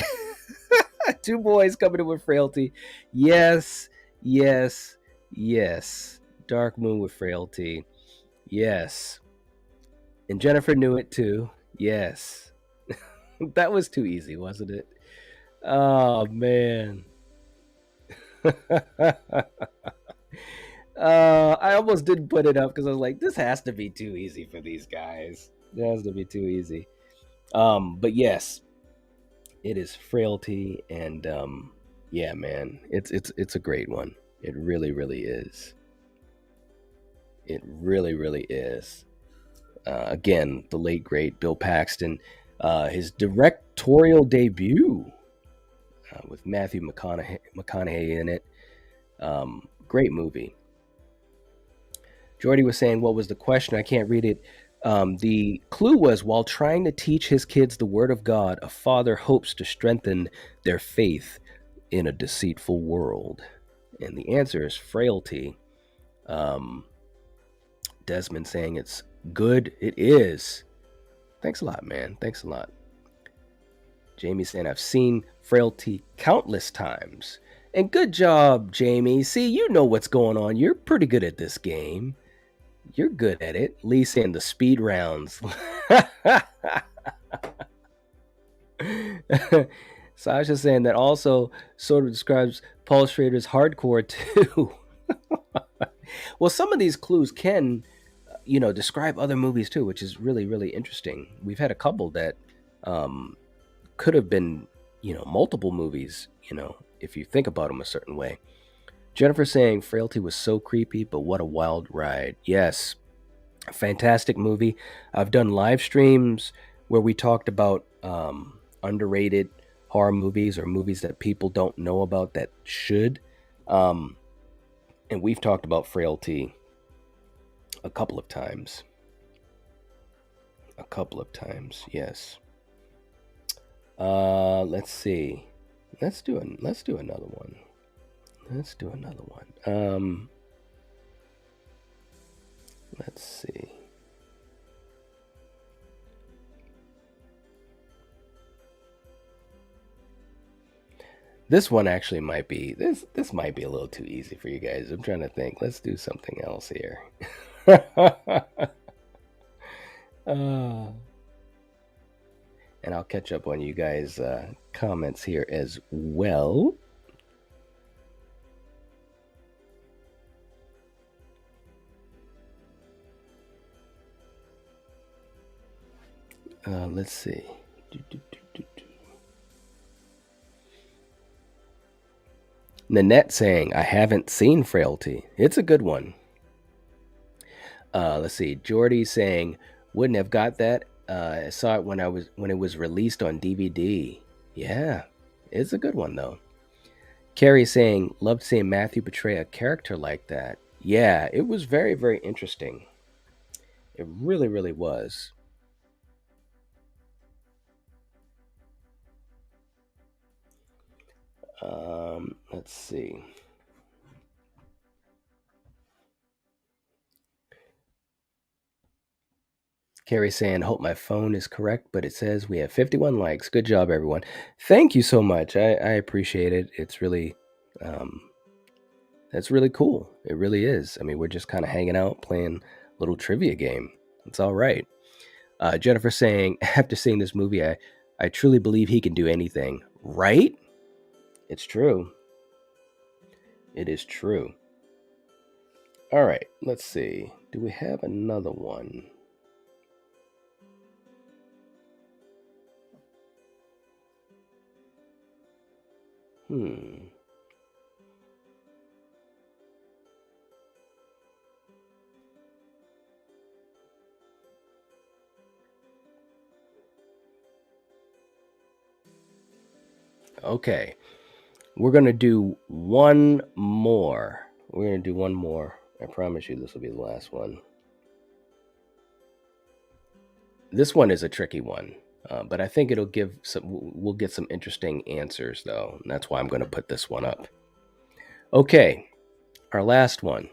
A: Two boys coming in with Frailty. Yes, yes, yes. Dark Moon with Frailty. Yes. And Jennifer knew it too. Yes. That was too easy, wasn't it? Oh man. I almost didn't put it up because I was like, this has to be too easy for these guys. It has to be too easy. But yes, it is Frailty, and yeah, man, it's a great one. It really, really is. It really, really is. Again, the late great Bill Paxton, his directorial debut with Matthew McConaughey in it. Great movie. Jordy was saying, what was the question? I can't read it. The clue was, while trying to teach his kids the word of God, a father hopes to strengthen their faith in a deceitful world. And the answer is Frailty. Desmond saying it's good. It is. Thanks a lot, man. Thanks a lot. Jamie saying, I've seen Frailty countless times. And good job, Jamie. See, you know what's going on. You're pretty good at this game. You're good at it. Lee saying the speed rounds. Sasha saying that also sort of describes Paul Schrader's hardcore too. Well, some of these clues can, describe other movies too, which is really, really interesting. We've had a couple that could have been, multiple movies, if you think about them a certain way. Jennifer saying Frailty was so creepy, but what a wild ride. Yes, a fantastic movie. I've done live streams where we talked about underrated horror movies or movies that people don't know about that should. And we've talked about Frailty a couple of times. Yes. Let's see. Let's do another one. Let's see. This one actually might be this might be a little too easy for you guys. I'm trying to think. Let's do something else here. And I'll catch up on you guys' comments here as well. Let's see. Nanette saying, I haven't seen Frailty. It's a good one. Let's see. Jordy saying, wouldn't have got that. I saw it when it was released on DVD. Yeah, it's a good one though. Carrie saying, loved seeing Matthew portray a character like that. Yeah, it was very, very interesting. It really, really was. Let's see. Carrie saying, hope my phone is correct, but it says we have 51 likes. Good job, everyone. Thank you so much. I appreciate it. It's really, that's really cool. It really is. I mean, we're just kind of hanging out, playing a little trivia game. It's all right. Jennifer saying, after seeing this movie, I truly believe he can do anything. Right? It's true. It is true. All right. Let's see. Do we have another one? Okay. We're going to do one more. We're going to do one more. I promise you this will be the last one. This one is a tricky one, but I think we'll get some interesting answers though. And that's why I'm going to put this one up. Okay. Our last one.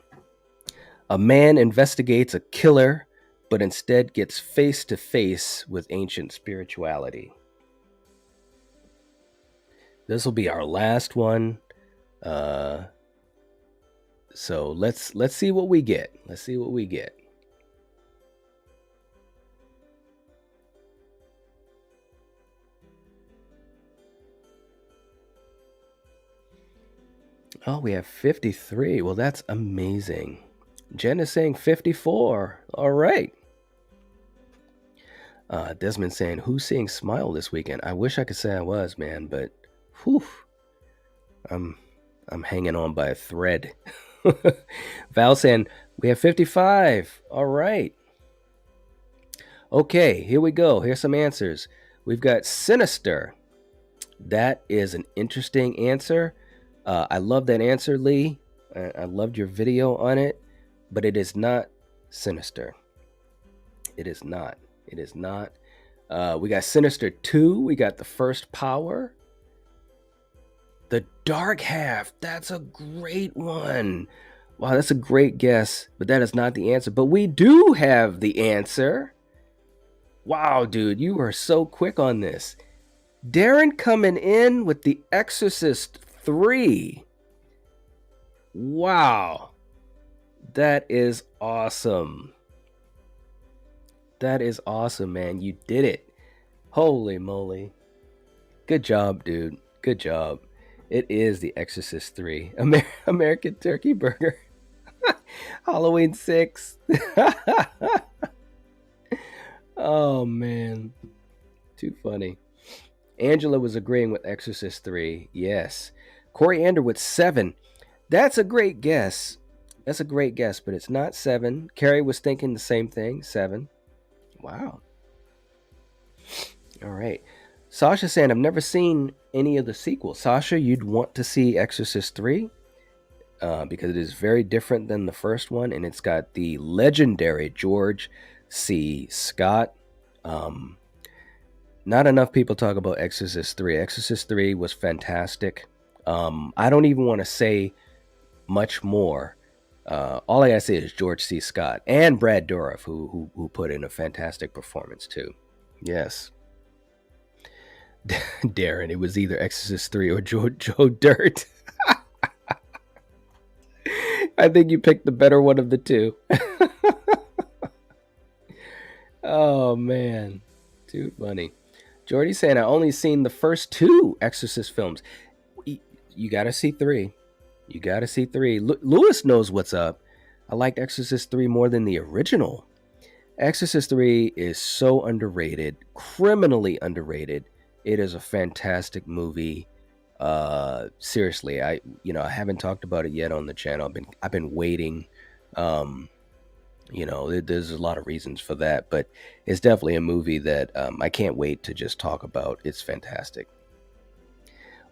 A: A man investigates a killer, but instead gets face to face with ancient spirituality. This will be our last one. So let's see what we get. Let's see what we get. Oh, we have 53. Well, that's amazing. Jen is saying 54. All right. Desmond saying, who's seeing Smile this weekend? I wish I could say I was, man, but whew, I'm hanging on by a thread. Val saying, we have 55. All right. Okay, here we go. Here's some answers. We've got Sinister. That is an interesting answer. I love that answer, Lee. I loved your video on it, but it is not Sinister. It is not. It is not. We got Sinister 2. We got The First Power. The Dark Half. That's a great one. Wow, that's a great guess, but that is not the answer. But we do have the answer. Wow, dude, you are so quick on this. Darren coming in with The Exorcist 3. Wow. That is awesome. That is awesome, man. You did it. Holy moly. Good job, dude. Good job. It is The Exorcist 3. American Turkey Burger. Halloween 6. Oh, man. Too funny. Angela was agreeing with Exorcist 3. Yes. Corey Underwood, 7. That's a great guess. That's a great guess, but it's not 7. Carrie was thinking the same thing. 7. Wow. All right. Sasha saying, I've never seen any of the sequels. Sasha, you'd want to see Exorcist 3 because it is very different than the first one, and it's got the legendary George C. Scott. Not enough people talk about Exorcist 3. Exorcist 3 was fantastic. I don't even want to say much more. All I gotta say is George C. Scott and Brad Dourif, who put in a fantastic performance too. Yes. Darren, it was either Exorcist 3 or Joe Dirt. I think you picked the better one of the two. Oh, man. Too funny. Jordy saying, I only seen the first 2 Exorcist films. You gotta see 3. You gotta see 3. Lewis knows what's up. I liked Exorcist 3 more than the original. Exorcist 3 is so underrated, criminally underrated. It is a fantastic movie. Seriously, I haven't talked about it yet on the channel. I've been waiting. Um, there's a lot of reasons for that, but it's definitely a movie that I can't wait to just talk about. It's fantastic.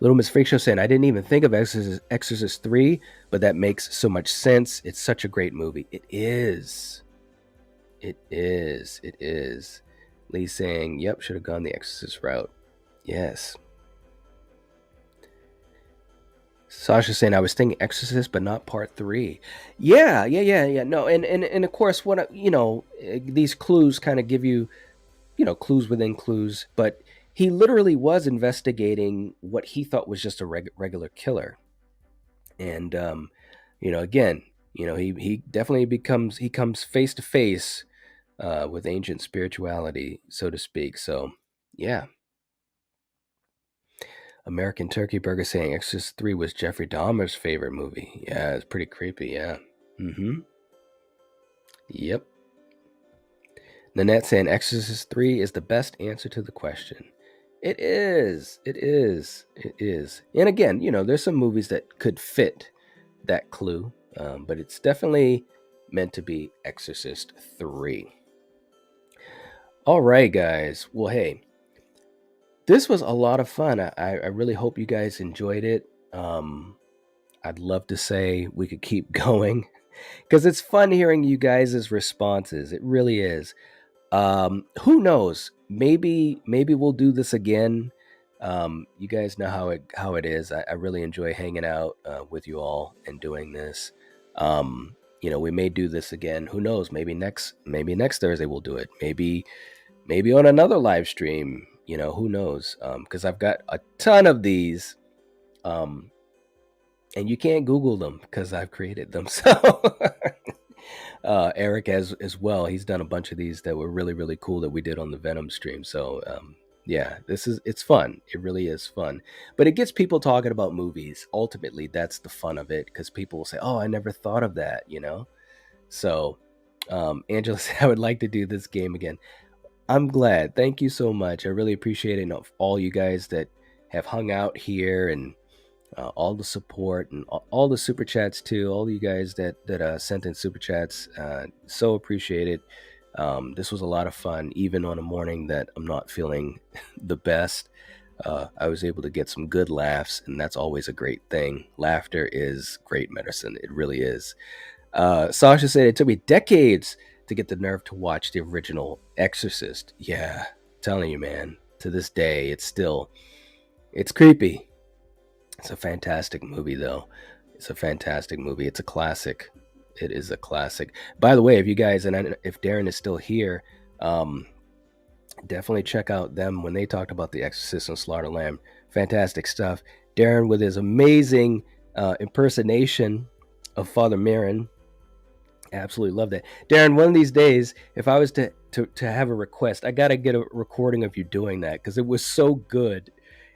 A: Little Miss Freak Show saying, I didn't even think of Exorcist 3, but that makes so much sense. It's such a great movie. It is. It is. It is. Lee saying, yep, should have gone the Exorcist route. Yes. Sasha saying, I was thinking Exorcist, but not part 3. Yeah. No, and of course, these clues kind of give you, clues within clues, but he literally was investigating what he thought was just a regular killer. And, again, he definitely he comes face to face with ancient spirituality, so to speak. So, yeah. American Turkey Burger saying Exorcist 3 was Jeffrey Dahmer's favorite movie. Yeah, it's pretty creepy, yeah. Mm-hmm. Yep. Nanette saying Exorcist 3 is the best answer to the question. It is. It is. It is. And again, there's some movies that could fit that clue, but it's definitely meant to be Exorcist 3. All right, guys. Well, hey, this was a lot of fun. I really hope you guys enjoyed it. I'd love to say we could keep going because it's fun hearing you guys' responses. It really is. Who knows? Maybe we'll do this again. You guys know how it is. I really enjoy hanging out with you all and doing this. We may do this again. Who knows? Maybe next Thursday we'll do it. Maybe on another live stream. Who knows? Because I've got a ton of these. And you can't Google them because I've created them. So Eric has as well. He's done a bunch of these that were really, really cool that we did on the Venom stream. So yeah, it's fun. It really is fun. But it gets people talking about movies. Ultimately, that's the fun of it because people will say, oh, I never thought of that, So Angela said, I would like to do this game again. I'm glad. Thank you so much. I really appreciate it. And all you guys that have hung out here and all the support and all the super chats too. All you guys that sent in super chats, so appreciated. This was a lot of fun, even on a morning that I'm not feeling the best. I was able to get some good laughs, and that's always a great thing. Laughter is great medicine. It really is. Sasha said it took me decades to get the nerve to watch the original Exorcist. Yeah, telling you, man. To this day, it's creepy. It's a fantastic movie, though. It's a fantastic movie. It's a classic. It is a classic. By the way, if you guys, and if Darren is still here, definitely check out them when they talked about the Exorcist and Slaughter Lamb. Fantastic stuff. Darren with his amazing impersonation of Father Merrin. Absolutely love that. Darren, one of these days, if I was to have a request, I got to get a recording of you doing that because it was so good.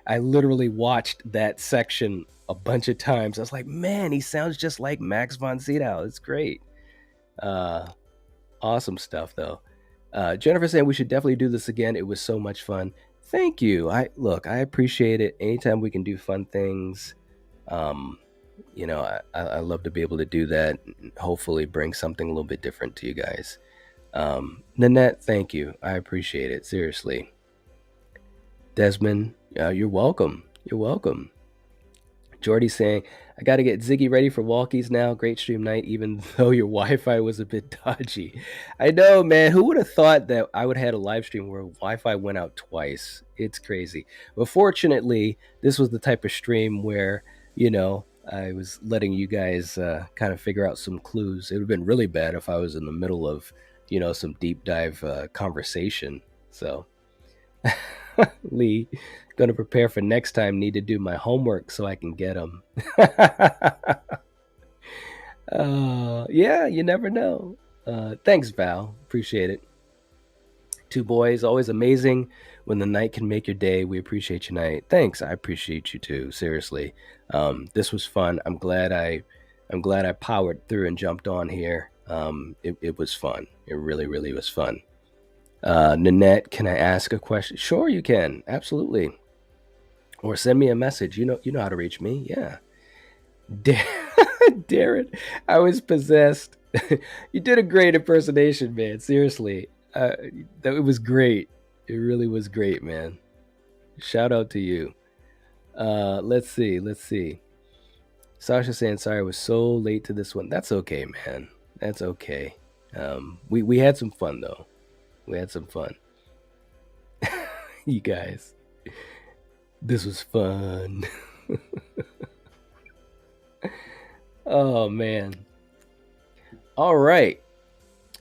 A: I literally watched that section a bunch of times. I was like, man, he sounds just like Max von Sydow. It's great. Awesome stuff, though. Jennifer saying we should definitely do this again. It was so much fun. Thank you. I appreciate it. Anytime we can do fun things, I love to be able to do that. And hopefully bring something a little bit different to you guys. Nanette, thank you. I appreciate it. Seriously. Desmond, you're welcome. You're welcome. Jordy saying, I got to get Ziggy ready for walkies now. Great stream night, even though your Wi-Fi was a bit dodgy. I know, man. Who would have thought that I would have had a live stream where Wi-Fi went out twice? It's crazy. But fortunately, this was the type of stream where, I was letting you guys kind of figure out some clues. It would have been really bad if I was in the middle of, some deep dive conversation. So... Lee, gonna prepare for next time. Need to do my homework so I can get them. Yeah, you never know. Thanks, Val. Appreciate it. Two boys, always amazing when the night can make your day. We appreciate your night. Thanks. I appreciate you too. Seriously, this was fun. I'm glad I powered through and jumped on here. It was fun. It really, really was fun. Nanette, can I ask a question? Sure, you can. Absolutely. or send me a message. You know how to reach me. Yeah. Darren, I was possessed. You did a great impersonation, man. Seriously. It was great. It really was great, man. Shout out to you. Let's see. Sasha saying sorry I was so late to this one. That's okay, man. That's okay. We had some fun though. We had some fun. You guys. This was fun. Oh man. All right.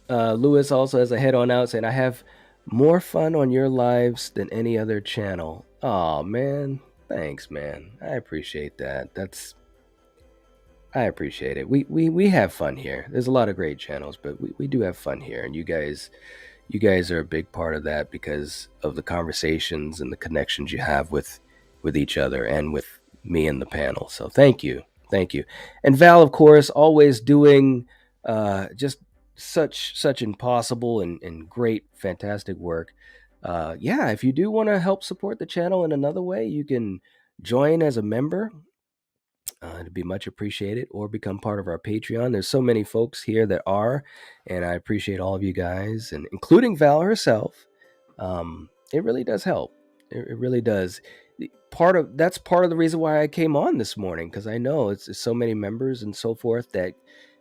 A: Lewis also has a head on out saying I have more fun on your lives than any other channel. Oh man. Thanks, man. I appreciate that. I appreciate it. We have fun here. There's a lot of great channels, but we do have fun here, and you guys are a big part of that because of the conversations and the connections you have with each other and with me and the panel. So thank you. And Val, of course, always doing just such impossible and great, fantastic work. Yeah, if you do want to help support the channel in another way, you can join as a member. It'd be much appreciated, or become part of our Patreon. There's so many folks here that are, and I appreciate all of you guys, and including Val herself. It really does help. It really does. That's part of the reason why I came on this morning, because I know it's so many members and so forth that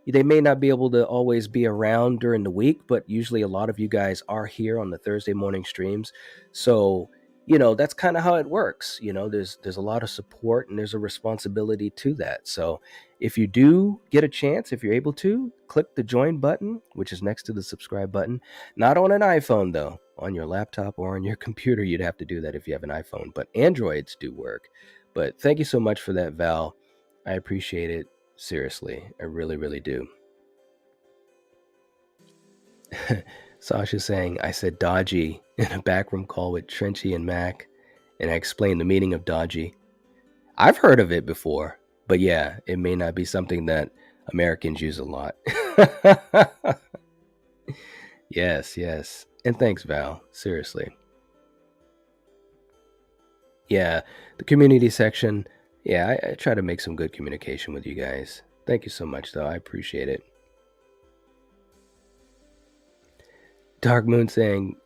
A: they may not be able to always be around during the week, but usually a lot of you guys are here on the Thursday morning streams. So that's kind of how it works. There's a lot of support and there's a responsibility to that. So if you do get a chance, if you're able to, click the join button, which is next to the subscribe button. Not on an iPhone though. On your laptop or on your computer, you'd have to do that if you have an iPhone, but Androids do work. But thank you so much for that, Val. I appreciate it. Seriously, I really, really do. Sasha saying, I said dodgy in a backroom call with Trenchy and Mac, and I explained the meaning of dodgy. I've heard of it before, but yeah, it may not be something that Americans use a lot. Yes. And thanks, Val. Seriously. Yeah, the community section. Yeah, I try to make some good communication with you guys. Thank you so much, though. I appreciate it. Dark Moon saying,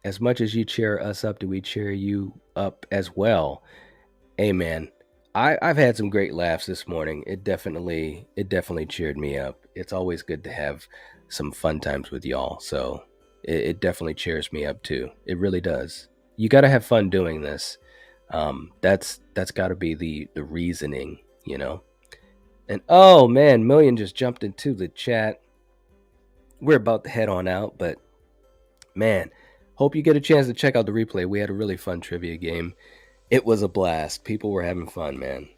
A: as much as you cheer us up, do we cheer you up as well? Hey, man, I've had some great laughs this morning. It definitely cheered me up. It's always good to have some fun times with y'all. So it definitely cheers me up too. It really does. You got to have fun doing this. That's got to be the reasoning, And oh man, Million just jumped into the chat. We're about to head on out, but man, hope you get a chance to check out the replay. We had a really fun trivia game. It was a blast. People were having fun, man.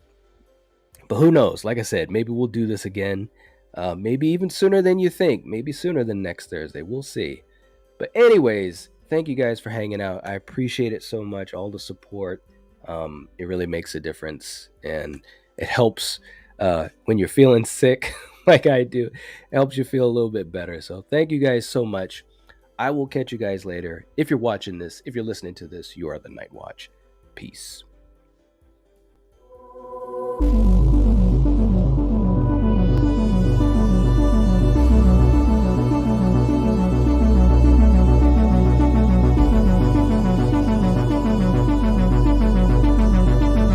A: But who knows? Like I said, maybe we'll do this again. Maybe even sooner than you think. Maybe sooner than next Thursday. We'll see. But anyways, thank you guys for hanging out. I appreciate it so much. All the support. It really makes a difference. And it helps when you're feeling sick like I do. It helps you feel a little bit better. So thank you guys so much. I will catch you guys later. If you're watching this, if you're listening to this, you are the Nightwatch. Peace.